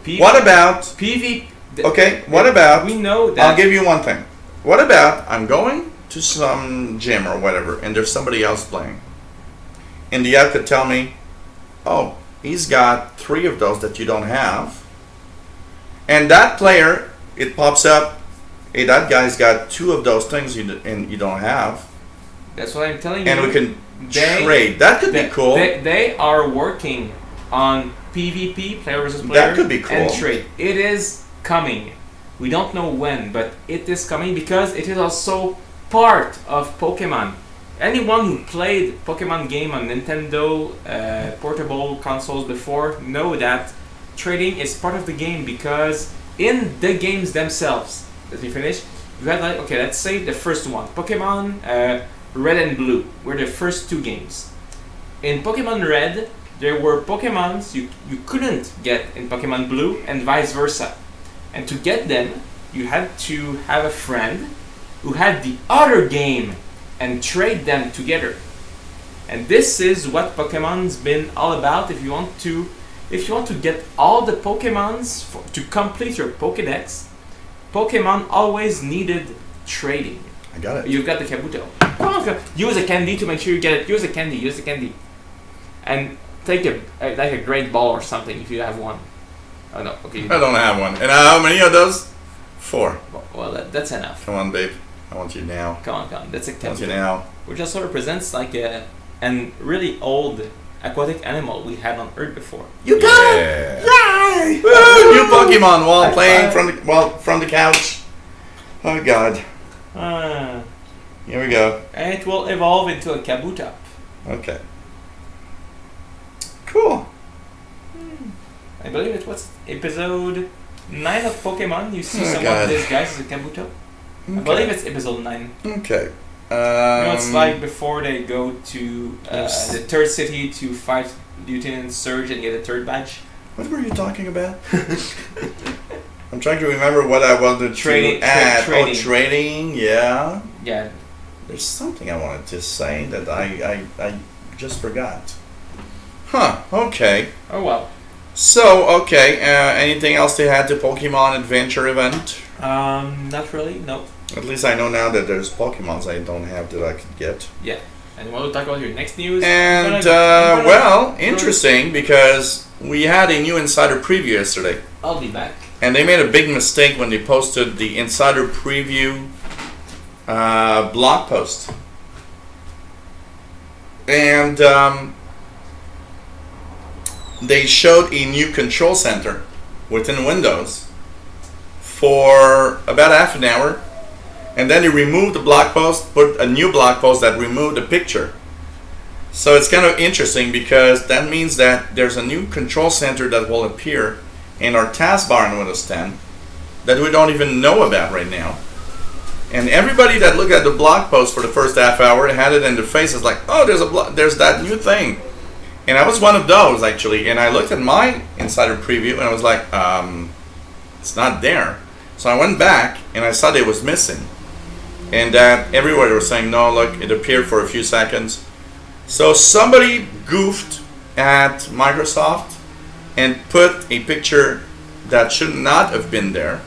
PvP, what about PvP? Okay. What about? We know that. I'll give you one thing. What about I'm going to some gym or whatever, and there's somebody else playing, and the app could tell me, oh, he's got 3 of those that you don't have, and that player, it pops up, hey, that guy's got 2 of those things you don't have. That's what I'm telling you. And we can trade. That could be cool. They are working on PvP, player versus player. That could be cool. And trade. It is coming. We don't know when, but it is coming because it is also part of Pokemon. Anyone who played Pokemon game on Nintendo portable consoles before know that trading is part of the game because in the games themselves, let me finish, you had like, okay, let's say the first one, Pokemon Red and Blue were the first 2 games. In Pokemon Red, there were Pokemons you couldn't get in Pokemon Blue and vice versa. And to get them, you had to have a friend who had the other game and trade them together. And this is what Pokemon's been all about. If you want to get all the Pokemons to complete your Pokédex, Pokemon always needed trading. I got it. You've got the Kabuto. Come on, use a candy to make sure you get it. Use a candy. And take a great ball or something if you have one. Oh no, okay. I don't have one. And how many of those? 4. Well, that's enough. Come on, babe. I want you now. Come on. That's a Kabuto. I want you now. Which also represents like a really old aquatic animal we had on Earth before. You got it! Yay! Woo! New Pokemon while playing from the couch. Oh God. Here we go. And it will evolve into a Kabuto. Okay. Cool. I believe it was episode 9 of Pokemon. You see some of these guys as a Kabuto. Okay. I believe it's episode 9. Okay. It's like before they go to the 3rd city to fight Lieutenant Surge and get a 3rd badge. What were you talking about? I'm trying to remember what I wanted to add. Trading. Oh, trading, yeah. Yeah. There's something I wanted to say that I just forgot. Huh, okay. Oh well. So, okay, anything else to add to Pokemon Adventure Event? Not really, no. At least I know now that there's Pokemons I don't have that I could get. Yeah. And you want to talk about your next news? And, interesting because we had a new Insider Preview yesterday. I'll be back. And they made a big mistake when they posted the Insider Preview blog post. And they showed a new control center within Windows for about half an hour. And then they removed the blog post, put a new blog post that removed the picture. So it's kind of interesting because that means that there's a new control center that will appear in our taskbar in Windows 10 that we don't even know about right now. And everybody that looked at the blog post for the first half hour had it in their faces like, oh, there's that new thing. And I was one of those actually. And I looked at my Insider Preview and I was like, it's not there. So I went back and I saw that it was missing. And that everywhere they were saying, no, look, it appeared for a few seconds. So somebody goofed at Microsoft and put a picture that should not have been there.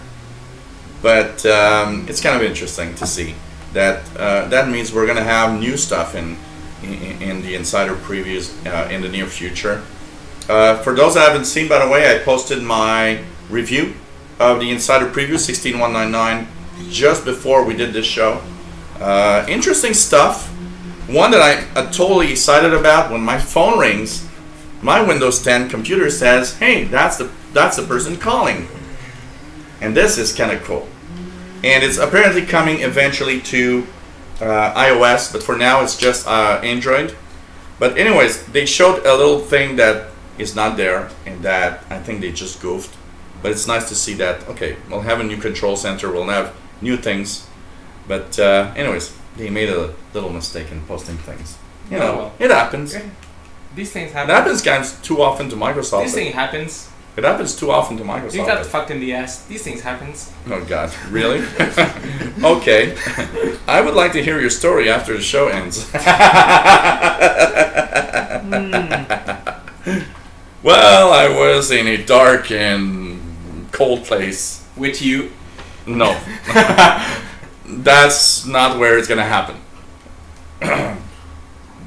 But it's kind of interesting to see that that means we're going to have new stuff in the Insider Previews in the near future. For those that haven't seen, by the way, I posted my review of the Insider Preview 16199 just before we did this show. Interesting stuff. One that I'm totally excited about. When my phone rings, my Windows 10 computer says, "Hey, that's the person calling," and this is kind of cool. And it's apparently coming eventually to iOS, but for now it's just Android. But anyways, they showed a little thing that is not there, and that I think they just goofed. But it's nice to see that, okay, we'll have a new control center, we'll have new things. But anyways, they made a little mistake in posting things. You know, well. it happens. Yeah. These things It happen. happens kind of too often to Microsoft. This thing happens. It happens too often to You Microsoft. got fucked in the ass. These things happens. Oh God, really? Okay. I would like to hear your story after the show ends. Well, I was in a dark and cold place. With you. No. That's not where it's gonna happen.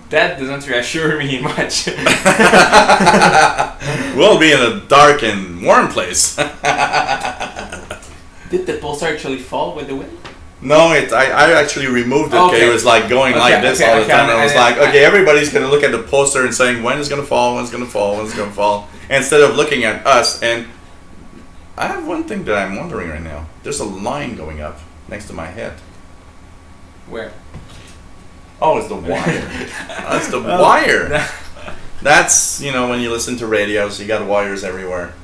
That doesn't reassure me much. We'll be in a dark and warm place. Did the poster actually fall with the wind? No, I actually removed it. Okay. It was like going like this all the time. And I was like, okay, everybody's gonna look at the poster and saying when it's gonna fall, when it's gonna fall, when it's gonna fall, instead of looking at us. And I have one thing that I'm wondering right now. There's a line going up next to my head. Where? Oh, it's the wire. That's the wire. That's, you know, when you listen to radios, you got wires everywhere.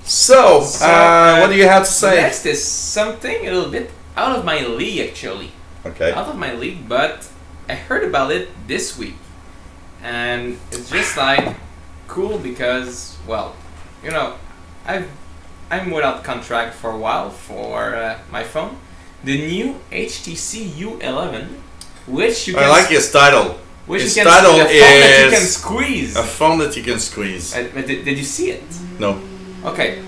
So, what do you have to say? Next is something a little bit out of my league, actually. Okay. Out of my league, but I heard about it this week. And it's just like cool because, well, you know, I'm without contract for a while for my phone. The new HTC U11, which you can... I like his title. Which His you can, title the phone that you is can squeeze. a phone that you can squeeze. Did you see it? No. Okay,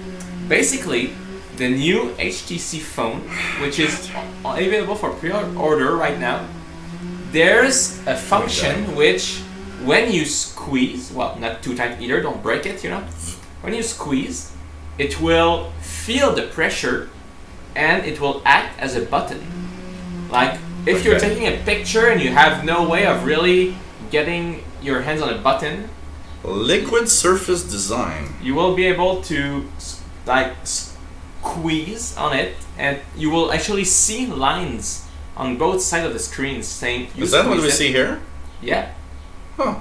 basically, the new HTC phone, which is available for pre-order right now, there's a function which, when you squeeze, well, not too tight either, don't break it, you know. When you squeeze, it will feel the pressure and it will act as a button. Like, if you're taking a picture and you have no way of really getting your hands on a button, Liquid surface design. you will be able to like squeeze on it, and you will actually see lines on both sides of the screen saying. Is that what we see here? Yeah. Huh.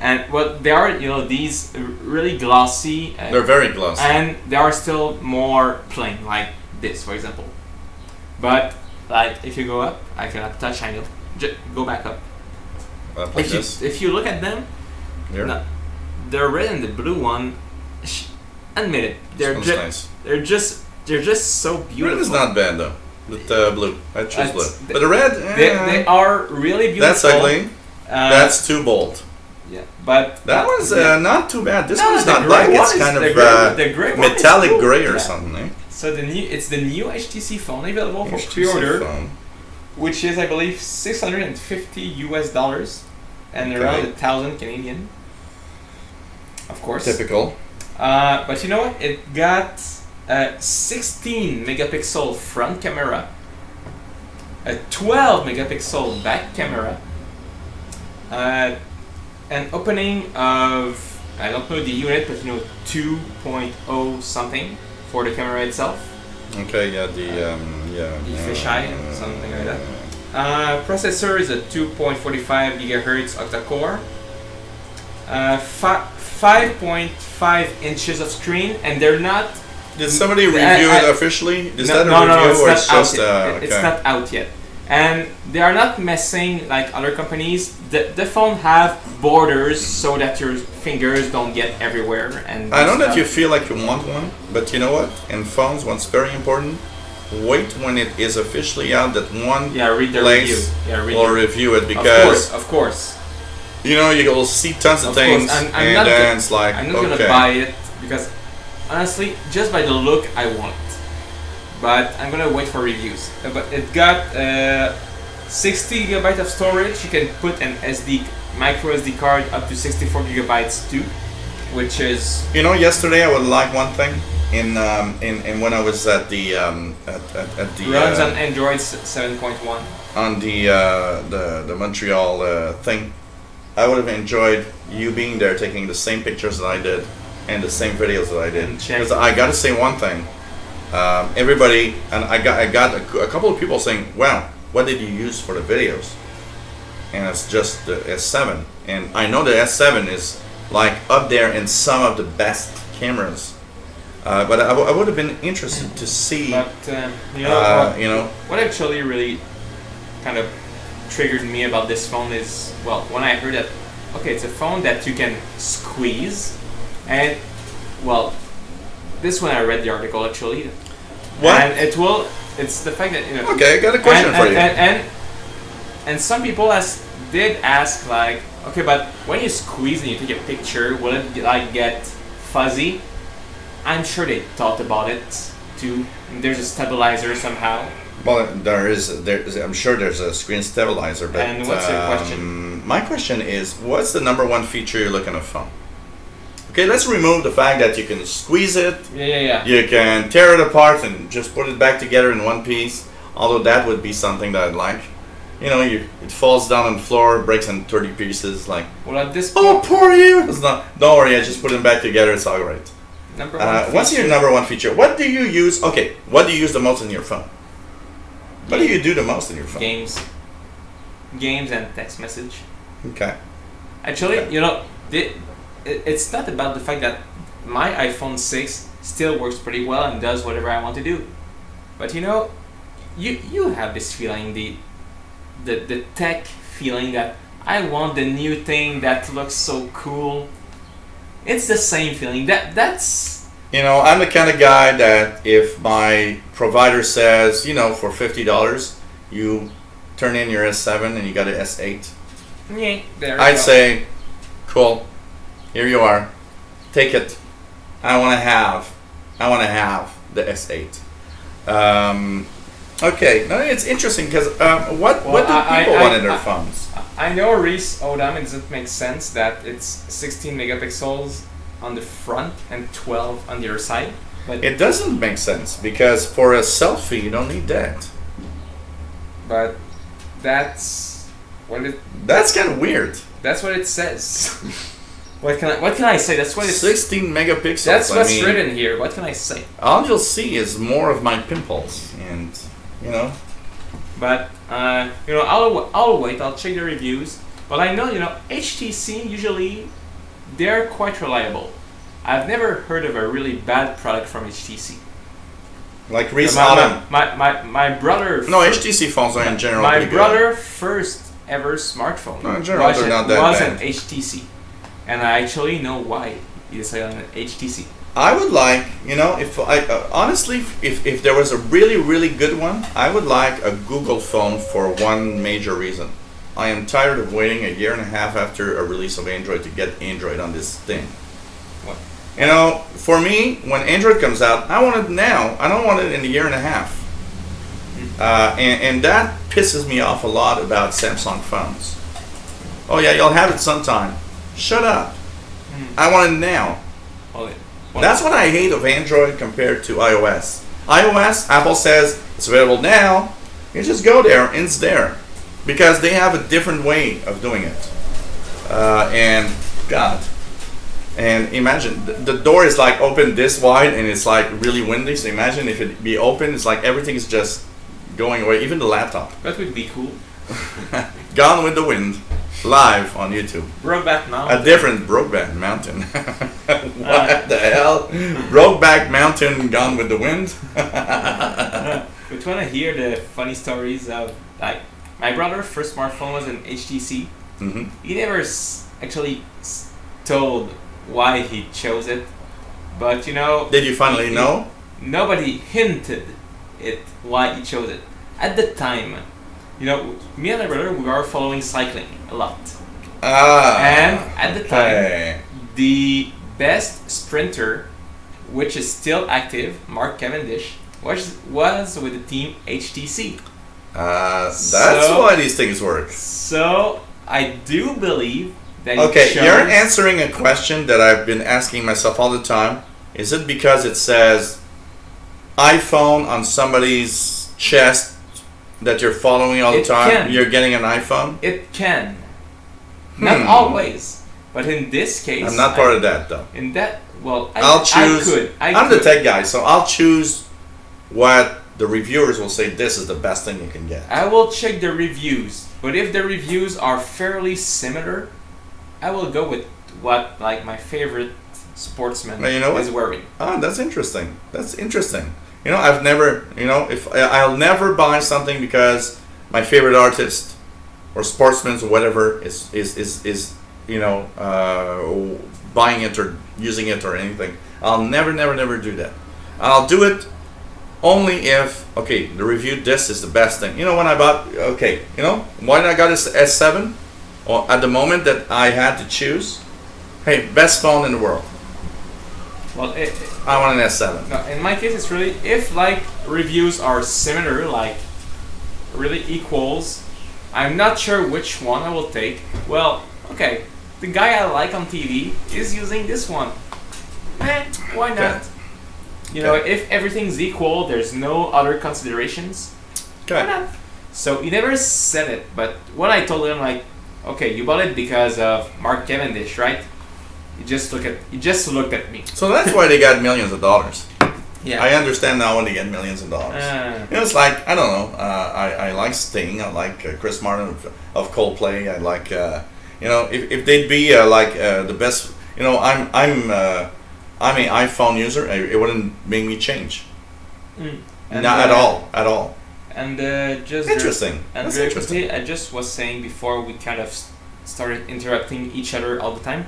And what they are, you know, these really glossy. They're very glossy. And they are still more plain, like this, for example. But like, if you go up, I cannot touch. I know. Go back up. Like this. If you look at them, Here. no, the red and the blue one. Admit it, Nice. they're just so beautiful. Red is not bad though. With blue, I choose blue. But the red, They are really beautiful. that's ugly. That's too bold. Yeah, but That one's not too bad. This No, one's the not gray black. one It's is- kind of the gray one is metallic cool. gray or Yeah. something. Eh? So it's the new HTC phone available for HTC pre-order, phone. which is I believe $650 and Okay. around 1,000 Canadian. Of course. Typical. But you know what? It got a 16 megapixel front camera, a 12 megapixel back camera, an opening of, I don't know the unit, but you know, 2.0 something for the camera itself. Okay, yeah, the Fisheye, something like that. Processor is a 2.45 gigahertz octa-core. 5.5 inches of screen, and they're not. Did somebody review it officially? Is that a no, review it's or not it's out just yet. okay? It's not out yet, and they are not messing like other companies. The phone have borders so that your fingers don't get everywhere. And I know that stuff. you feel like you want one, but you know what? In phones, what's very important, wait when it is officially out that one read the place review. Yeah, read will the- review it because of course. you know you will see tons of Of things course, I'm and not then gonna- it's like I'm not okay. gonna buy it because honestly, just by the look, I want it. But I'm gonna wait for reviews. But it got 60 gigabyte of storage. You can put an micro SD card up to 64 gigabytes too, which is You know, yesterday I would like one thing in when I was at the at the runs on Android 7.1. on the Montreal thing. I would have enjoyed you being there, taking the same pictures that I did and the same videos that I did. And check. Because I got to say one thing, everybody, and I got a couple of people saying, "Wow, what did you use for the videos?" And it's just the S7, and I know the S7 is like up there in some of the best cameras. But I would have been interested to see. But what actually really kind of triggered me about this phone is, well, when I heard that, okay, it's a phone that you can squeeze, and, well, this when I read the article actually. What? And it's the fact that, Okay, I got a question for you. And some people did ask, like, okay, but when you squeeze and you take a picture, will it like get fuzzy? I'm sure they thought about it too. There's a stabilizer somehow. Well, I'm sure there's a screen stabilizer. But, and what's your question? My question is, what's the number one feature you look in a phone? Okay, let's remove the fact that you can squeeze it. Yeah. You can tear it apart and just put it back together in one piece. Although that would be something that I'd like. It falls down on the floor, breaks in 30 pieces. Like, well, at this point, oh, poor you! Don't worry, I just put them back together. It's all right. Number one what's your number one feature? What do you use? Okay, what do you use the most in your phone? What do you do the most in your phone? Games and text message. Okay. Actually, it's not about the fact that my iPhone 6 still works pretty well and does whatever I want to do. But you have this feeling, the tech feeling that I want the new thing that looks so cool. It's the same feeling. That's I'm the kind of guy that if my provider says, for $50 you turn in your S7 and you got an S8. Yeah, I'd say, cool. Here you are. Take it. I want to have the S8. Okay, no, it's interesting because what do people want in their phones? I know Reese Odom, it doesn't make sense that it's 16 megapixels on the front and 12 on the other side. But it doesn't make sense because for a selfie you don't need that. But that's kind of weird. That's what it says. What can I say? That's what it's 16 megapixels. That's what's written here. What can I say? All you'll see is more of my pimples, and But I'll wait. I'll check the reviews. But I know HTC usually they're quite reliable. I've never heard of a really bad product from HTC. Like Reese Autumn. My brother. No, HTC phones are in general. My brother first ever smartphone in general, they're not that was bad. an HTC, and I actually know why he decided on an HTC. I would like, if I honestly, if there was a really, really good one, I would like a Google phone for one major reason. I am tired of waiting a year and a half after a release of Android to get Android on this thing. What? For me, when Android comes out, I want it now. I don't want it in a year and a half. And that pisses me off a lot about Samsung phones. Oh yeah, you'll have it sometime. Shut up. I want it now. That's what I hate of Android compared to iOS. iOS, Apple says it's available now. You just go there and it's there. Because they have a different way of doing it. And imagine, the door is like open this wide and it's like really windy. So imagine if it be open, it's like everything is just going away, even the laptop. That would be cool. Gone with the Wind, live on YouTube. Brokeback Mountain. A different Brokeback Mountain. What the hell? Brokeback Mountain, Gone with the Wind. But when I hear the funny stories of, like, my brother's first smartphone was an HTC. Mm-hmm. He never actually told why he chose it, but Did you finally know? Nobody hinted it why he chose it. At the time, me and my brother, we were following cycling a lot. And at the time, the best sprinter, which is still active, Mark Cavendish, was with the team HTC. That's why these things work. So I do believe that. Okay, you're answering a question that I've been asking myself all the time. Is it because it says iPhone on somebody's chest that you're following all the time? You're getting an iPhone? It can. Not always. But in this case, I'm not part of that though. In that, I'll choose. I'm the tech guy, so I'll choose what the reviewers will say. This is the best thing you can get. I will check the reviews, but if the reviews are fairly similar, I will go with what like my favorite sportsman Now, you know is what? wearing. Ah, that's interesting. That's interesting. You know, I've never, you know, if I'll never buy something because my favorite artist or sportsman or whatever is you know, buying it or using it or anything. I'll never do that. I'll do it only if, okay, the review, this is the best thing. You know, when I bought, okay, you know, when I got this S7, or at the moment that I had to choose, hey, best phone in the world. Well, I want an S7. no, in my case, it's really if like reviews are similar, like really equals. I'm not sure which one I will take. Well, okay, the guy I like on TV is using this one. Why not? Okay. You know, Okay. if everything's equal, there's no other considerations. Why Okay. not? So he never said it, but what I told him, like, okay, you bought it because of Mark Cavendish, right? He just looked at me. So that's why they got millions of dollars. Yeah. I understand now when they get millions of dollars. You know, it's like, I don't know, I like Sting, I like Chris Martin of Coldplay, I like, you know, if they'd be like the best, you know, I'm an iPhone user, it wouldn't make me change. And, Not at all. And just Interesting. And That's very interesting. quickly, I just was saying before we kind of started interrupting each other all the time.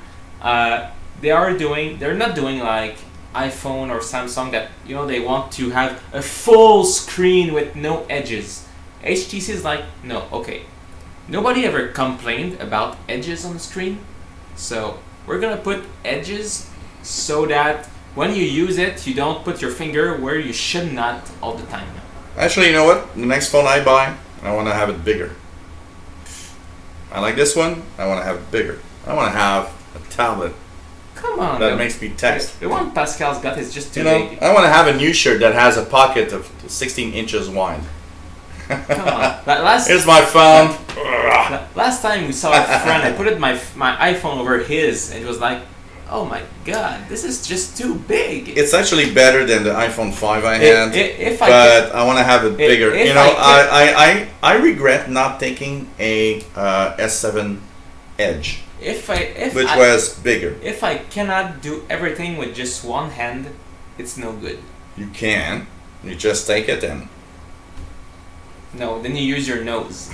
They're not doing like iPhone or Samsung that, you know, they want to have a full screen with no edges. HTC is like, no, okay. Nobody ever complained about edges on the screen, so we're gonna put edges so that when you use it, you don't put your finger where you should not all the time. Actually, you know what? The next phone I buy, I want to have it bigger. I like this one, I want to have it bigger. I want to have a tablet Come on. that makes me text. The one Pascal's got is just too You know, big. I want to have a new shirt that has a pocket of 16 inches wide. Come on. Last Here's my phone. last time we saw a friend, I put my iPhone over his, and it was like, oh my god, this is just too big. It's actually better than the iPhone 5 I had, If I but I want to have it bigger. if You know, I I regret not taking a S7 Edge, if which I, was bigger. if I cannot do everything with just one hand, it's no good. You can. You just take it and No, then you use your nose.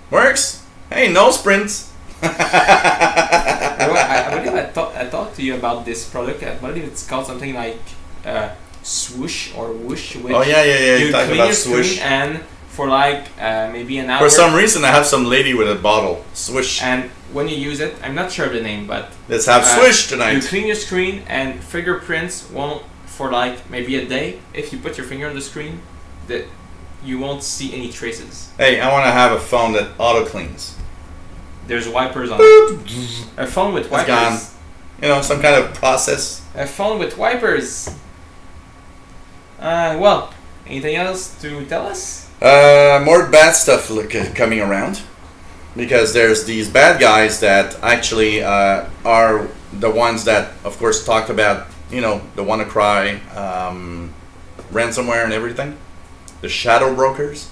works. Hey, no sprints. I believe I talked to you about this product. I believe it's called something like Swoosh or Whoosh. Which Oh yeah. you You talk clean about your screen Swish. and for like maybe an hour. For some reason, I have some lady with a bottle. Swish. And when you use it, I'm not sure of the name, but Let's have Swish you tonight. clean your screen and fingerprints won't for like maybe a day. If you put your finger on the screen, that you won't see any traces. Hey, I want to have a phone that auto cleans. There's wipers on it. A phone with It's wipers. gone. You know, some kind of process. A phone with wipers. Well, anything else to tell us? More bad stuff coming around, because there's these bad guys that actually are the ones that, of course, talked about, you know, the WannaCry, ransomware and everything. The shadow brokers.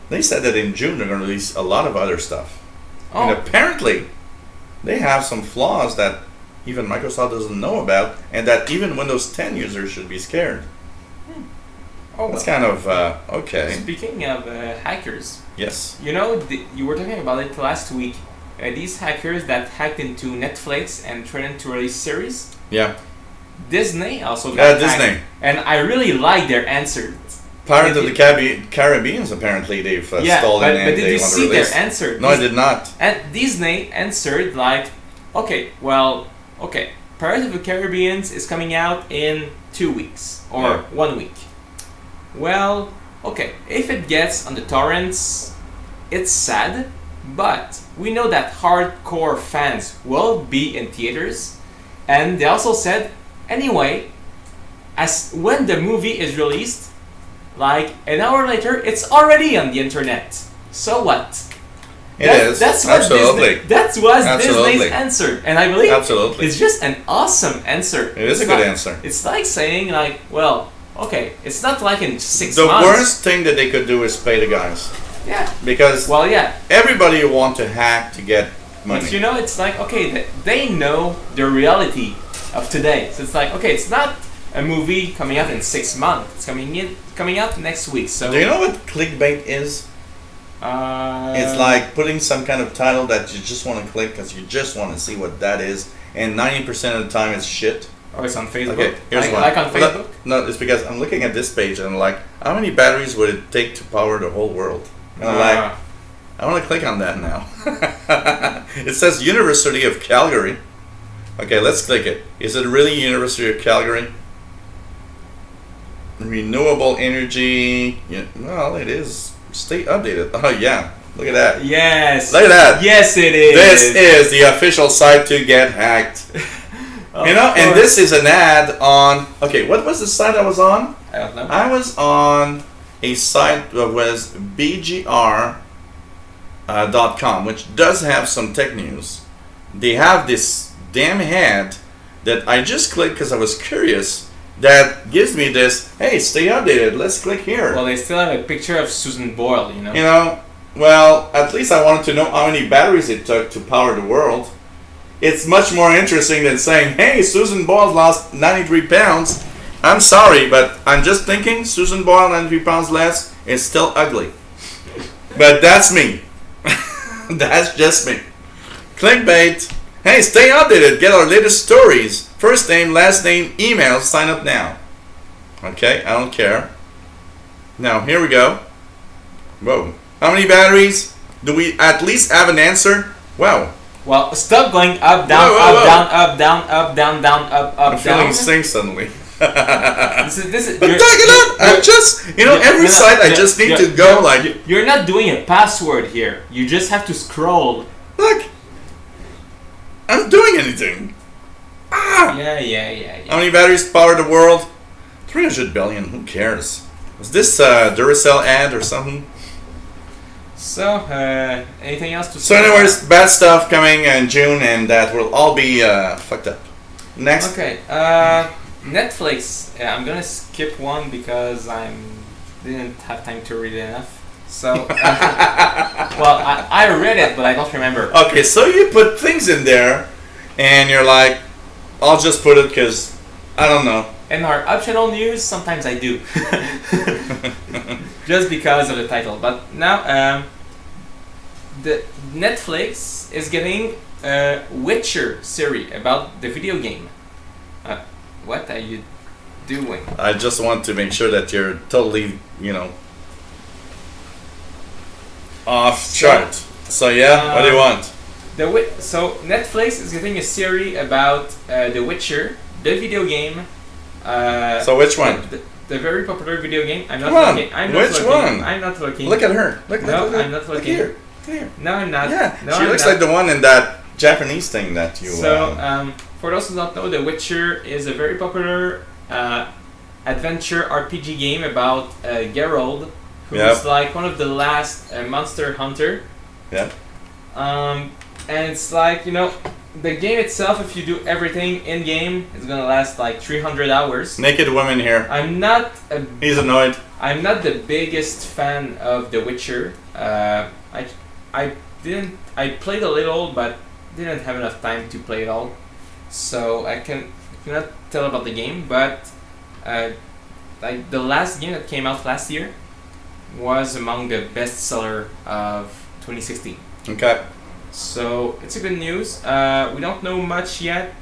They said that in June they're going to release a lot of other stuff. And apparently, they have some flaws that even Microsoft doesn't know about, and that even Windows 10 users should be scared. That's kind of okay. Speaking of hackers, Yes. you know, you were talking about it last week. These hackers that hacked into Netflix and threatened to release series. Yeah. Disney also Yeah, got hacked. Disney. And I really like their answer. Pirates of the Caribbeans, apparently they've stolen and but did they you want to see release. their answer? No, I did not. And Disney answered like, okay, Pirates of the Caribbean is coming out in 2 weeks or Yeah. 1 week. Well, okay, if it gets on the torrents, it's sad, but we know that hardcore fans will be in theaters, and they also said, anyway, as when the movie is released, like an hour later, it's already on the internet. So what? That's what absolutely. That was Absolutely. Disney's answer, and I believe Absolutely. it's just an awesome answer. It is a good answer. It's like saying like, well, okay, it's not like in 6 The months. worst thing that they could do is pay the guys, Yeah. because Well, yeah. everybody want to hack to get money. But you know, it's like, okay, they know the reality of today. So it's like, okay, it's not a movie coming out in 6 months. It's coming out next week. So do you know what clickbait is? It's like putting some kind of title that you just want to click because you just want to see what that is, and 90% of the time it's shit. Oh, it's on Facebook. Okay, here's one. Like on Facebook? No, it's because I'm looking at this page and I'm like, how many batteries would it take to power the whole world? And I'm like, I want to click on that now. It says University of Calgary. Okay, let's click it. Is it really University of Calgary? Renewable energy. Yeah, well, it is. Stay updated. Oh, yeah. Look at that. Yes. Look at that. Yes, it is. This is the official site to get hacked. You know, and this is an ad on. Okay, what was the site I was on? I don't know. I was on a site that was BGR.com, which does have some tech news. They have this damn ad that I just clicked because I was curious. That gives me this. Hey, stay updated. Let's click here. Well, they still have a picture of Susan Boyle. You know. You know. Well, at least I wanted to know how many batteries it took to power the world. It's much more interesting than saying, hey, Susan Boyle lost 93 pounds. I'm sorry, but I'm just thinking Susan Boyle 93 pounds less is still ugly. But that's me. That's just me. Clickbait. Hey, stay updated. Get our latest stories. First name, last name, email. Sign up now. Okay, I don't care. Now, here we go. Whoa. How many batteries? Do we at least have an answer? Wow. Well, stop going up, down, whoa, whoa. down, up, down, up, down, down, up, I'm down. feeling sing suddenly. This is. But tag it up. I'm just, every site I just need to go like. You're not doing a password here. You just have to scroll. Look. I'm doing anything. Ah. Yeah. How many batteries power the world? 300 billion. Who cares? Was this Duracell ad or something? So, anything else to say? So anyways, bad stuff coming in June, and that will all be fucked up. Next. Okay, Netflix. I'm gonna skip one because I didn't have time to read enough. So, well, I read it, but I don't remember. Okay, so you put things in there, and you're like, I'll just put it because I don't know. In our optional news, sometimes I do. Just because of the title. But now, the Netflix is getting a Witcher series about the video game. What are you doing? I just want to make sure that you're totally, off chart. So yeah, what do you want? So Netflix is getting a series about The Witcher, the video game. So which one? The very popular video game. I'm not Come on. looking. I'm Which not looking. one? I'm not looking. Look at her. Look, No, look, I'm not look looking. here. Look here. No, I'm not. Yeah, No, she I'm looks not. like the one in that Japanese thing that you. So, for those who don't know, The Witcher is a very popular adventure RPG game about Geralt, who's like one of the last monster hunter. Yeah. And it's like, the game itself, if you do everything in game, is gonna last like 300 hours. Naked woman here. He's annoyed. I'm not the biggest fan of The Witcher. I played a little, but didn't have enough time to play it all. So I cannot tell about the game, but like the last game that came out last year was among the bestseller of 2016. Okay. So it's a good news. We don't know much yet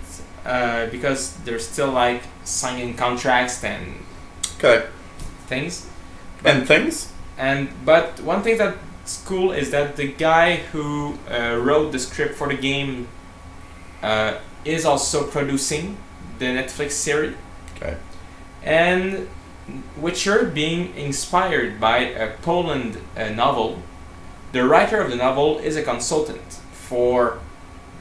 because they're still like signing contracts and things. But one thing that's cool is that the guy who wrote the script for the game is also producing the Netflix series. Okay. And Witcher being inspired by a Poland novel, the writer of the novel is a consultant for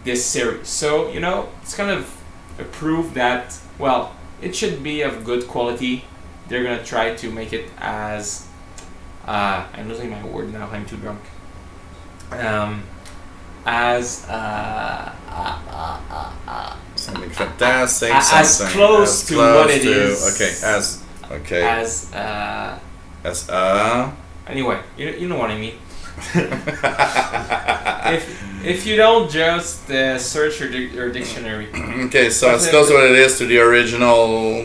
this series. So, it's kind of a proof that, well, it should be of good quality. They're going to try to make it as... I'm losing my word now, I'm too drunk. Something fantastic. As close to what it is. Anyway, you know what I mean. If you don't just search your dictionary. Okay, so it's close to what it is to the original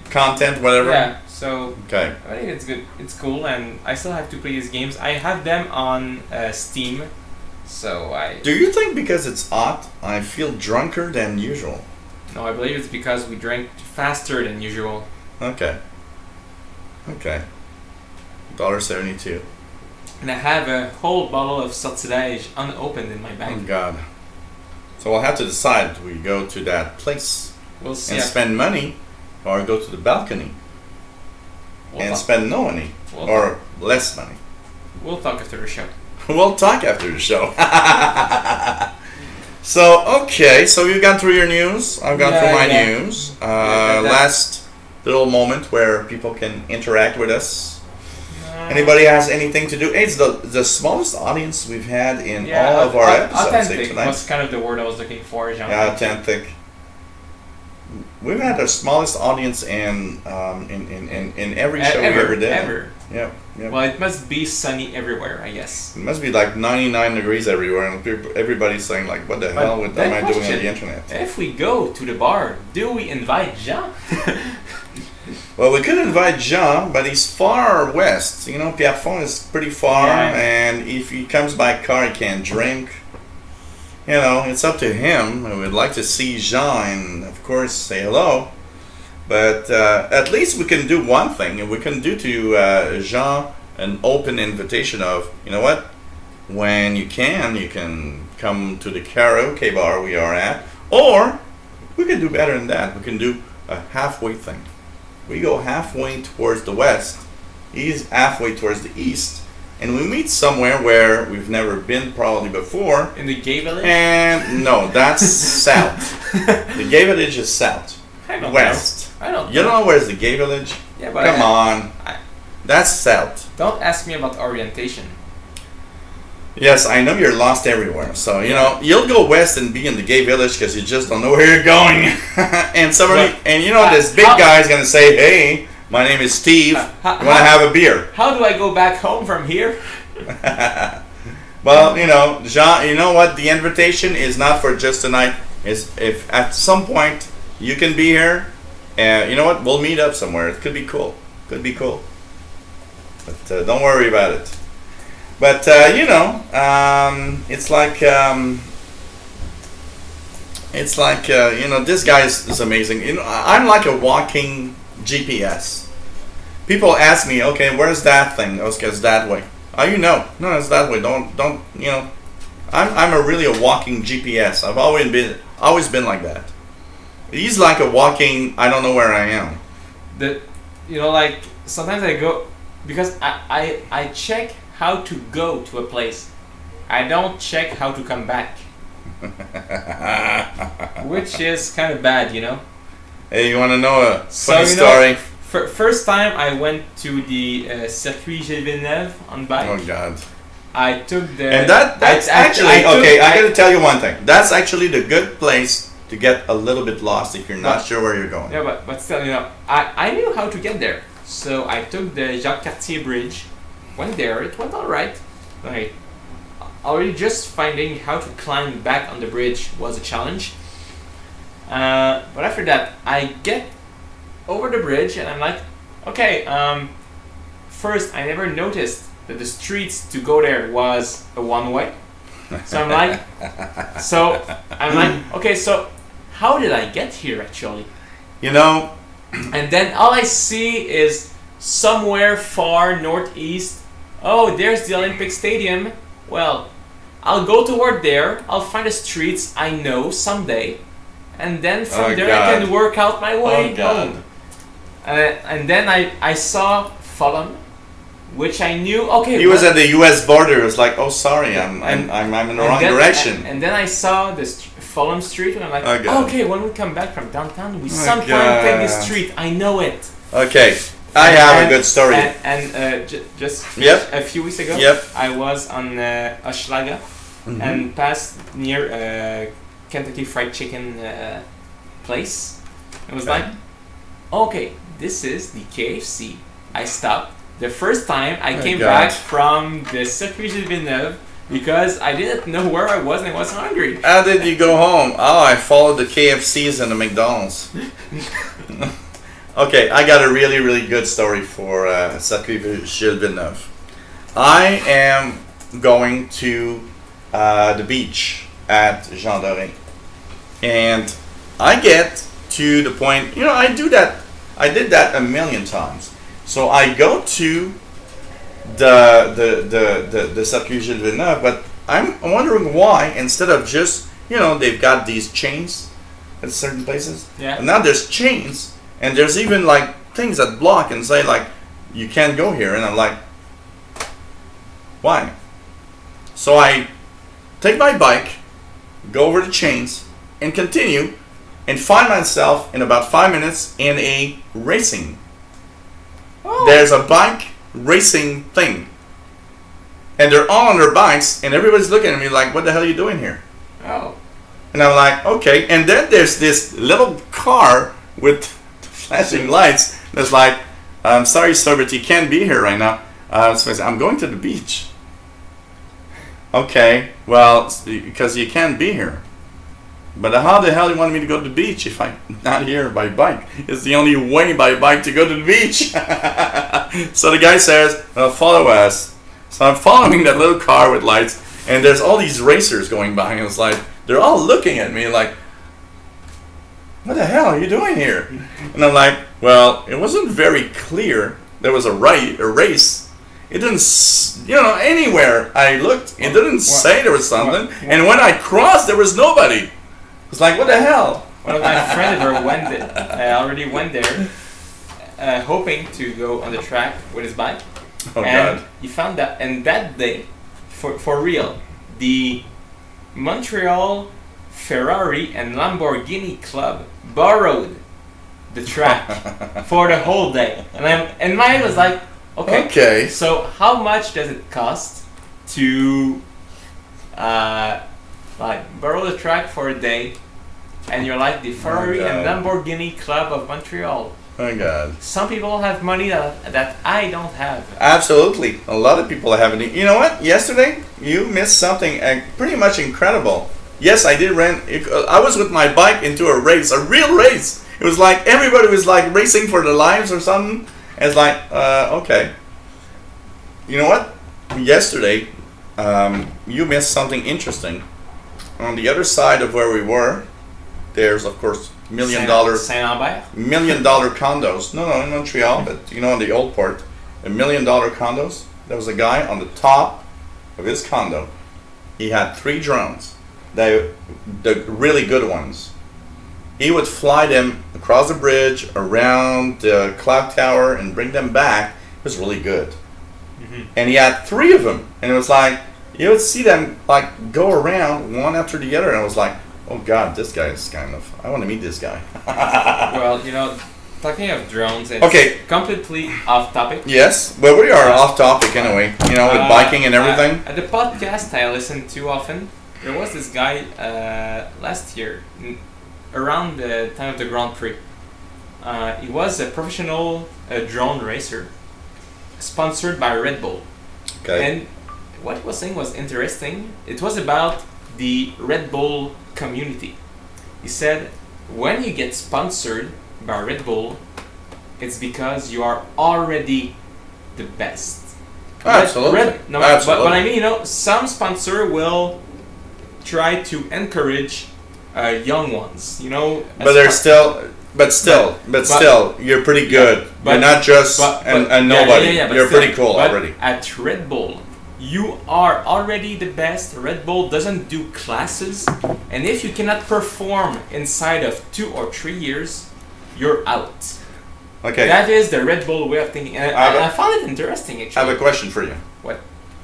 content, whatever? Yeah, so okay. I think it's good. It's cool, and I still have to play these games. I have them on Steam, so I... Do you think because it's hot, I feel drunker than usual? No, I believe it's because we drank faster than usual. Okay. Okay. $1.72. And I have a whole bottle of Sortilège unopened in my bag. Oh God. So we'll have to decide, do we go to that place We'll see. and spend money, or go to the balcony and spend no money, or less money? We'll talk after the show. We'll talk after the show. So, okay, so you've gone through your news. I've gone through my news. Last little moment where people can interact with us. Anybody has anything to do? Hey, it's the smallest audience we've had in all of our episodes authentic tonight. was kind of the word I was looking for, Jean. Yeah, authentic. We've had the smallest audience in every show we ever did. Ever. Yeah. Well, it must be sunny everywhere, I guess. It must be like 99 degrees everywhere, and everybody's saying like, "What the hell am I doing on the internet?" If we go to the bar, do we invite Jean? Well, we could invite Jean, but he's far west. You know, Pierrefonds is pretty far, and if he comes by car, he can't drink. You know, it's up to him. I would like to see Jean and, of course, say hello. But at least we can do one thing, and we can do to Jean an open invitation of, you know what? When you can come to the karaoke bar we are at, or we can do better than that. We can do a halfway thing. We go halfway towards the west, he's halfway towards the east, and we meet somewhere where we've never been probably before. In the gay village? And no, that's south. The gay village is south. I don't west. know. I don't know. You don't know where's the gay village? Yeah, but come on. That's south. Don't ask me about orientation. Yes, I know you're lost everywhere. So, you know, you'll go west and be in the gay village because you just don't know where you're going. And somebody, and you know, this big guy is going to say, "Hey, my name is Steve. You want to have a beer?" How do I go back home from here? Well, you know, Jean, you know what? The invitation is not for just tonight. Is if at some point you can be here, you know what? We'll meet up somewhere. It could be cool. Could be cool. But don't worry about it. But you know, it's like you know, this guy is amazing. You know, I'm like a walking GPS. People ask me, "Okay, where's that thing?" Oh, it's that way. Oh, you know, no, it's that way. Don't you know? I'm really a walking GPS. I've always been like that. He's like a walking. I don't know where I am. You know, like sometimes I go because I check how to go to a place. I don't check how to come back. Which is kind of bad, you know. Hey, you want to know a funny story? First time I went to the Circuit Gilles Villeneuve on bike. Oh God. I took the... And that's actually... Okay, I gotta tell you one thing. That's actually the good place to get a little bit lost if you're not sure where you're going. Yeah, but still, you know, I knew how to get there. So I took the Jacques Cartier Bridge, went there, it went alright. Like, already just finding how to climb back on the bridge was a challenge. But after that, I get over the bridge and I'm like, okay, first I never noticed that the streets to go there was a one-way. So I'm like, okay, so how did I get here actually? You know, and then all I see is somewhere far northeast. Oh, there's the Olympic Stadium. Well, I'll go toward there. I'll find the streets I know someday, and then from there I can work out my way home. And then I saw Fulham, which I knew. Okay, he was at the U.S. border. It was like, oh, sorry, I'm in the wrong direction. And then I saw this Fulham Street, and I'm like, okay, when we come back from downtown, we sometimes take this street. I know it. Okay, I have a good story. Just a few weeks ago, I was on Hochelaga and passed near Kentucky Fried Chicken place. It was like, okay, this is the KFC. I stopped. The first time I came back from the Circuit Gilles Villeneuve because I didn't know where I was and I was hungry. How did you go home? Oh, I followed the KFCs and the McDonald's. Okay, I got a really, really good story for Circuit Gilles Villeneuve. I am going to the beach at Jean Doré. And I get to the point, I did that a million times. So I go to the Circuit Gilles Villeneuve, but I'm wondering why, instead of just, they've got these chains at certain places. Yeah. And now there's chains, and there's even like things that block and say like, you can't go here. And I'm like, why? So I take my bike, go over the chains, and continue, and find myself in about 5 minutes in a racing. Oh. There's a bike racing thing. And they're all on their bikes, and everybody's looking at me like, what the hell are you doing here? Oh. And I'm like, okay. And then there's this little car with flashing lights that's like, I'm sorry, sir, but you can't be here right now. So I said, I'm going to the beach. Okay, well, because you can't be here. But how the hell do you want me to go to the beach if I'm not here by bike? It's the only way by bike to go to the beach. So the guy says, well, follow us. So I'm following that little car with lights, and there's all these racers going by, and it's like, they're all looking at me like, what the hell are you doing here? And I'm like, well, it wasn't very clear. There was a race. It didn't, anywhere I looked, it didn't say there was something. And when I crossed, there was nobody. It's like, what the hell? One of my friends already went there, hoping to go on the track with his bike. Oh, and God. he found that, and that day, for real, the Montreal Ferrari and Lamborghini Club borrowed the track for the whole day. And mine was like, okay. So how much does it cost to borrow the track for a day? And you're like the Ferrari and Lamborghini Club of Montreal. Oh my God. Some people have money that I don't have. Absolutely. A lot of people have it. You know what? Yesterday, you missed something pretty much incredible. Yes, I did rent. I was with my bike into a race, a real race. It was like everybody was like racing for their lives or something. And it's like, okay. You know what? Yesterday, you missed something interesting. On the other side of where we were, there's of course $1 million Saint-Lambert? $1 million condos. No, in Montreal, but on the old port, $1 million condos. There was a guy on the top of his condo. He had 3 drones, the really good ones. He would fly them across the bridge, around the clock tower, and bring them back. It was really good. Mm-hmm. And he had 3 of them, and it was like, you would see them like go around one after the other, and I was like, oh God, this guy is I want to meet this guy. Well, talking of drones, it's completely off topic. Yes, but we are off topic anyway, with biking and everything. At the podcast I listen to often, there was this guy last year, around the time of the Grand Prix. He was a professional drone racer, sponsored by Red Bull. Okay. And what he was saying was interesting. It was about the Red Bull community. He said, when you get sponsored by Red Bull, it's because you are already the best. Absolutely. Absolutely. But I mean, some sponsor will try to encourage young ones. But still, you're pretty good. You're not just a nobody. You're pretty cool already. At Red Bull, you are already the best. Red Bull doesn't do classes, and if you cannot perform inside of 2 or 3 years, you're out. Okay. That is the Red Bull way of thinking, and I found it interesting actually. I have a question for you. What?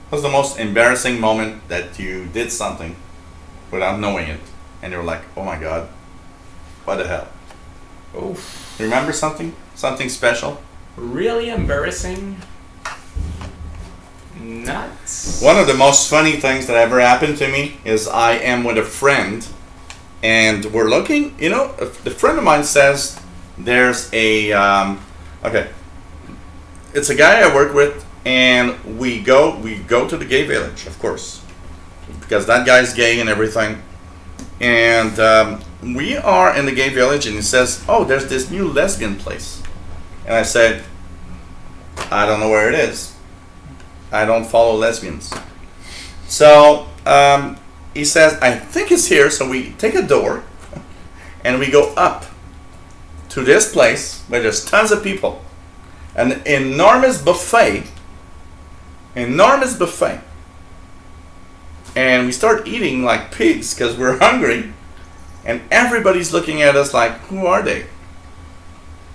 What's the most embarrassing moment that you did something without knowing it, and you're like, oh my God, what the hell? Oof. Remember something? Something special? Really embarrassing? Nuts. One of the most funny things that ever happened to me is I am with a friend, and we're looking. A friend of mine says there's a it's a guy I work with, and we go to the gay village, of course, because that guy's gay and everything. And we are in the gay village, and he says, "Oh, there's this new lesbian place." And I said, "I don't know where it is. I don't follow lesbians." So he says, "I think it's here." So we take a door, and we go up to this place where there's tons of people. An enormous buffet. And we start eating like pigs because we're hungry. And everybody's looking at us like, who are they?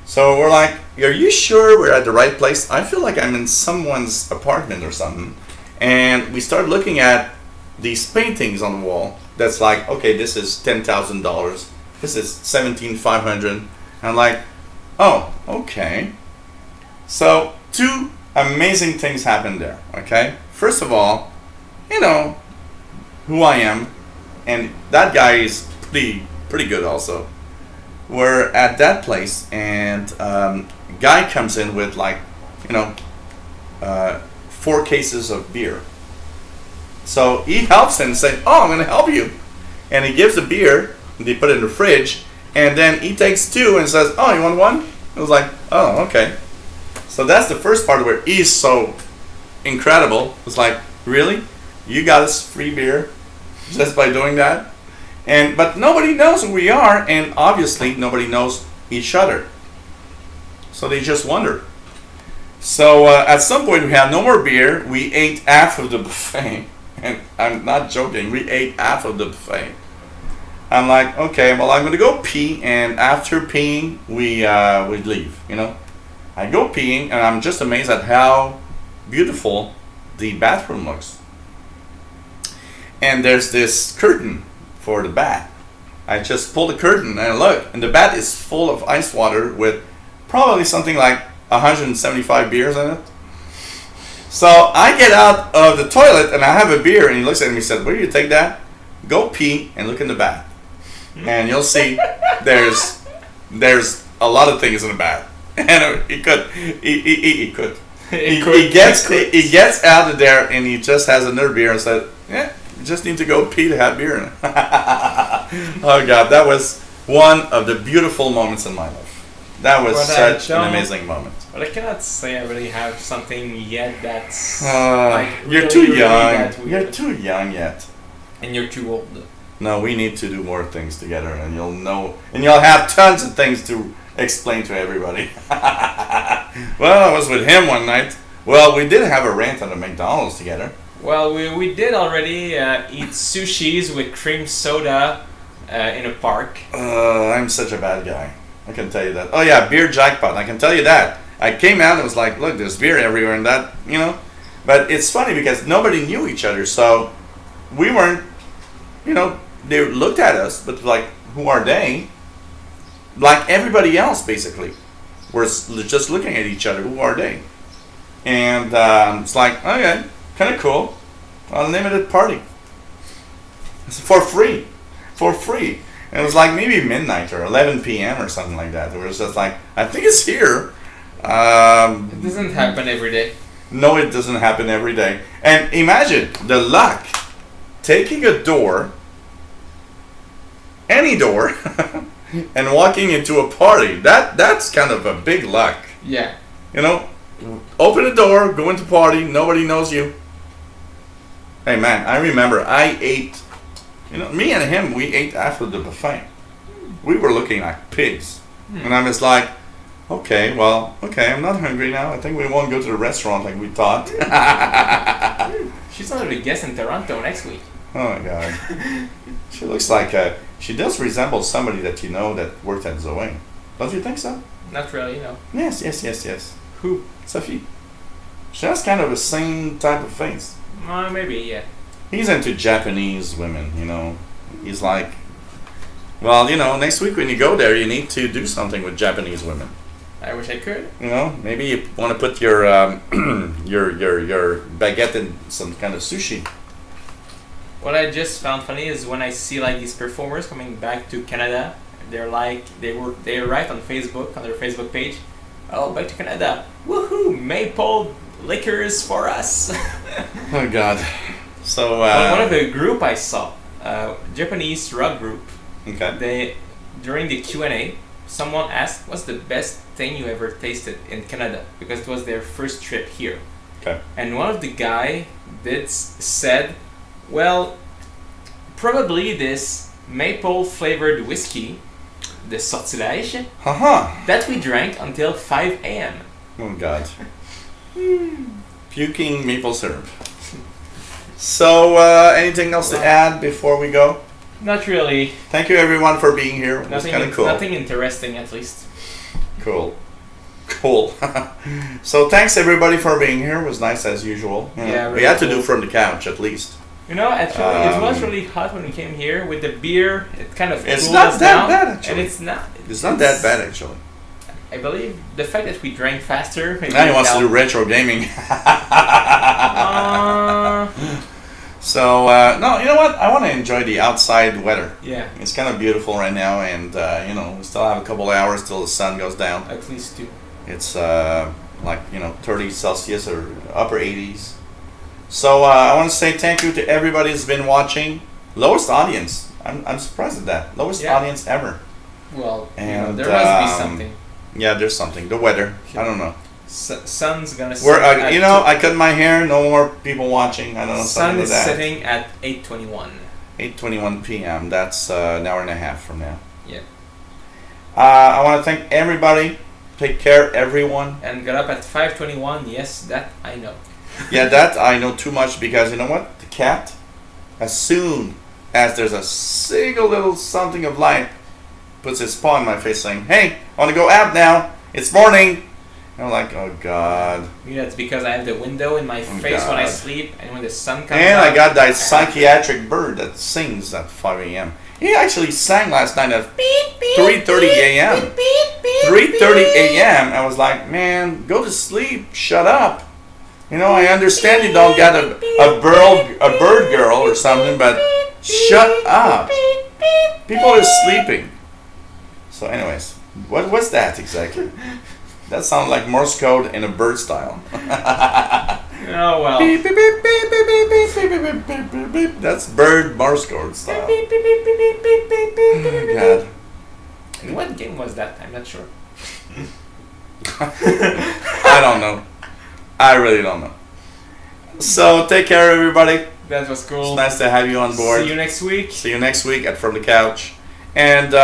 So we're like, are you sure we're at the right place? I feel like I'm in someone's apartment or something. And we start looking at these paintings on the wall. That's like, okay, this is $10,000. This is $17,500. And I'm like, oh, okay. So 2 amazing things happened there, okay? First of all, you know who I am, and that guy is pretty good also. We're at that place, and a guy comes in with like, 4 cases of beer. So he helps him and say, "Oh, I'm gonna help you," and he gives the beer. They put it in the fridge, and then he takes 2 and says, "Oh, you want one?" I was like, "Oh, okay." So that's the first part where he's so incredible. It's like, really? You got us free beer just by doing that? But nobody knows who we are, and obviously nobody knows each other. So they just wonder. So at some point we had no more beer. We ate half of the buffet. And I'm not joking. We ate half of the buffet. I'm like, okay, well, I'm going to go pee, and after peeing, we leave, I go peeing, and I'm just amazed at how beautiful the bathroom looks. And there's this curtain for the bath. I just pull the curtain, and I look, and the bath is full of ice water with probably something like 175 beers in it. So I get out of the toilet, and I have a beer, and he looks at me and said, "Where do you take that? Go pee and look in the bath. And you'll see there's a lot of things in the bath." And he gets out of there, and he just has another beer and said, "Yeah, you just need to go pee to have beer." Oh God, that was one of the beautiful moments in my life. That was such an amazing moment. But I cannot say I really have something yet that's you're too young. You're too young yet. And you're too old. No, we need to do more things together, and you'll know, and you'll have tons of things to explain to everybody. Well, I was with him one night. Well, we did have a rant at the McDonald's together. Well, we did already eat sushis with cream soda in a park. I'm such a bad guy. I can tell you that. Oh yeah, beer jackpot. I can tell you that. I came out and was like, look, there's beer everywhere and that, But it's funny because nobody knew each other, so we weren't, they looked at us, but like, who are they? Like everybody else, basically. We're just looking at each other. Who are they? And it's like, okay, kind of cool. Unlimited party. It's for free. And it was like maybe midnight or 11 p.m. or something like that. It was just like, I think it's here. It doesn't happen every day. No, it doesn't happen every day. And imagine the luck. Taking a door, any door, and walking into a party. That's kind of a big luck. Yeah. Open the door, go into party, nobody knows you. Hey man, I remember I ate, me and him, we ate after the buffet. We were looking like pigs. And I'm just like, okay, I'm not hungry now. I think we won't go to the restaurant like we thought. She's going to be guest in Toronto next week. Oh my God. She looks like, she does resemble somebody that that worked at Zoe. Don't you think so? Not really, no. Yes. Who? Sophie. She has kind of the same type of face. Maybe, yeah. He's into Japanese women, He's like, well, next week when you go there, you need to do something with Japanese women. I wish I could. Maybe you want to put your your baguette in some kind of sushi. What I just found funny is when I see like these performers coming back to Canada, they're like they write on Facebook, on their Facebook page, "Oh, back to Canada, woohoo! Maple liquors for us." Oh God. So one of the group I saw, Japanese rock group. Okay. They during the Q&A, someone asked, "What's the best thing you ever tasted in Canada?" Because it was their first trip here. Okay. And one of the guy said, "Well, probably this maple flavored whiskey, the sortilège, that we drank until 5 a.m." Oh God. Puking maple syrup. So, anything else to add before we go? Not really. Thank you everyone for being here. It was kind of cool. Nothing interesting, at least. Cool. So thanks everybody for being here. It was nice as usual. Yeah, we had to do from the couch at least. Actually, it was really hot when we came here with the beer. It kind of it's cooled not us that down, bad actually. and it's not. It's not that bad actually. I believe the fact that we drank faster. Now he wants to do retro gaming. So no, you know what? I want to enjoy the outside weather. Yeah. It's kind of beautiful right now, and we still have a couple of hours till the sun goes down. At least 2. It's 30 Celsius or upper 80s. So I want to say thank you to everybody who's been watching. Lowest audience. I'm surprised at that. Lowest audience ever. Well, and there must be something. Yeah, there's something. The weather. I don't know. Sun's gonna. I cut my hair. No more people watching. I don't know. Sun is that. setting at 8:21. 8:21 p.m. That's an hour and a half from now. Yeah. I want to thank everybody. Take care, everyone. And got up at 5:21. Yes, that I know. Yeah, that I know too much because you know what? The cat, as soon as there's a single little something of light, puts his paw in my face saying, "Hey, I want to go out now. It's morning." And I'm like, oh God. Yeah, it's because I have the window in my face when I sleep, and when the sun comes and out. I got that psychiatric bird that sings at 5 a.m. He actually sang last night at 3:30 a.m. 3:30 a.m. I was like, man, go to sleep. Shut up. I understand you don't got a bird girl or something, but shut up. People are sleeping. So, anyways, what was that exactly? That sounds like Morse code in a bird style. Oh well. Beep, beep, beep, beep, beep, beep, beep, beep, beep, beep, beep, beep. That's bird Morse code style. Oh God. And what game was that? I'm not sure. I don't know. I really don't know. So take care, everybody. That was cool. It's nice to have you on board. See you next week. See you next week at From the Couch. And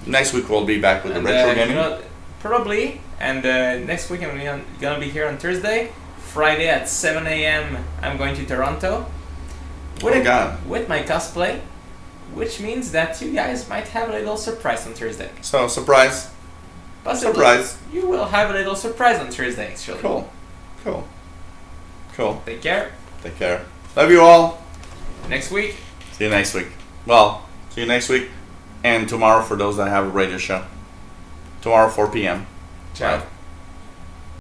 next week we'll be back with the retro gaming. Probably. And next week I'm gonna be here on Thursday. Friday at 7 a.m. I'm going to Toronto. With my cosplay. Which means that you guys might have a little surprise on Thursday. So, surprise. Possibly. Surprise. You will have a little surprise on Thursday, actually. Cool. Take care. Take care. Love you all. Next week. See you next week. Well, see you next week. And tomorrow for those that have a radio show. Tomorrow, 4 p.m. Ciao. Bye.